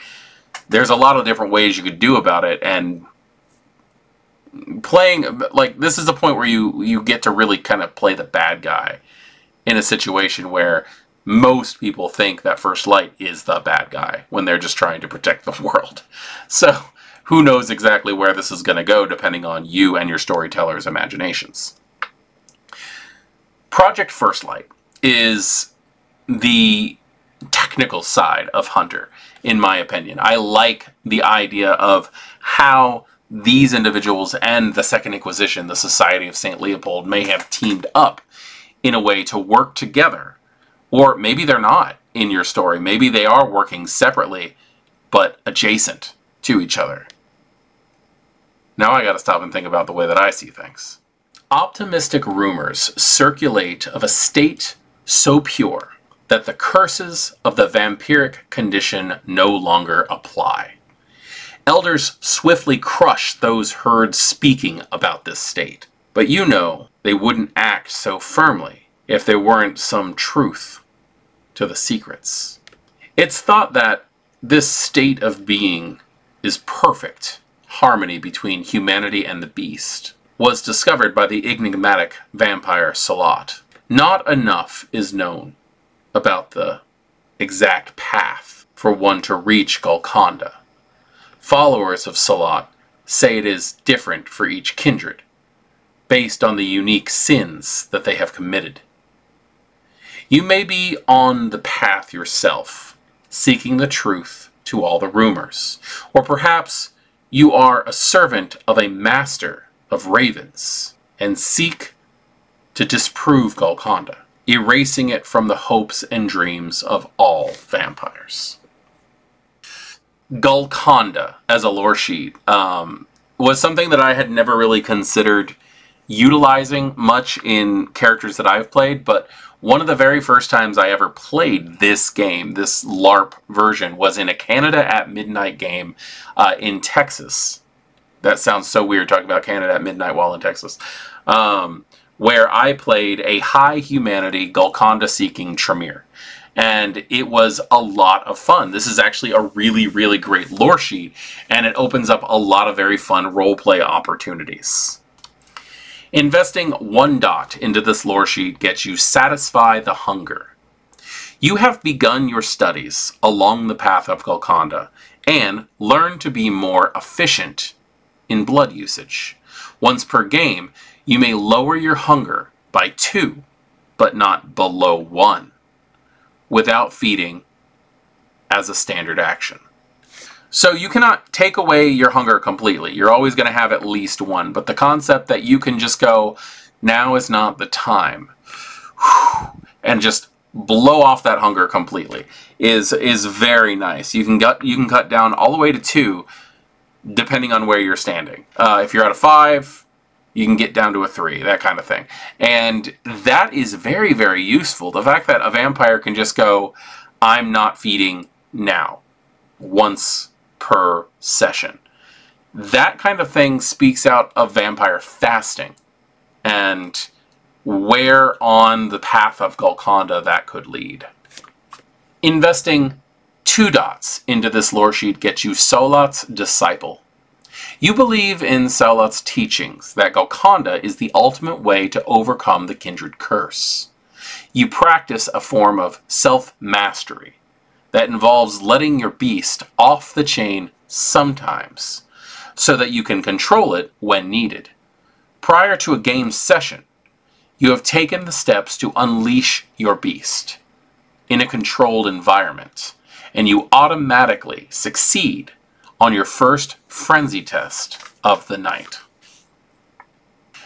There's a lot of different ways you could do about it, and playing, like, this is the point where you get to really kind of play the bad guy in a situation where most people think that First Light is the bad guy when they're just trying to protect the world. So who knows exactly where this is going to go depending on you and your storyteller's imaginations. Project First Light is the technical side of Hunter, in my opinion. I like the idea of how these individuals and the Second Inquisition, the Society of St. Leopold, may have teamed up in a way to work together. Or maybe they're not in your story. Maybe they are working separately, but adjacent to each other. Now I gotta stop and think about the way that I see things. Optimistic rumors circulate of a state so pure that the curses of the vampiric condition no longer apply. Elders swiftly crush those heard speaking about this state. But you know they wouldn't act so firmly if there weren't some truth to the secrets. It's thought that this state of being is perfect harmony between humanity and the beast was discovered by the enigmatic vampire Salot. Not enough is known about the exact path for one to reach Golconda. Followers of Salot say it is different for each kindred, based on the unique sins that they have committed. You may be on the path yourself, seeking the truth to all the rumors, or perhaps you are a servant of a master of ravens and seek to disprove Golconda, erasing it from the hopes and dreams of all vampires. Golconda as a Loresheet was something that I had never really considered utilizing much in characters that I've played, but one of the very first times I ever played this game, this LARP version, was in a Canada at Midnight game in Texas. That sounds so weird, talking about Canada at midnight while in Texas. Where I played a high humanity Golconda-seeking Tremere. And it was a lot of fun. This is actually a really, really great Loresheet, and it opens up a lot of very fun roleplay opportunities. Investing 1 dot into this Loresheet gets you Satisfy the Hunger. You have begun your studies along the path of Golconda and learn to be more efficient in blood usage. Once per game, you may lower your hunger by 2, but not below 1, without feeding as a standard action. So you cannot take away your hunger completely. You're always going to have at least 1, but the concept that you can just go, now is not the time, and just blow off that hunger completely is very nice. You can cut down all the way to 2, depending on where you're standing. If you're at a 5, you can get down to a 3, that kind of thing. And that is very, very useful. The fact that a vampire can just go, I'm not feeding now, once per session. That kind of thing speaks out of vampire fasting and where on the path of Golconda that could lead. Investing 2 dots into this Loresheet gets you Salot's Disciple. You believe in Salot's teachings that Golconda is the ultimate way to overcome the Kindred curse. You practice a form of self-mastery that involves letting your beast off the chain sometimes, so that you can control it when needed. Prior to a game session, you have taken the steps to unleash your beast in a controlled environment, and you automatically succeed on your first frenzy test of the night.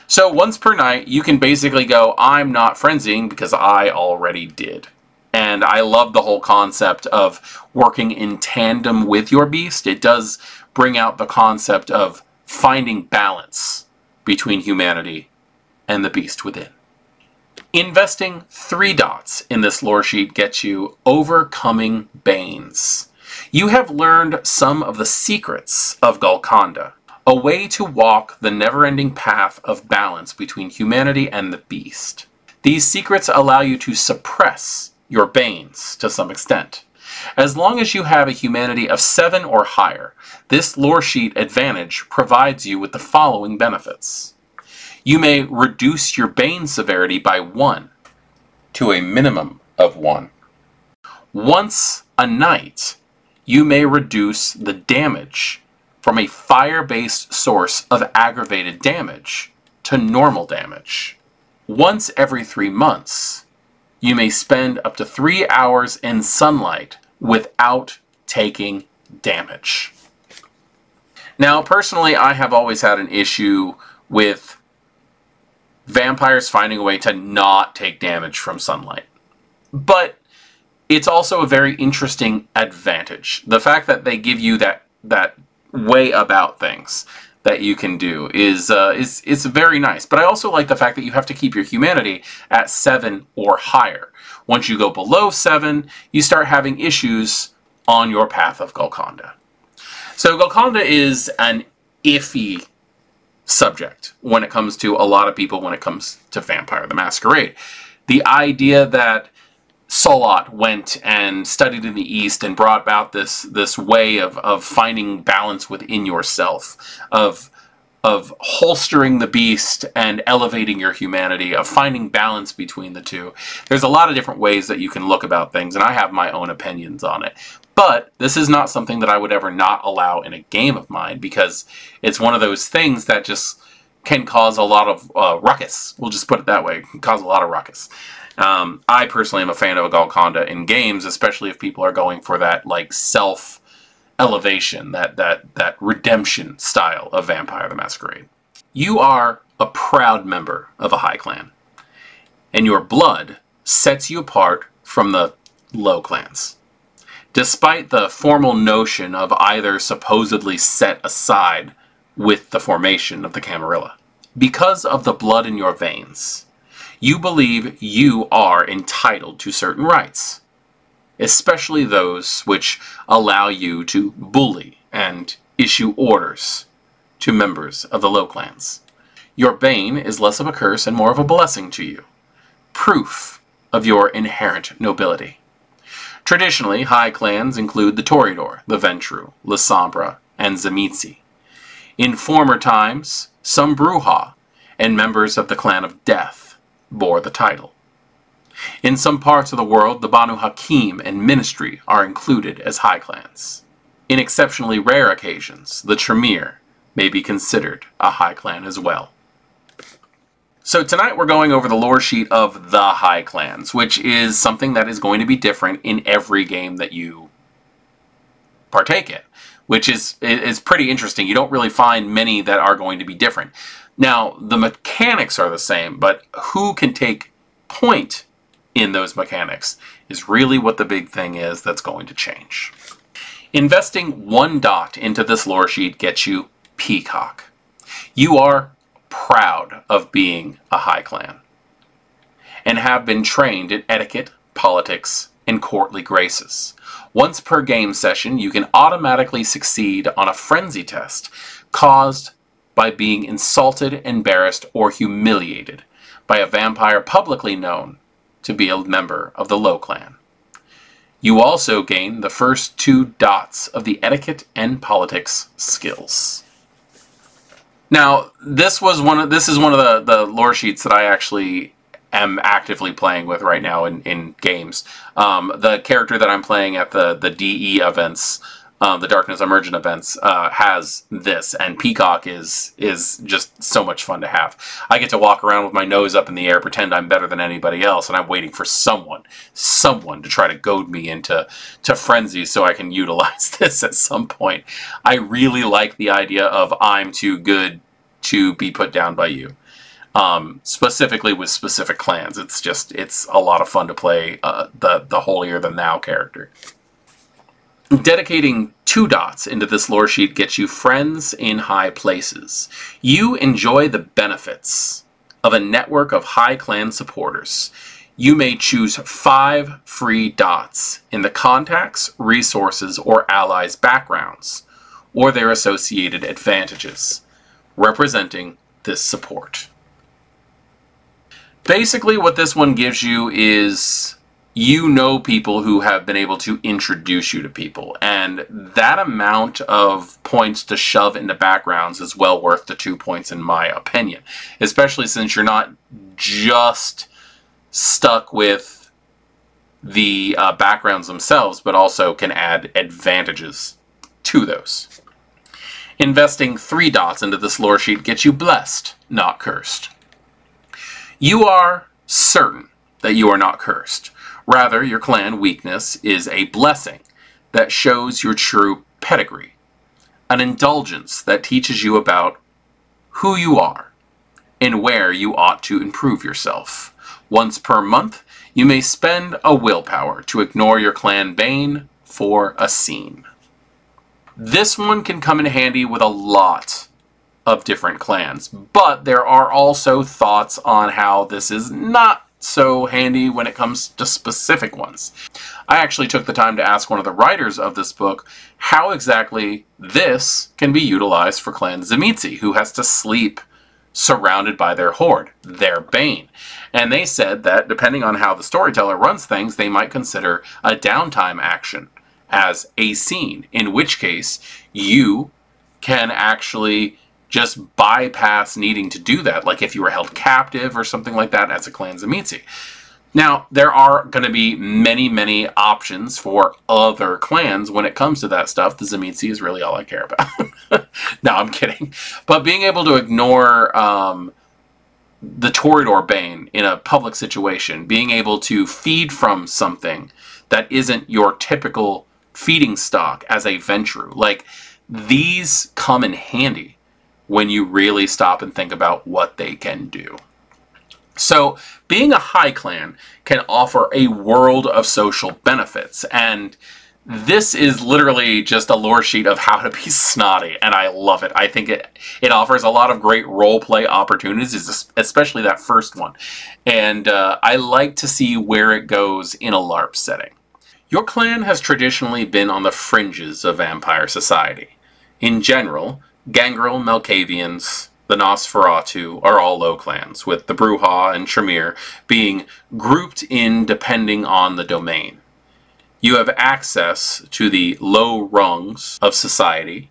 So once per night, you can basically go, I'm not frenzying because I already did. And I love the whole concept of working in tandem with your beast. It does bring out the concept of finding balance between humanity and the beast within. Investing 3 dots in this Loresheet gets you Overcoming Banes. You have learned some of the secrets of Golconda, a way to walk the never-ending path of balance between humanity and the beast. These secrets allow you to suppress your banes to some extent. As long as you have a humanity of 7 or higher, this Loresheet advantage provides you with the following benefits. You may reduce your bane severity by 1 to a minimum of 1. Once a night, you may reduce the damage from a fire-based source of aggravated damage to normal damage. Once every 3 months, you may spend up to 3 hours in sunlight without taking damage. Now, personally, I have always had an issue with vampires finding a way to not take damage from sunlight. But it's also a very interesting advantage. The fact that they give you that way about things that you can do is very nice. But I also like the fact that you have to keep your humanity at 7 or higher. Once you go below 7, you start having issues on your path of Golconda. So Golconda is an iffy subject when it comes to a lot of people when it comes to Vampire the Masquerade. The idea that Solot went and studied in the East and brought about this way of finding balance within yourself, of holstering the beast and elevating your humanity, of finding balance between the two. There's a lot of different ways that you can look about things, and I have my own opinions on it. But this is not something that I would ever not allow in a game of mine, because it's one of those things that just can cause a lot of ruckus. We'll just put it that way. It can cause a lot of ruckus. I personally am a fan of a Golconda in games, especially if people are going for that like self-elevation, that redemption style of Vampire the Masquerade. You are a proud member of a high clan, and your blood sets you apart from the low clans. Despite the formal notion of either supposedly set aside with the formation of the Camarilla. Because of the blood in your veins, you believe you are entitled to certain rights, especially those which allow you to bully and issue orders to members of the low clans. Your bane is less of a curse and more of a blessing to you, proof of your inherent nobility. Traditionally, high clans include the Toreador, the Ventru, La Sombra, and Tzimisce. In former times, some Brujah and members of the Clan of Death bore the title. In some parts of the world, the Banu Hakim and Ministry are included as high clans. In exceptionally rare occasions, the Tremere may be considered a high clan as well. So tonight we're going over the lore sheet of the high clans, which is something that is going to be different in every game that you partake in, which is pretty interesting. You don't really find many that are going to be different. Now, the mechanics are the same, but who can take point in those mechanics is really what the big thing is that's going to change. Investing 1 dot into this lore sheet gets you Peacock. You are proud of being a high clan and have been trained in etiquette, politics, and courtly graces. Once per game session, you can automatically succeed on a frenzy test caused by being insulted, embarrassed, or humiliated by a vampire publicly known to be a member of the Low Clan. You also gain the first 2 dots of the etiquette and politics skills. Now, this is one of the lore sheets that I actually am actively playing with right now in games. The character that I'm playing at the DE events, the Darkness Emergent events, has this, and Peacock is just so much fun to have. I get to walk around with my nose up in the air, pretend I'm better than anybody else, and I'm waiting for someone to try to goad me into frenzy so I can utilize this at some point. I really like the idea of I'm too good to be put down by you. Specifically with specific clans. It's a lot of fun to play the holier than thou character. Dedicating 2 dots into this lore sheet gets you friends in high places. You enjoy the benefits of a network of high clan supporters. You may choose 5 free dots in the contacts, resources, or allies' backgrounds, or their associated advantages, representing this support. Basically, what this one gives you is you know people who have been able to introduce you to people, and that amount of points to shove into backgrounds is well worth the 2 points in my opinion, especially since you're not just stuck with the backgrounds themselves, but also can add advantages to those. Investing 3 dots into this lore sheet gets you blessed, not cursed. You are certain that you are not cursed. Rather, your clan weakness is a blessing that shows your true pedigree, an indulgence that teaches you about who you are and where you ought to improve yourself. Once per month, you may spend a willpower to ignore your clan bane for a scene. This one can come in handy with a lot of different clans, but there are also thoughts on how this is not so handy when it comes to specific ones. I actually took the time to ask one of the writers of this book how exactly this can be utilized for Clan Tzimisce, who has to sleep surrounded by their horde, their bane. And they said that depending on how the storyteller runs things, they might consider a downtime action as a scene, in which case you can actually just bypass needing to do that, like if you were held captive or something like that as a Clan Tzimisce. Now, there are going to be many, many options for other clans when it comes to that stuff. The Tzimisce is really all I care about. No, I'm kidding. But being able to ignore the Toreador Bane in a public situation, being able to feed from something that isn't your typical feeding stock as a Ventrue, like, these come in handy when you really stop and think about what they can do. So, being a high clan can offer a world of social benefits, and this is literally just a lore sheet of how to be snotty, and I love it. I think it offers a lot of great roleplay opportunities, especially that first one, and I like to see where it goes in a LARP setting. Your clan has traditionally been on the fringes of vampire society. In general, Gangrel, Malkavians, the Nosferatu are all low clans, with the Brujah and Tremere being grouped in depending on the domain. You have access to the low rungs of society,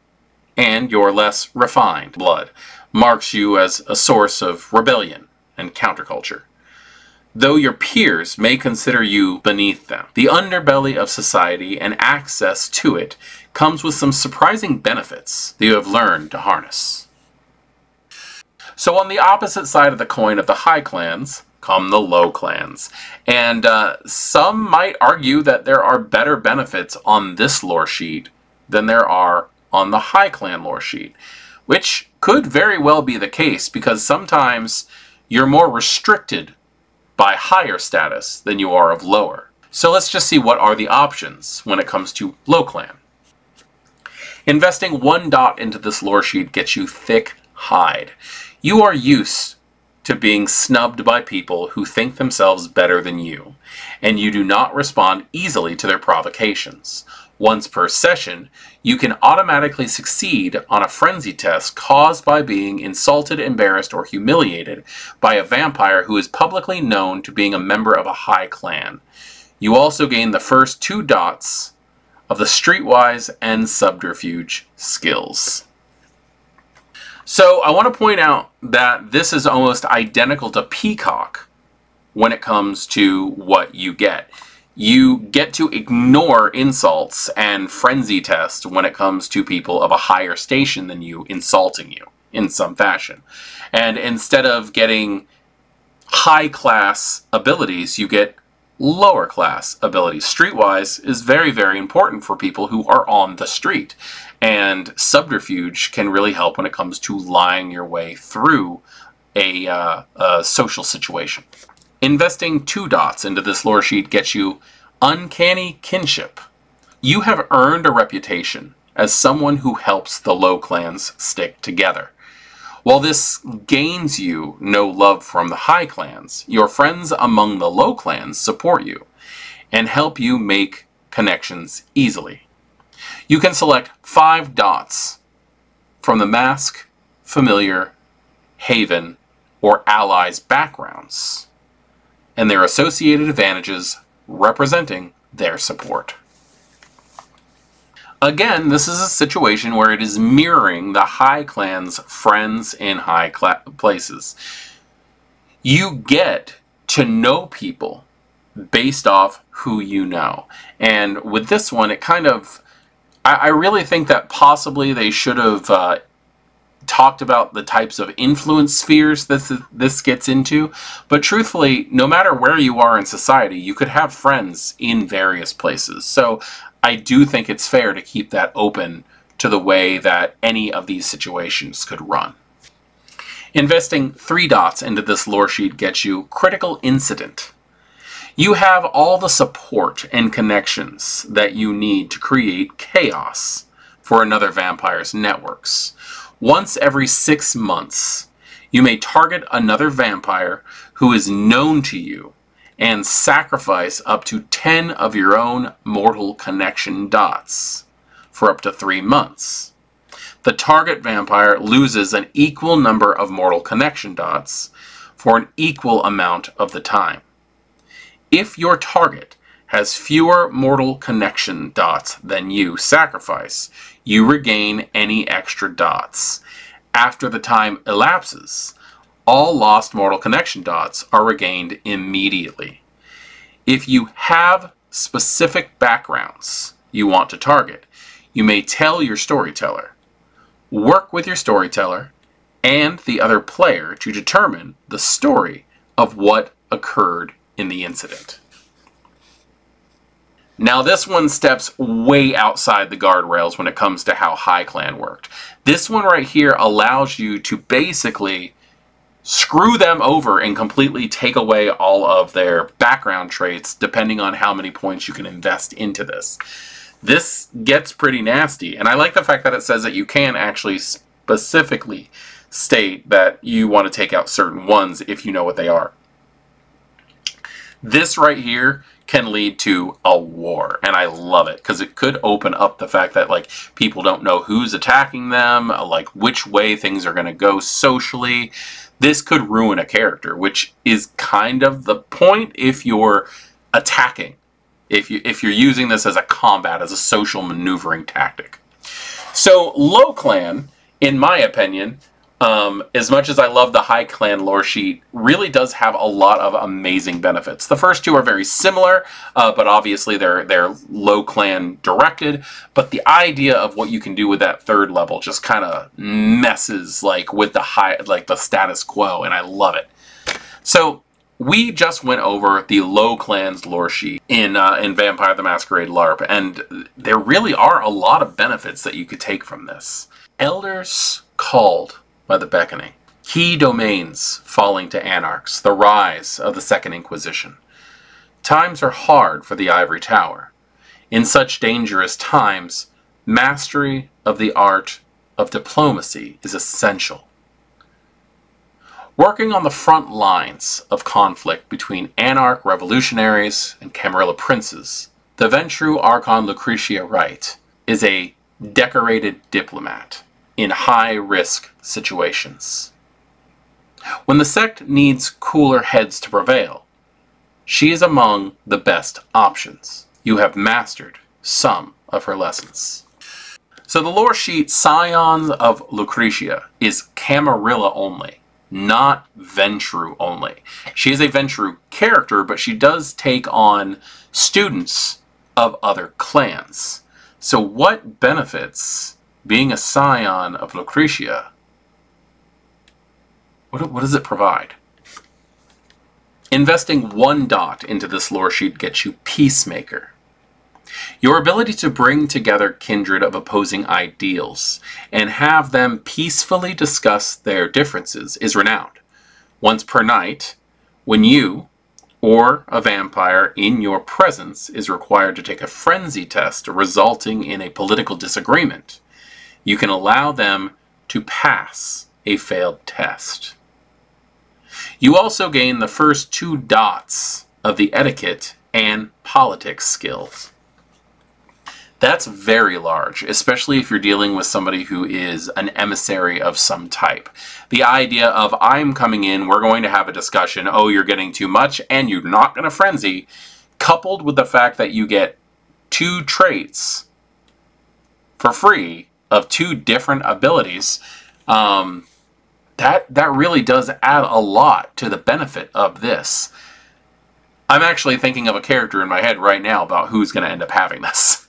and your less refined blood marks you as a source of rebellion and counterculture. Though your peers may consider you beneath them, the underbelly of society and access to it comes with some surprising benefits that you have learned to harness. So on the opposite side of the coin of the high clans come the low clans, and some might argue that there are better benefits on this lore sheet than there are on the high clan lore sheet, which could very well be the case because sometimes you're more restricted by higher status than you are of lower. So let's just see what are the options when it comes to low clan. Investing 1 dot into this lore sheet gets you thick hide. You are used to being snubbed by people who think themselves better than you, and you do not respond easily to their provocations. Once per session, you can automatically succeed on a frenzy test caused by being insulted, embarrassed, or humiliated by a vampire who is publicly known to being a member of a high clan. You also gain the first 2 dots of the Streetwise and Subterfuge skills. So I want to point out that this is almost identical to Peacock when it comes to what you get. You get to ignore insults and frenzy tests when it comes to people of a higher station than you insulting you in some fashion. And instead of getting high class abilities, you get lower class abilities. Streetwise is very, very important for people who are on the street. And Subterfuge can really help when it comes to lying your way through a social situation. Investing 2 dots into this lore sheet gets you Uncanny Kinship. You have earned a reputation as someone who helps the low clans stick together. While this gains you no love from the high clans, your friends among the low clans support you and help you make connections easily. You can select 5 dots from the Mask, Familiar, Haven, or Allies backgrounds, and their associated advantages representing their support. Again, this is a situation where it is mirroring the high clan's friends in high places. You get to know people based off who you know. And with this one, it kind of, I really think that possibly they should have talked about the types of influence spheres this gets into. But truthfully, no matter where you are in society, you could have friends in various places. So I do think it's fair to keep that open to the way that any of these situations could run. Investing 3 dots into this lore sheet gets you Critical Incident. You have all the support and connections that you need to create chaos for another vampire's networks. Once every 6 months, you may target another vampire who is known to you and sacrifice up to 10 of your own mortal connection dots for up to 3 months. The target vampire loses an equal number of mortal connection dots for an equal amount of the time. If your target has fewer mortal connection dots than you sacrifice, you regain any extra dots. After the time elapses, all lost mortal connection dots are regained immediately. If you have specific backgrounds you want to target, you may tell your storyteller. Work with your storyteller and the other player to determine the story of what occurred in the incident. Now this one steps way outside the guardrails when it comes to how High Clan worked. This one right here allows you to basically screw them over and completely take away all of their background traits depending on how many points you can invest into this. This gets pretty nasty, and I like the fact that it says that you can actually specifically state that you want to take out certain ones if you know what they are. This right here can lead to a war, and I love it because it could open up the fact that like people don't know who's attacking them, like which way things are going to go socially. This could ruin a character, which is kind of the point if you're attacking. If you're using this as a combat, as a social maneuvering tactic. So LoClan, in my opinion, as much as I love the High Clan Loresheet, really does have a lot of amazing benefits. The first two are very similar, but obviously they're LoClan directed. But the idea of what you can do with that third level just kind of messes like with the status quo, and I love it. So we just went over the LoClan's Loresheet in Vampire the Masquerade LARP, and there really are a lot of benefits that you could take from this. Elders called by the beckoning. Key domains falling to anarchs. The rise of the Second Inquisition. Times are hard for the Ivory Tower. In such dangerous times, mastery of the art of diplomacy is essential. Working on the front lines of conflict between anarch revolutionaries and Camarilla princes, the Ventru Archon Lucretia Wright is a decorated diplomat in high-risk situations. When the sect needs cooler heads to prevail, she is among the best options. You have mastered some of her lessons. So the Loresheet Scions of Lucretia is Camarilla only, not Ventru only. She is a Ventru character, but she does take on students of other clans. So what benefits being a Scion of Lucretia? What does it provide? Investing 1 dot into this Loresheet gets you Peacemaker. Your ability to bring together kindred of opposing ideals and have them peacefully discuss their differences is renowned. Once per night, when you or a vampire in your presence is required to take a frenzy test resulting in a political disagreement, you can allow them to pass a failed test. You also gain the first 2 dots of the etiquette and politics skills. That's very large, especially if you're dealing with somebody who is an emissary of some type. The idea of, I'm coming in, we're going to have a discussion, oh, you're getting too much, and you're not going to frenzy, coupled with the fact that you get 2 traits for free of 2 different abilities, that really does add a lot to the benefit of this. I'm actually thinking of a character in my head right now about who's going to end up having this.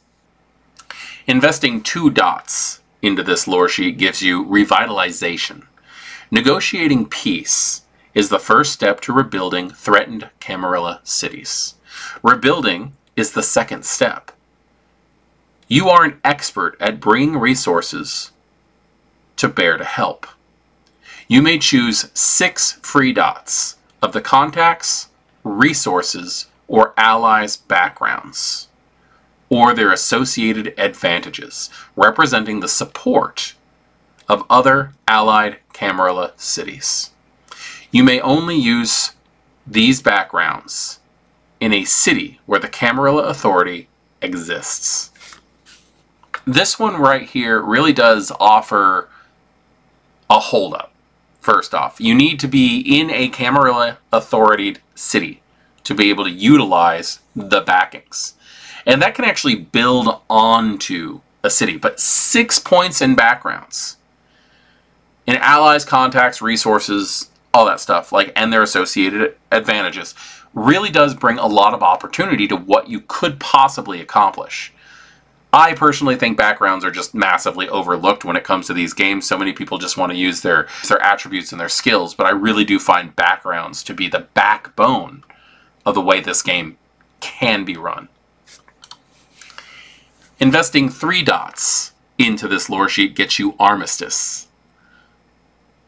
Investing 2 dots into this Loresheet gives you Revitalization. Negotiating peace is the first step to rebuilding threatened Camarilla cities. Rebuilding is the second step. You are an expert at bringing resources to bear to help. You may choose 6 free dots of the contacts, resources, or allies' backgrounds, or their associated advantages, representing the support of other allied Camarilla cities. You may only use these backgrounds in a city where the Camarilla Authority exists. This one right here really does offer a holdup. First off, you need to be in a Camarilla Authority city to be able to utilize the backings. And that can actually build onto a city, but 6 points in backgrounds. In allies, contacts, resources, all that stuff, like, and their associated advantages, really does bring a lot of opportunity to what you could possibly accomplish. I personally think backgrounds are just massively overlooked when it comes to these games. So many people just want to use their attributes and their skills, but I really do find backgrounds to be the backbone of the way this game can be run. Investing 3 dots into this lore sheet gets you Armistice.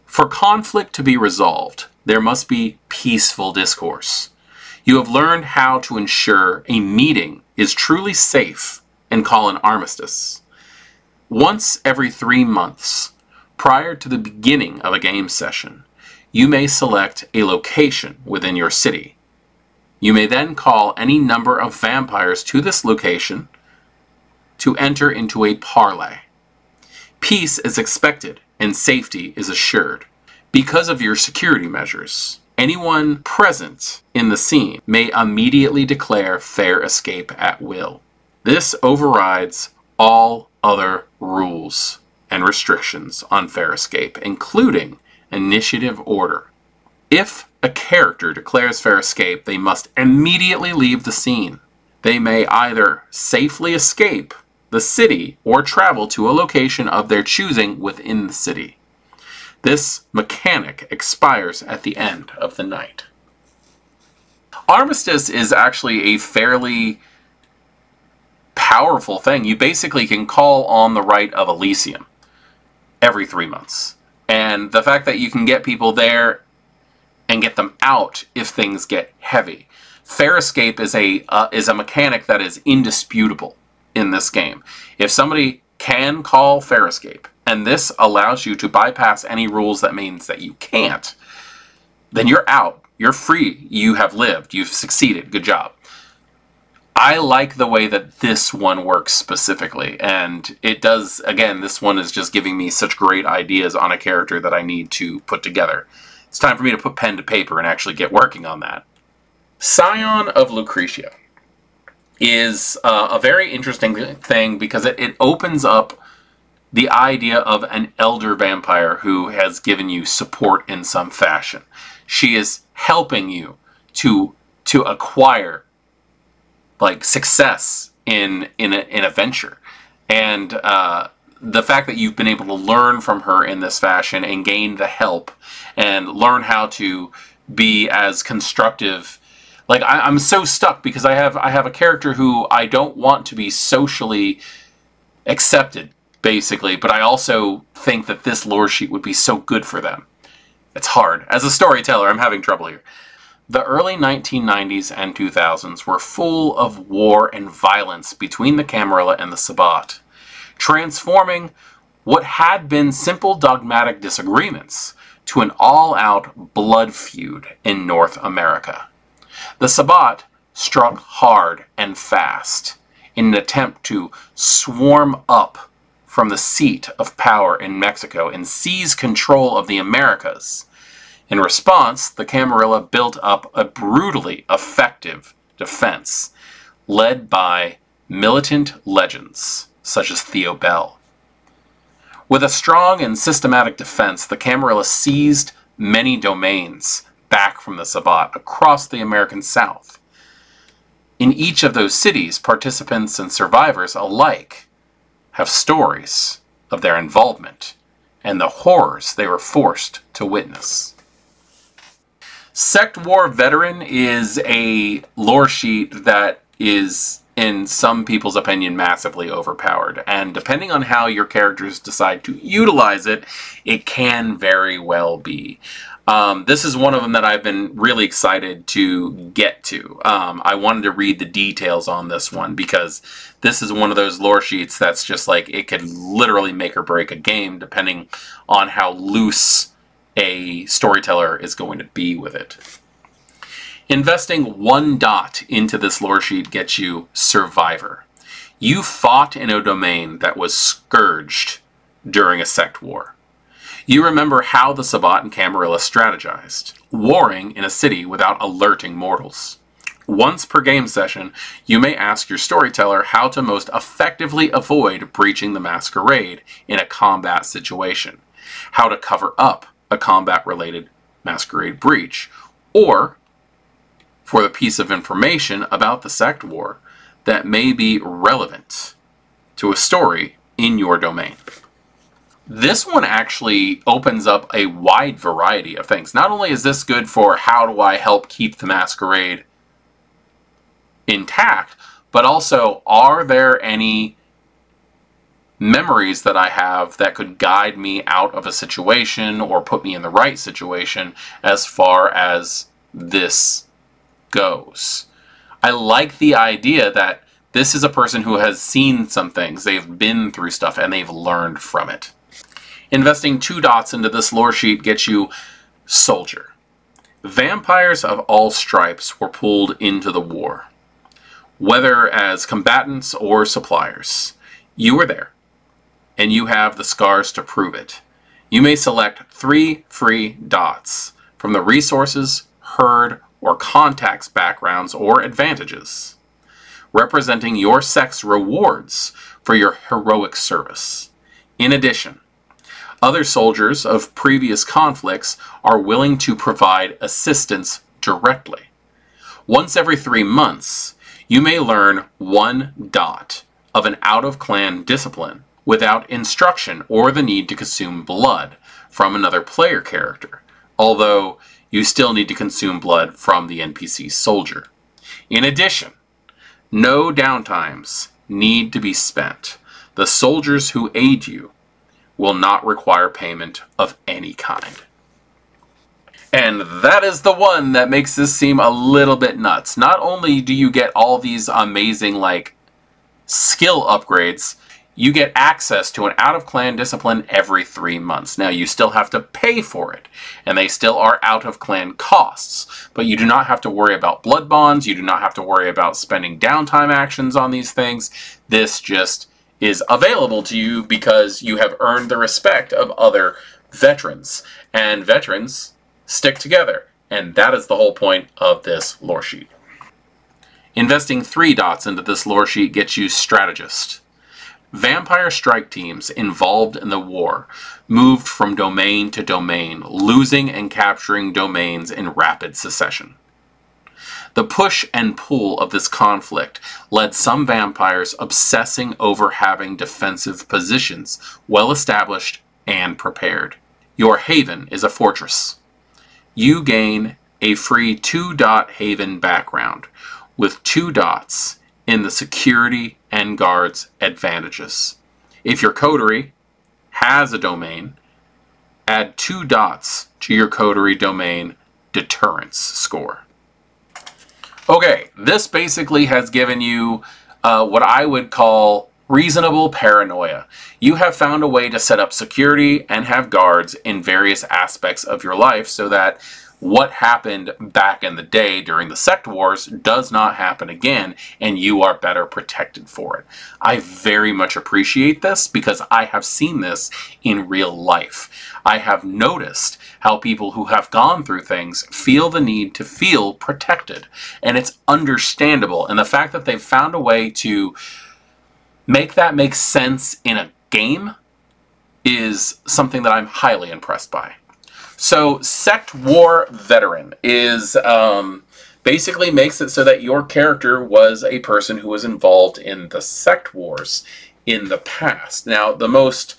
For conflict to be resolved, there must be peaceful discourse. You have learned how to ensure a meeting is truly safe and call an armistice. Once every 3 months, prior to the beginning of a game session, you may select a location within your city. You may then call any number of vampires to this location to enter into a parley. Peace is expected and safety is assured. Because of your security measures, anyone present in the scene may immediately declare fair escape at will. This overrides all other rules and restrictions on fair escape, including initiative order. If a character declares fair escape, they must immediately leave the scene. They may either safely escape the city or travel to a location of their choosing within the city. This mechanic expires at the end of the night. Armistice is actually a fairly powerful thing. You basically can call on the right of Elysium every 3 months. And the fact that you can get people there and get them out if things get heavy. Fair escape is a mechanic that is indisputable in this game. If somebody can call fair escape, and this allows you to bypass any rules that means that you can't, then you're out. You're free. You have lived. You've succeeded. Good job. I like the way that this one works specifically, and it does, again, this one is just giving me such great ideas on a character that I need to put together. It's time for me to put pen to paper and actually get working on that. Scion of Lucretia is a very interesting thing because it opens up the idea of an elder vampire who has given you support in some fashion. She is helping you to acquire like success in a venture, and the fact that you've been able to learn from her in this fashion and gain the help and learn how to be as constructive. Like I'm so stuck because I have a character who I don't want to be socially accepted, basically, but I also think that this lore sheet would be so good for them. It's hard. As a storyteller, I'm having trouble here. The early 1990s and 2000s were full of war and violence between the Camarilla and the Sabbat, transforming what had been simple dogmatic disagreements to an all-out blood feud in North America. The Sabbat struck hard and fast in an attempt to swarm up from the seat of power in Mexico and seize control of the Americas. In response, the Camarilla built up a brutally effective defense, led by militant legends such as Theo Bell. With a strong and systematic defense, the Camarilla seized many domains back from the Sabbat across the American South. In each of those cities, participants and survivors alike have stories of their involvement and the horrors they were forced to witness. Sect War Veteran is a lore sheet that is, in some people's opinion, massively overpowered. And depending on how your characters decide to utilize it, it can very well be. This is one of them that I've been really excited to get to. I wanted to read the details on this one because this is one of those lore sheets that's just like, it could literally make or break a game depending on how loose a storyteller is going to be with it. Investing 1 dot into this lore sheet gets you Survivor. You fought in a domain that was scourged during a sect war. You remember how the Sabbat and Camarilla strategized, warring in a city without alerting mortals. Once per game session, you may ask your storyteller how to most effectively avoid breaching the masquerade in a combat situation, how to cover up a combat-related masquerade breach, or for the piece of information about the sect war that may be relevant to a story in your domain. This one actually opens up a wide variety of things. Not only is this good for how do I help keep the masquerade intact, but also are there any memories that I have that could guide me out of a situation or put me in the right situation as far as this goes. I like the idea that this is a person who has seen some things, they've been through stuff, and they've learned from it. Investing 2 dots into this lore sheet gets you Soldier. Vampires of all stripes were pulled into the war, whether as combatants or suppliers. You were there, and you have the scars to prove it. You may select 3 free dots from the resources, herd, or contacts backgrounds or advantages, representing your sect's rewards for your heroic service. In addition, other soldiers of previous conflicts are willing to provide assistance directly. Once every 3 months, you may learn 1 dot of an out-of-clan discipline without instruction or the need to consume blood from another player character, although you still need to consume blood from the NPC soldier. In addition, no downtimes need to be spent. The soldiers who aid you will not require payment of any kind. And that is the one that makes this seem a little bit nuts. Not only do you get all these amazing, skill upgrades, you get access to an out-of-clan discipline every 3 months. Now, you still have to pay for it, and they still are out-of-clan costs, but you do not have to worry about blood bonds, you do not have to worry about spending downtime actions on these things. This just is available to you because you have earned the respect of other veterans, and veterans stick together, and that is the whole point of this lore sheet. Investing 3 dots into this lore sheet gets you Strategist. Vampire strike teams involved in the war moved from domain to domain, losing and capturing domains in rapid succession. The push and pull of this conflict led some vampires obsessing over having defensive positions well established and prepared. Your haven is a fortress. You gain a free 2-dot haven background with 2 dots in the security and guards advantages. If your coterie has a domain, add 2 dots to your coterie domain deterrence score. Okay, this basically has given you what I would call reasonable paranoia. You have found a way to set up security and have guards in various aspects of your life so that what happened back in the day during the sect wars does not happen again, and you are better protected for it. I very much appreciate this because I have seen this in real life. I have noticed how people who have gone through things feel the need to feel protected, and it's understandable. And the fact that they've found a way to make that make sense in a game is something that I'm highly impressed by. So, Sect War Veteran is basically makes it so that your character was a person who was involved in the sect wars in the past. Now, the most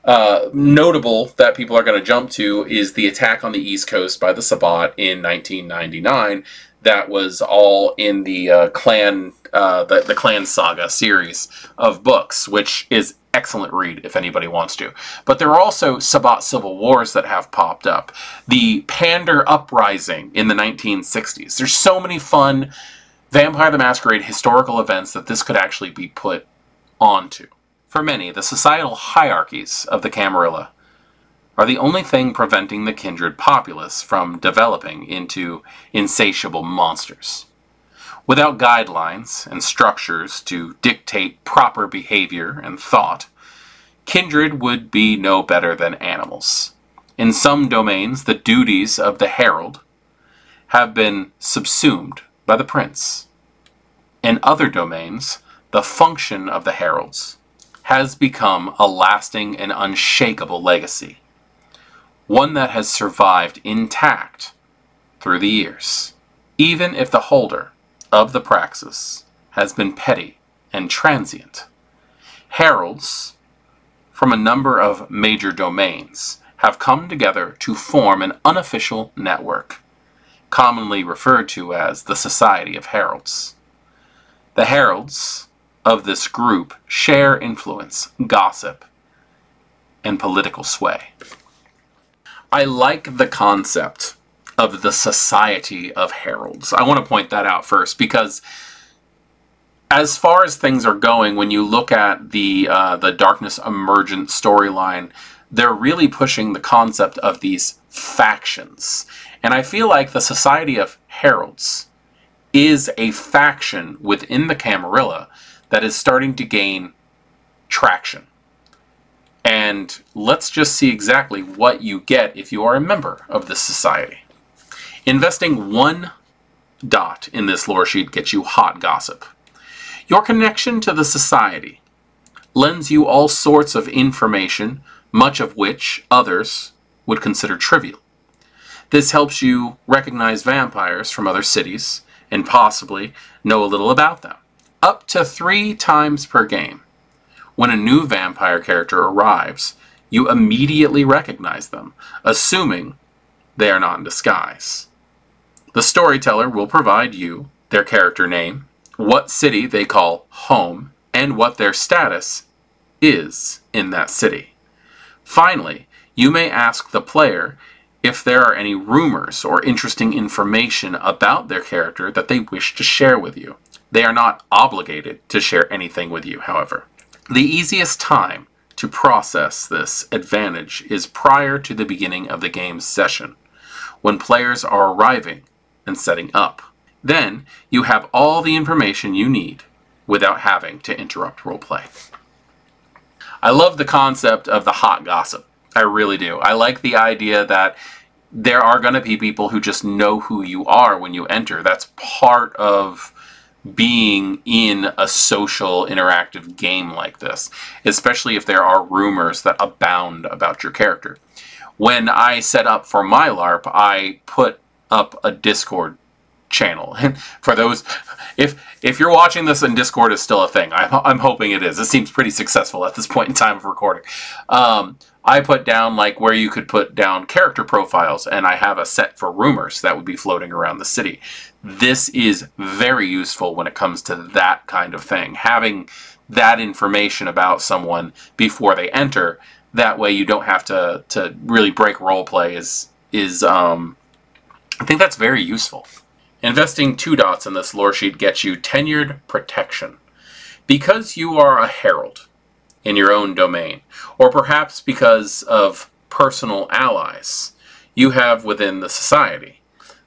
notable that people are going to jump to is the attack on the East Coast by the Sabbat in 1999. That was all in the the Clan Saga series of books, which is excellent read if anybody wants to. But there are also Sabbat civil wars that have popped up. The Pander Uprising in the 1960s. There's so many fun Vampire the Masquerade historical events that this could actually be put onto. For many, the societal hierarchies of the Camarilla are the only thing preventing the Kindred populace from developing into insatiable monsters. Without guidelines and structures to dictate proper behavior and thought, Kindred would be no better than animals. In some domains, the duties of the herald have been subsumed by the prince. In other domains, the function of the heralds has become a lasting and unshakable legacy, one that has survived intact through the years, even if the holder of the praxis has been petty and transient. Heralds from a number of major domains have come together to form an unofficial network, commonly referred to as the Society of Heralds. The heralds of this group share influence, gossip, and political sway. I like the concept of the Society of Heralds. I want to point that out first because as far as things are going, when you look at the Darkness Emergent storyline, they're really pushing the concept of these factions. And I feel like the Society of Heralds is a faction within the Camarilla that is starting to gain traction. And let's just see exactly what you get if you are a member of this society. Investing 1 dot in this lore sheet gets you hot gossip. Your connection to the society lends you all sorts of information, much of which others would consider trivial. This helps you recognize vampires from other cities and possibly know a little about them. Up to 3 times per game, when a new vampire character arrives, you immediately recognize them, assuming they are not in disguise. The storyteller will provide you their character name, what city they call home, and what their status is in that city. Finally, you may ask the player if there are any rumors or interesting information about their character that they wish to share with you. They are not obligated to share anything with you, however. The easiest time to process this advantage is prior to the beginning of the game's session, when players are arriving and setting up. Then you have all the information you need without having to interrupt roleplay. I love the concept of the hot gossip. I really do. I like the idea that there are going to be people who just know who you are when you enter. That's part of being in a social interactive game like this, especially if there are rumors that abound about your character. When I set up for my LARP, I put up a Discord channel. And for those, if you're watching this and Discord is still a thing, I'm hoping it is. It seems pretty successful at this point in time of recording. I put down like where you could put down character profiles, and I have a set for rumors that would be floating around the city. This is very useful when it comes to that kind of thing. Having that information about someone before they enter, that way you don't have to really break roleplay is I think that's very useful. Investing 2 dots in this lore sheet gets you tenured protection. Because you are a herald in your own domain, or perhaps because of personal allies you have within the society,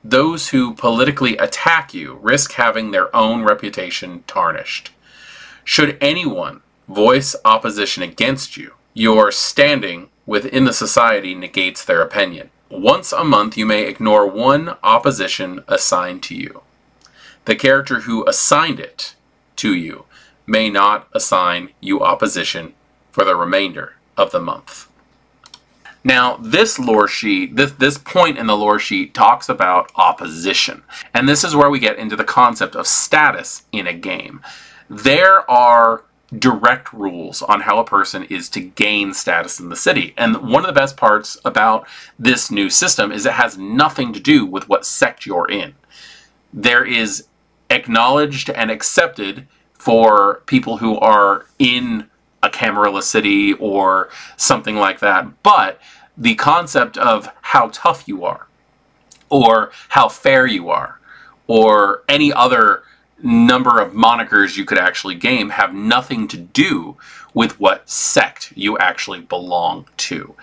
those who politically attack you risk having their own reputation tarnished. Should anyone voice opposition against you, your standing within the society negates their opinion. Once a month, you may ignore 1 opposition assigned to you. The character who assigned it to you may not assign you opposition for the remainder of the month. Now, this lore sheet, this point in the lore sheet talks about opposition. And this is where we get into the concept of status in a game. There are direct rules on how a person is to gain status in the city. And one of the best parts about this new system is it has nothing to do with what sect you're in. There is acknowledged and accepted for people who are in a Camarilla city or something like that. But the concept of how tough you are, or how fair you are, or any other number of monikers you could actually game have nothing to do with what sect you actually belong to.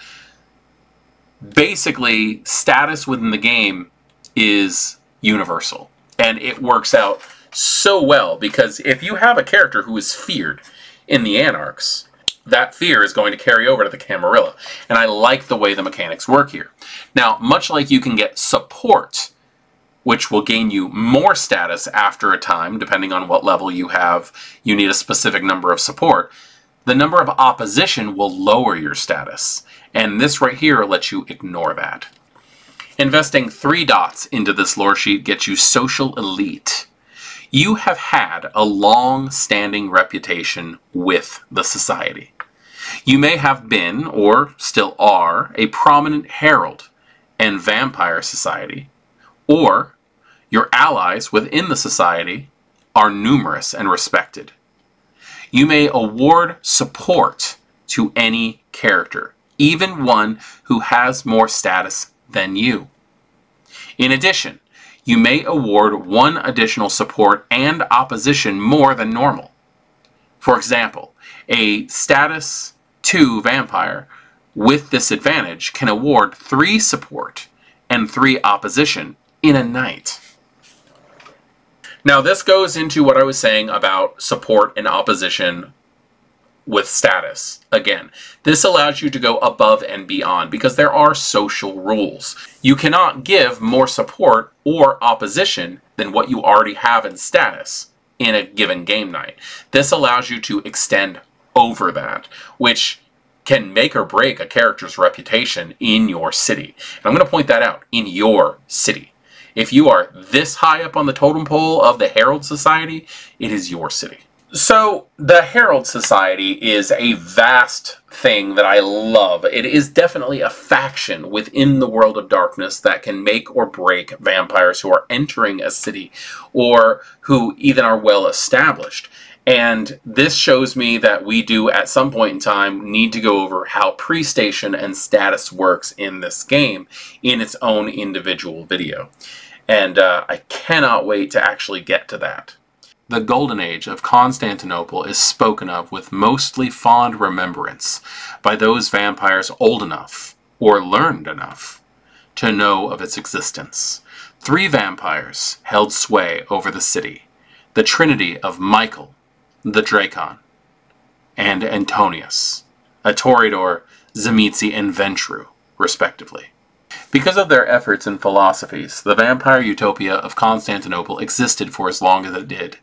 Basically, status within the game is universal. And it works out so well because if you have a character who is feared in the Anarchs, that fear is going to carry over to the Camarilla. And I like the way the mechanics work here. Now, much like you can get support, which will gain you more status after a time, depending on what level you have, you need a specific number of support, the number of opposition will lower your status. And this right here lets you ignore that. Investing 3 dots into this lore sheet gets you Social Elite. You have had a long-standing reputation with the society. You may have been, or still are, a prominent herald in Vampire Society, or your allies within the society are numerous and respected. You may award support to any character, even one who has more status than you. In addition, you may award 1 additional support and opposition more than normal. For example, a status 2 vampire with this advantage can award 3 support and 3 opposition in a night. Now this goes into what I was saying about support and opposition with status. Again, this allows you to go above and beyond because there are social rules. You cannot give more support or opposition than what you already have in status in a given game night. This allows you to extend over that, which can make or break a character's reputation in your city. And I'm going to point that out, in your city. If you are this high up on the totem pole of the Herald Society, it is your city. So, the Herald Society is a vast thing that I love. It is definitely a faction within the world of darkness that can make or break vampires who are entering a city or who even are well established. And this shows me that we do, at some point in time, need to go over how pre-station and status works in this game in its own individual video. And I cannot wait to actually get to that. The Golden Age of Constantinople is spoken of with mostly fond remembrance by those vampires old enough, or learned enough, to know of its existence. 3 vampires held sway over the city, the trinity of Michael, the Drakon, and Antonius, a Toreador, Zemitzi, and Ventru, respectively. Because of their efforts and philosophies, the vampire utopia of Constantinople existed for as long as it did.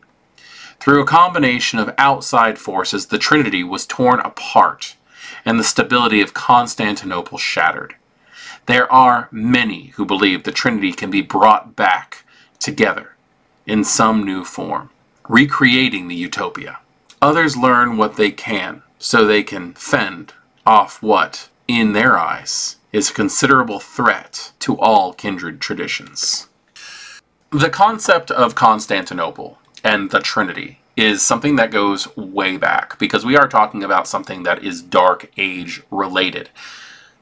Through a combination of outside forces, the Trinity was torn apart, and the stability of Constantinople shattered. There are many who believe the Trinity can be brought back together in some new form, recreating the utopia. Others learn what they can, so they can fend off what, in their eyes, is a considerable threat to all kindred traditions. The concept of Constantinople and the Trinity is something that goes way back, because we are talking about something that is Dark Age related.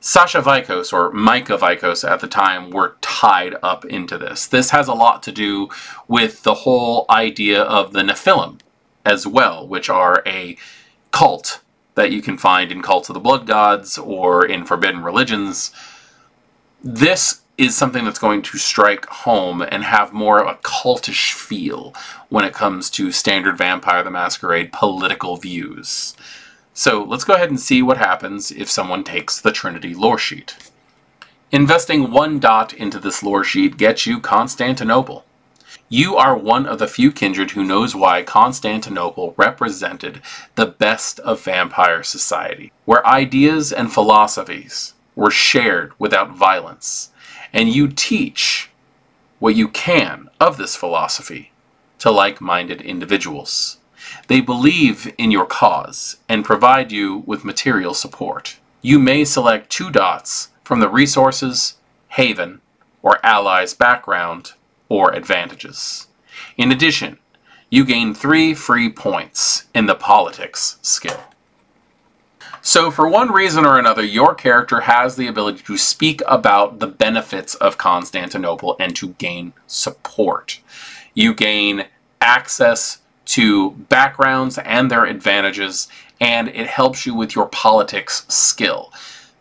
Sasha Vikos, or Micah Vikos at the time, were tied up into this. This has a lot to do with the whole idea of the Nephilim as well, which are a cult that you can find in Cults of the Blood Gods or in Forbidden Religions. This is something that's going to strike home and have more of a cultish feel when it comes to standard Vampire the Masquerade political views. So let's go ahead and see what happens if someone takes the Trinity lore sheet. Investing 1 dot into this lore sheet gets you Constantinople. You are one of the few kindred who knows why Constantinople represented the best of vampire society, where ideas and philosophies were shared without violence, and you teach what you can of this philosophy to like-minded individuals. They believe in your cause and provide you with material support. You may select 2 dots from the Resources, Haven, or Allies background, or Advantages. In addition, you gain 3 free points in the Politics skill. So for one reason or another, your character has the ability to speak about the benefits of Constantinople and to gain support. You gain access to backgrounds and their advantages, and it helps you with your politics skill.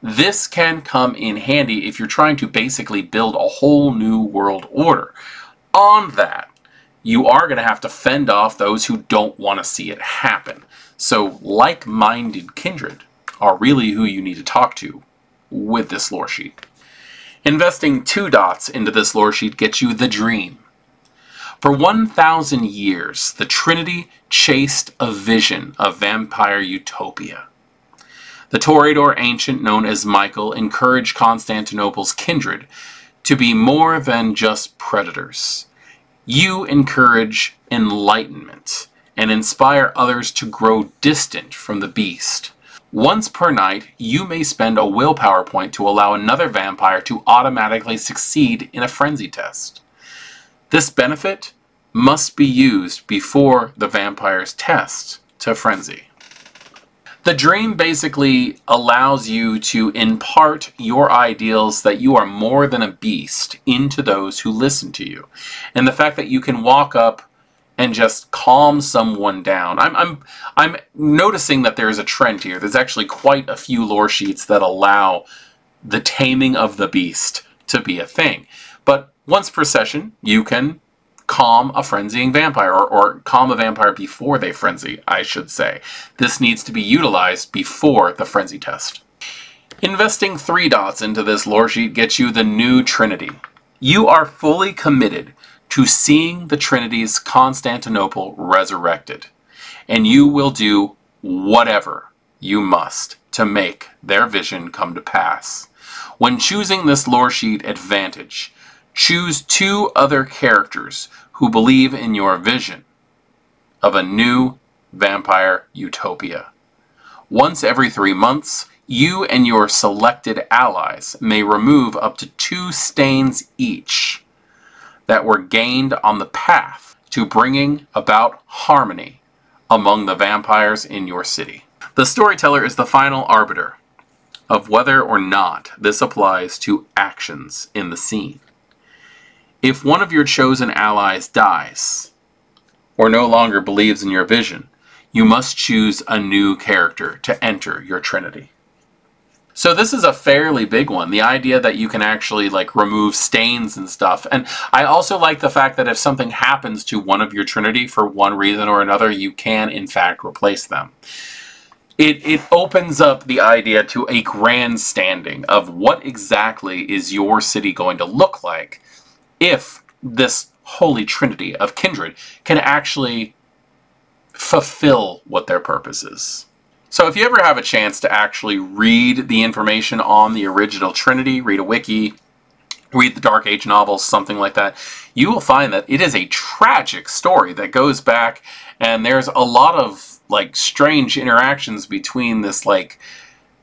This can come in handy if you're trying to basically build a whole new world order. On that, you are going to have to fend off those who don't want to see it happen. So like-minded kindred are really who you need to talk to with this lore sheet. Investing 2 dots into this lore sheet gets you the dream. For 1,000 years, the Trinity chased a vision of vampire utopia. The Toreador Ancient, known as Michael, encouraged Constantinople's kindred to be more than just predators. You encourage enlightenment and inspire others to grow distant from the beast. Once per night, you may spend a willpower point to allow another vampire to automatically succeed in a frenzy test. This benefit must be used before the vampire's test to frenzy. The dream basically allows you to impart your ideals that you are more than a beast into those who listen to you. And the fact that you can walk up and just calm someone down. I'm noticing that there's a trend here. There's actually quite a few lore sheets that allow the taming of the beast to be a thing. But once per session, you can calm a frenzying vampire, or calm a vampire before they frenzy, I should say. This needs to be utilized before the frenzy test. Investing 3 dots into this lore sheet gets you the new Trinity. You are fully committed to seeing the Trinity's Constantinople resurrected, and you will do whatever you must to make their vision come to pass. When choosing this lore sheet advantage, choose 2 other characters who believe in your vision of a new vampire utopia. Once every 3 months, you and your selected allies may remove up to 2 stains each that were gained on the path to bringing about harmony among the vampires in your city. The storyteller is the final arbiter of whether or not this applies to actions in the scene. If one of your chosen allies dies, or no longer believes in your vision, you must choose a new character to enter your Trinity. So this is a fairly big one, the idea that you can actually remove stains and stuff. And I also like the fact that if something happens to one of your Trinity for one reason or another, you can in fact replace them. It opens up the idea to a grandstanding of what exactly is your city going to look like if this holy trinity of kindred can actually fulfill what their purpose is. So if you ever have a chance to actually read the information on the original Trinity, read a wiki, read the Dark Age novels, something like that, you will find that it is a tragic story that goes back, and there's a lot of strange interactions between this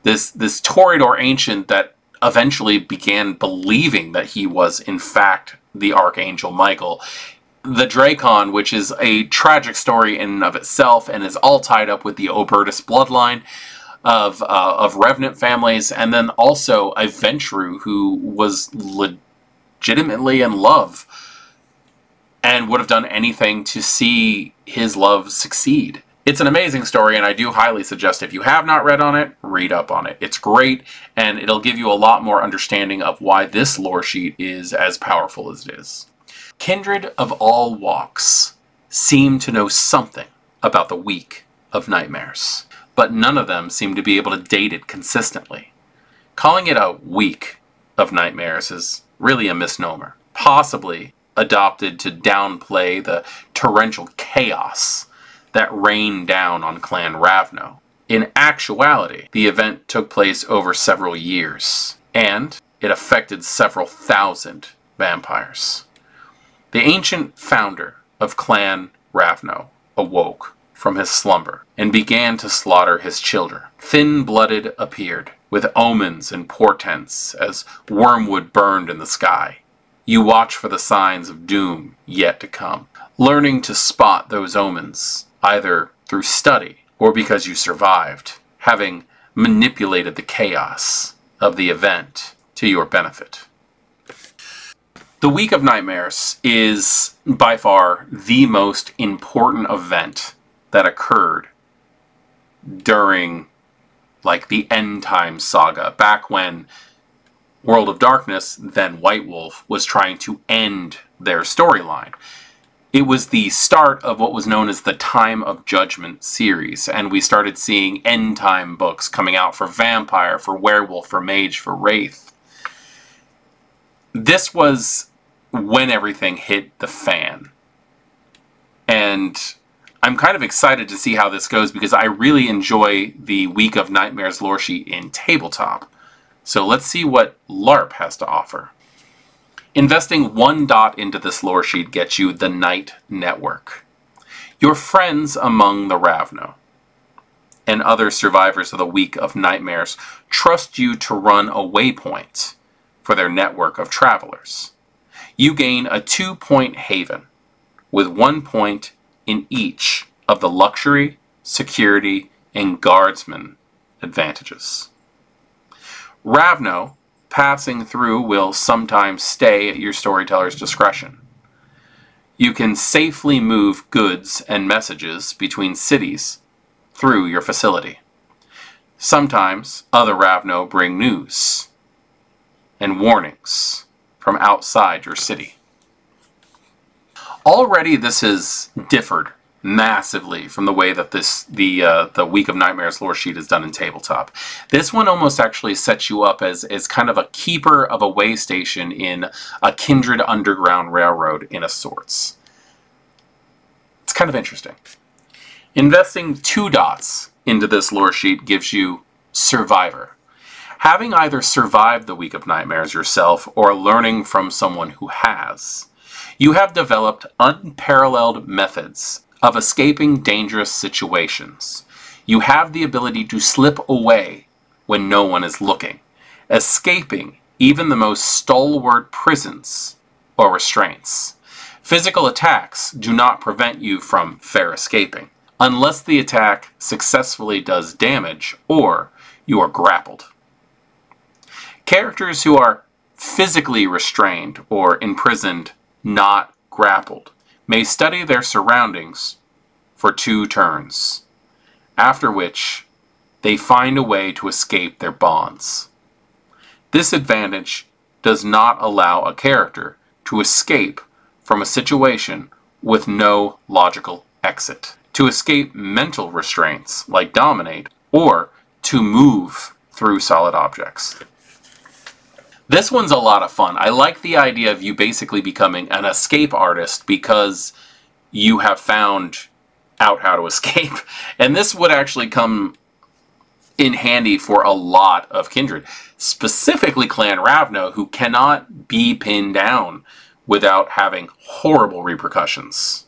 this Toreador Ancient that eventually began believing that he was in fact the Archangel Michael. The Dracon, which is a tragic story in and of itself and is all tied up with the Obertus bloodline of Revenant families, and then also a Ventru who was legitimately in love and would have done anything to see his love succeed. It's an amazing story, and I do highly suggest if you have not read on it, read up on it. It's great, and it'll give you a lot more understanding of why this lore sheet is as powerful as it is. Kindred of all walks seem to know something about the week of nightmares, but none of them seem to be able to date it consistently. Calling it a week of nightmares is really a misnomer, possibly adopted to downplay the torrential chaos that rained down on Clan Ravno. In actuality, the event took place over several years, and it affected several thousand vampires. The ancient founder of Clan Ravno awoke from his slumber and began to slaughter his children. Thin-blooded appeared, with omens and portents as wormwood burned in the sky. You watch for the signs of doom yet to come, learning to spot those omens, either through study or because you survived, having manipulated the chaos of the event to your benefit. The Week of Nightmares is by far the most important event that occurred during like the End Time Saga, back when World of Darkness, then White Wolf, was trying to end their storyline. It was the start of what was known as the Time of Judgment series, and we started seeing end time books coming out for Vampire, for Werewolf, for Mage, for Wraith. This was when everything hit the fan. And I'm kind of excited to see how this goes because I really enjoy the Week of Nightmares lore sheet in tabletop. So let's see what LARP has to offer. Investing 1 dot into this lore sheet gets you the Night Network. Your friends among the Ravno and other survivors of the Week of Nightmares trust you to run a waypoint for their network of travelers. You gain a 2-point haven with 1 point in each of the luxury, security, and guardsman advantages. Ravno passing through will sometimes stay at your storyteller's discretion. You can safely move goods and messages between cities through your facility. Sometimes other Ravno bring news and warnings from outside your city. Already this has differed massively from the way that the Week of Nightmares lore sheet is done in tabletop. This one almost actually sets you up as kind of a keeper of a way station in a Kindred underground railroad in a sorts. It's kind of interesting. Investing 2 dots into this lore sheet gives you Survivor. Having either survived the Week of Nightmares yourself or learning from someone who has, you have developed unparalleled methods of escaping dangerous situations. You have the ability to slip away when no one is looking, escaping even the most stalwart prisons or restraints. Physical attacks do not prevent you from fair escaping, unless the attack successfully does damage or you are grappled. Characters who are physically restrained or imprisoned, not grappled, may study their surroundings for 2 turns, after which they find a way to escape their bonds. This advantage does not allow a character to escape from a situation with no logical exit, to escape mental restraints like dominate, or to move through solid objects. This one's a lot of fun. I like the idea of you basically becoming an escape artist because you have found out how to escape. And this would actually come in handy for a lot of Kindred, specifically Clan Ravno, who cannot be pinned down without having horrible repercussions.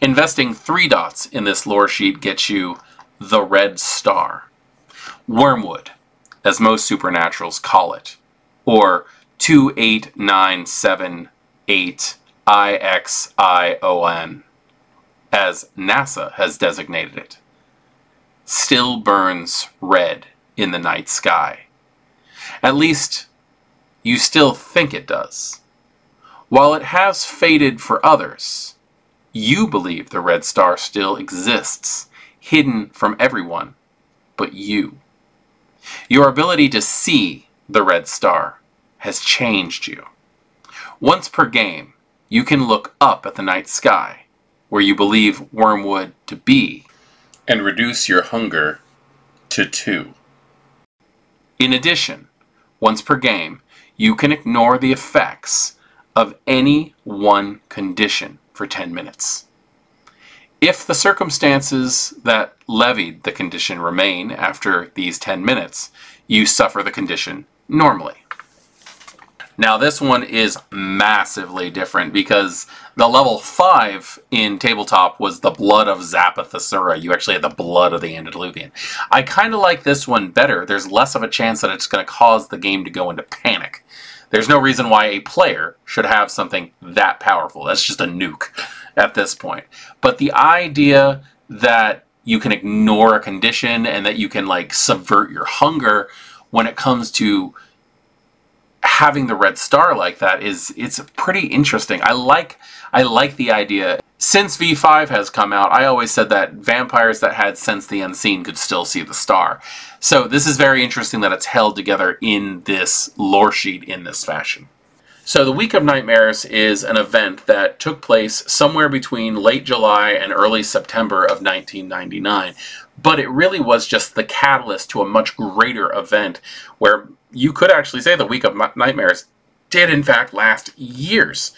Investing 3 dots in this lore sheet gets you the Red Star. Wormwood, as most supernaturals call it, or 28978 IXION, as NASA has designated it, still burns red in the night sky. At least, you still think it does. While it has faded for others, you believe the Red Star still exists, hidden from everyone but you. Your ability to see the Red Star has changed you. Once per game, you can look up at the night sky, where you believe Wormwood to be, and reduce your hunger to 2. In addition, once per game, you can ignore the effects of any one condition for 10 minutes. If the circumstances that levied the condition remain after these 10 minutes, you suffer the condition normally. Now this one is massively different because the level 5 in tabletop was the blood of Zapathasura. You actually had the blood of the Antediluvian. I kind of like this one better. There's less of a chance that it's going to cause the game to go into panic. There's no reason why a player should have something that powerful. That's just a nuke at this point. But the idea that you can ignore a condition and that you can like subvert your hunger when it comes to having the red star like that it's pretty interesting. I like the idea. Since V5 has come out, I always said that vampires that had Sense the Unseen could still see the star. So this is very interesting that it's held together in this lore sheet in this fashion. So the Week of Nightmares is an event that took place somewhere between late July and early September of 1999. But it really was just the catalyst to a much greater event where you could actually say the Week of Nightmares did in fact last years.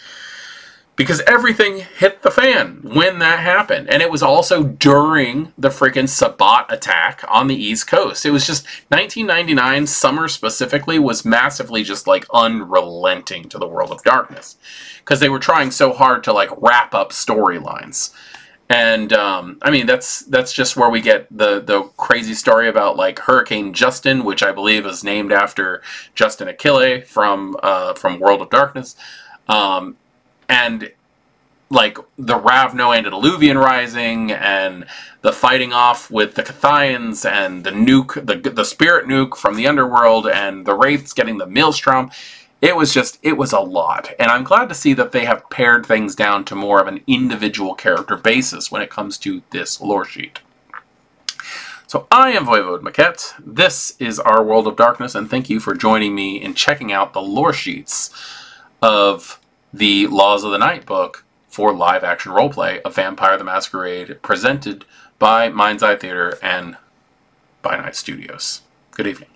Because everything hit the fan when that happened. And it was also during the freaking Sabbat attack on the East Coast. It was just 1999, summer specifically, was massively just like unrelenting to the World of Darkness. Because they were trying so hard to like wrap up storylines. And I mean, that's just where we get the crazy story about like Hurricane Justin, which I believe is named after Justin Achille from World of Darkness. And like the Ravno Antediluvian Rising and the fighting off with the Cathians and the nuke, the spirit nuke from the underworld and the Wraiths getting the Maelstrom. It was a lot. And I'm glad to see that they have pared things down to more of an individual character basis when it comes to this lore sheet. So I am Voivode Maquette. This is Our World of Darkness, and thank you for joining me in checking out the lore sheets of the Laws of the Night book for live-action roleplay of Vampire the Masquerade, presented by Mind's Eye Theater and By Night Studios. Good evening.